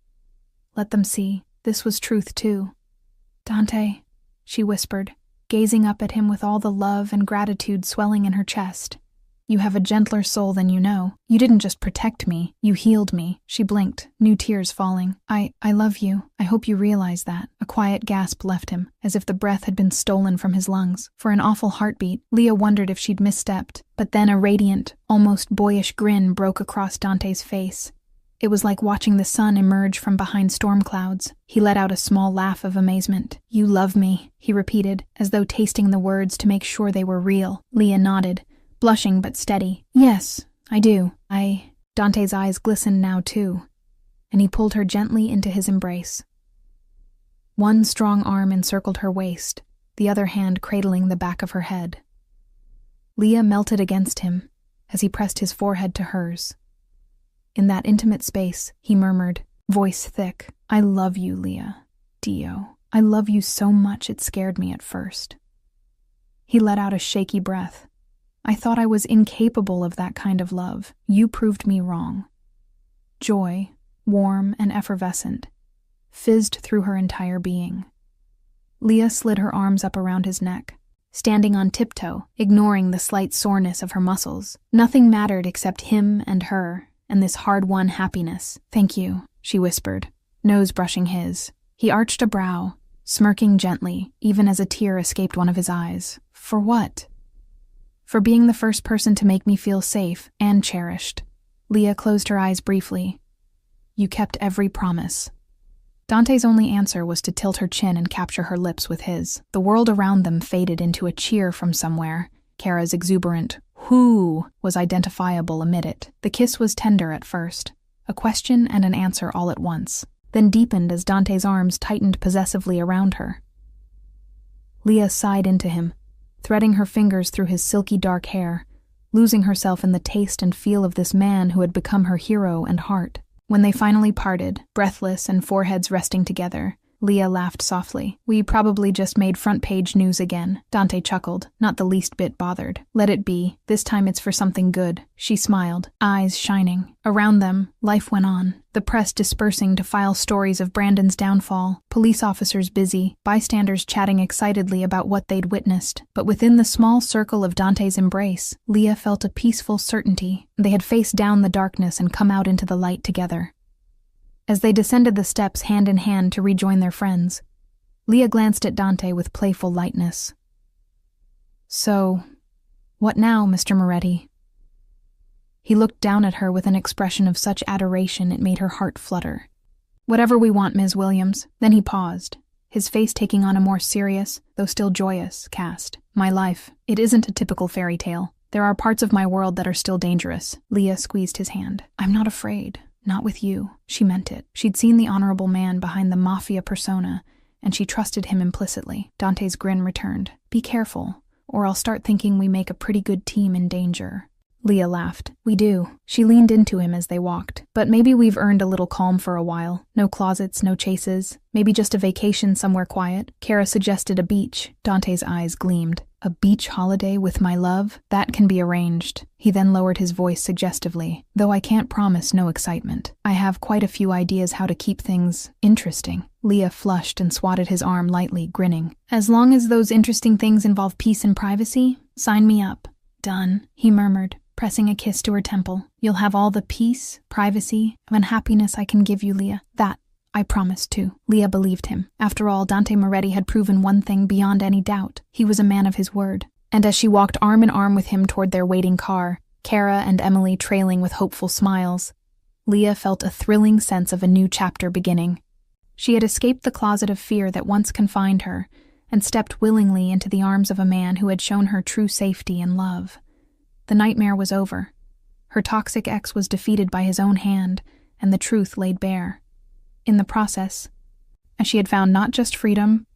Let them see. This was truth, too. "Dante," she whispered, gazing up at him with all the love and gratitude swelling in her chest. "You have a gentler soul than you know. You didn't just protect me, you healed me." She blinked, new tears falling. I love you. I hope you realize that." A quiet gasp left him, as if the breath had been stolen from his lungs. For an awful heartbeat, Leah wondered if she'd misstepped. But then a radiant, almost boyish grin broke across Dante's face. It was like watching the sun emerge from behind storm clouds. He let out a small laugh of amazement. "You love me," he repeated, as though tasting the words to make sure they were real. Leah nodded, blushing but steady. "Yes, I do. Dante's eyes glistened now too, and he pulled her gently into his embrace. One strong arm encircled her waist, the other hand cradling the back of her head. Leah melted against him as he pressed his forehead to hers. In that intimate space, he murmured, voice thick, "I love you, Leah. Dio. I love you so much it scared me at first." He let out a shaky breath. "I thought I was incapable of that kind of love. You proved me wrong." Joy, warm and effervescent, fizzed through her entire being. Leah slid her arms up around his neck, standing on tiptoe, ignoring the slight soreness of her muscles. Nothing mattered except him and her, and this hard-won happiness. "Thank you," she whispered, nose brushing his. He arched a brow, smirking gently, even as a tear escaped one of his eyes. "For what?" "For being the first person to make me feel safe and cherished." Leah closed her eyes briefly. "You kept every promise." Dante's only answer was to tilt her chin and capture her lips with his. The world around them faded into a cheer from somewhere. Kara's exuberant "whoo" was identifiable amid it. The kiss was tender at first, a question and an answer all at once, then deepened as Dante's arms tightened possessively around her. Leah sighed into him, threading her fingers through his silky dark hair, losing herself in the taste and feel of this man who had become her hero and heart. When they finally parted, breathless and foreheads resting together, Leah laughed softly. "We probably just made front-page news again." Dante chuckled, not the least bit bothered. "Let it be. This time it's for something good." She smiled, eyes shining. Around them, life went on, the press dispersing to file stories of Brandon's downfall, police officers busy, bystanders chatting excitedly about what they'd witnessed. But within the small circle of Dante's embrace, Leah felt a peaceful certainty. They had faced down the darkness and come out into the light together. As they descended the steps hand in hand to rejoin their friends, Leah glanced at Dante with playful lightness. "So, what now, Mr. Moretti?" He looked down at her with an expression of such adoration it made her heart flutter. "Whatever we want, Ms. Williams." Then he paused, his face taking on a more serious, though still joyous, cast. "My life, it isn't a typical fairy tale. There are parts of my world that are still dangerous." Leah squeezed his hand. "I'm not afraid. Not with you." She meant it. She'd seen the honorable man behind the Mafia persona, and she trusted him implicitly. Dante's grin returned. "Be careful, or I'll start thinking we make a pretty good team in danger." Leah laughed. "We do." She leaned into him as they walked. "But maybe we've earned a little calm for a while. No closets, no chases. Maybe just a vacation somewhere quiet." Kara suggested a beach. Dante's eyes gleamed. "A beach holiday with my love? That can be arranged." He then lowered his voice suggestively. "Though I can't promise no excitement. I have quite a few ideas how to keep things interesting." Leah flushed and swatted his arm lightly, grinning. "As long as those interesting things involve peace and privacy, sign me up." "Done," he murmured, pressing a kiss to her temple. "You'll have all the peace, privacy, and happiness I can give you, Leah. That I promise too." Leah believed him. After all, Dante Moretti had proven one thing beyond any doubt. He was a man of his word. And as she walked arm in arm with him toward their waiting car, Kara and Emily trailing with hopeful smiles, Leah felt a thrilling sense of a new chapter beginning. She had escaped the closet of fear that once confined her and stepped willingly into the arms of a man who had shown her true safety and love. The nightmare was over. Her toxic ex was defeated by his own hand, and the truth laid bare. In the process, as she had found not just freedom,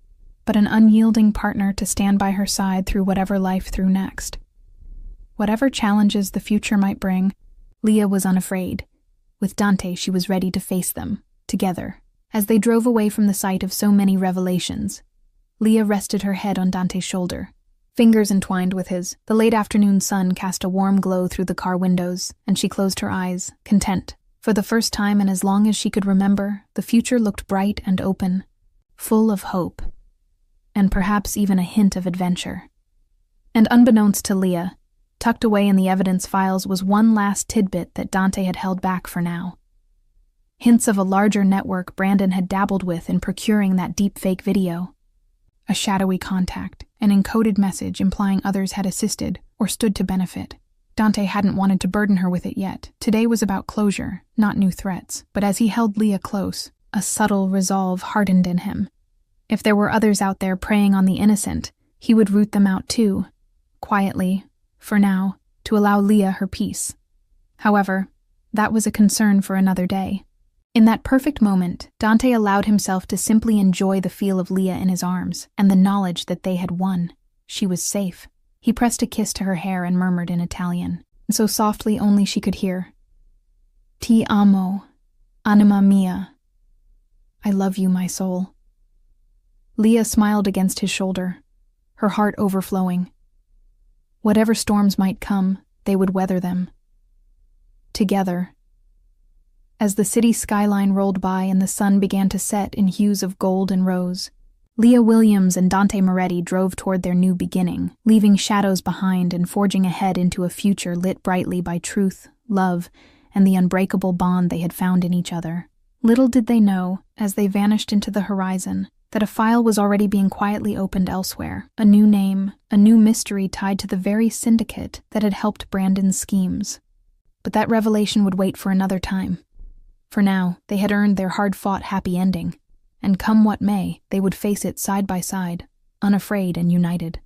but an unyielding partner to stand by her side through whatever life threw next. Whatever challenges the future might bring, Leah was unafraid. With Dante, she was ready to face them, together. As they drove away from the site of so many revelations, Leah rested her head on Dante's shoulder. Fingers entwined with his, the late afternoon sun cast a warm glow through the car windows, and she closed her eyes, content. For the first time in as long as she could remember, the future looked bright and open, full of hope, and perhaps even a hint of adventure. And unbeknownst to Leah, tucked away in the evidence files was one last tidbit that Dante had held back for now. Hints of a larger network Brandon had dabbled with in procuring that deepfake video. A shadowy contact, an encoded message implying others had assisted or stood to benefit. Dante hadn't wanted to burden her with it yet. Today was about closure, not new threats. But as he held Leah close, a subtle resolve hardened in him. If there were others out there preying on the innocent, he would root them out too, quietly, for now, to allow Leah her peace. However, that was a concern for another day. In that perfect moment, Dante allowed himself to simply enjoy the feel of Leah in his arms and the knowledge that they had won. She was safe. He pressed a kiss to her hair and murmured in Italian, so softly only she could hear. Ti amo, anima mia. I love you, my soul. Leah smiled against his shoulder, her heart overflowing. Whatever storms might come, they would weather them. Together. As the city skyline rolled by and the sun began to set in hues of gold and rose, Leah Williams and Dante Moretti drove toward their new beginning, leaving shadows behind and forging ahead into a future lit brightly by truth, love, and the unbreakable bond they had found in each other. Little did they know, as they vanished into the horizon, that a file was already being quietly opened elsewhere, a new name, a new mystery tied to the very syndicate that had helped Brandon's schemes. But that revelation would wait for another time. For now, they had earned their hard-fought happy ending, and come what may, they would face it side by side, unafraid and united.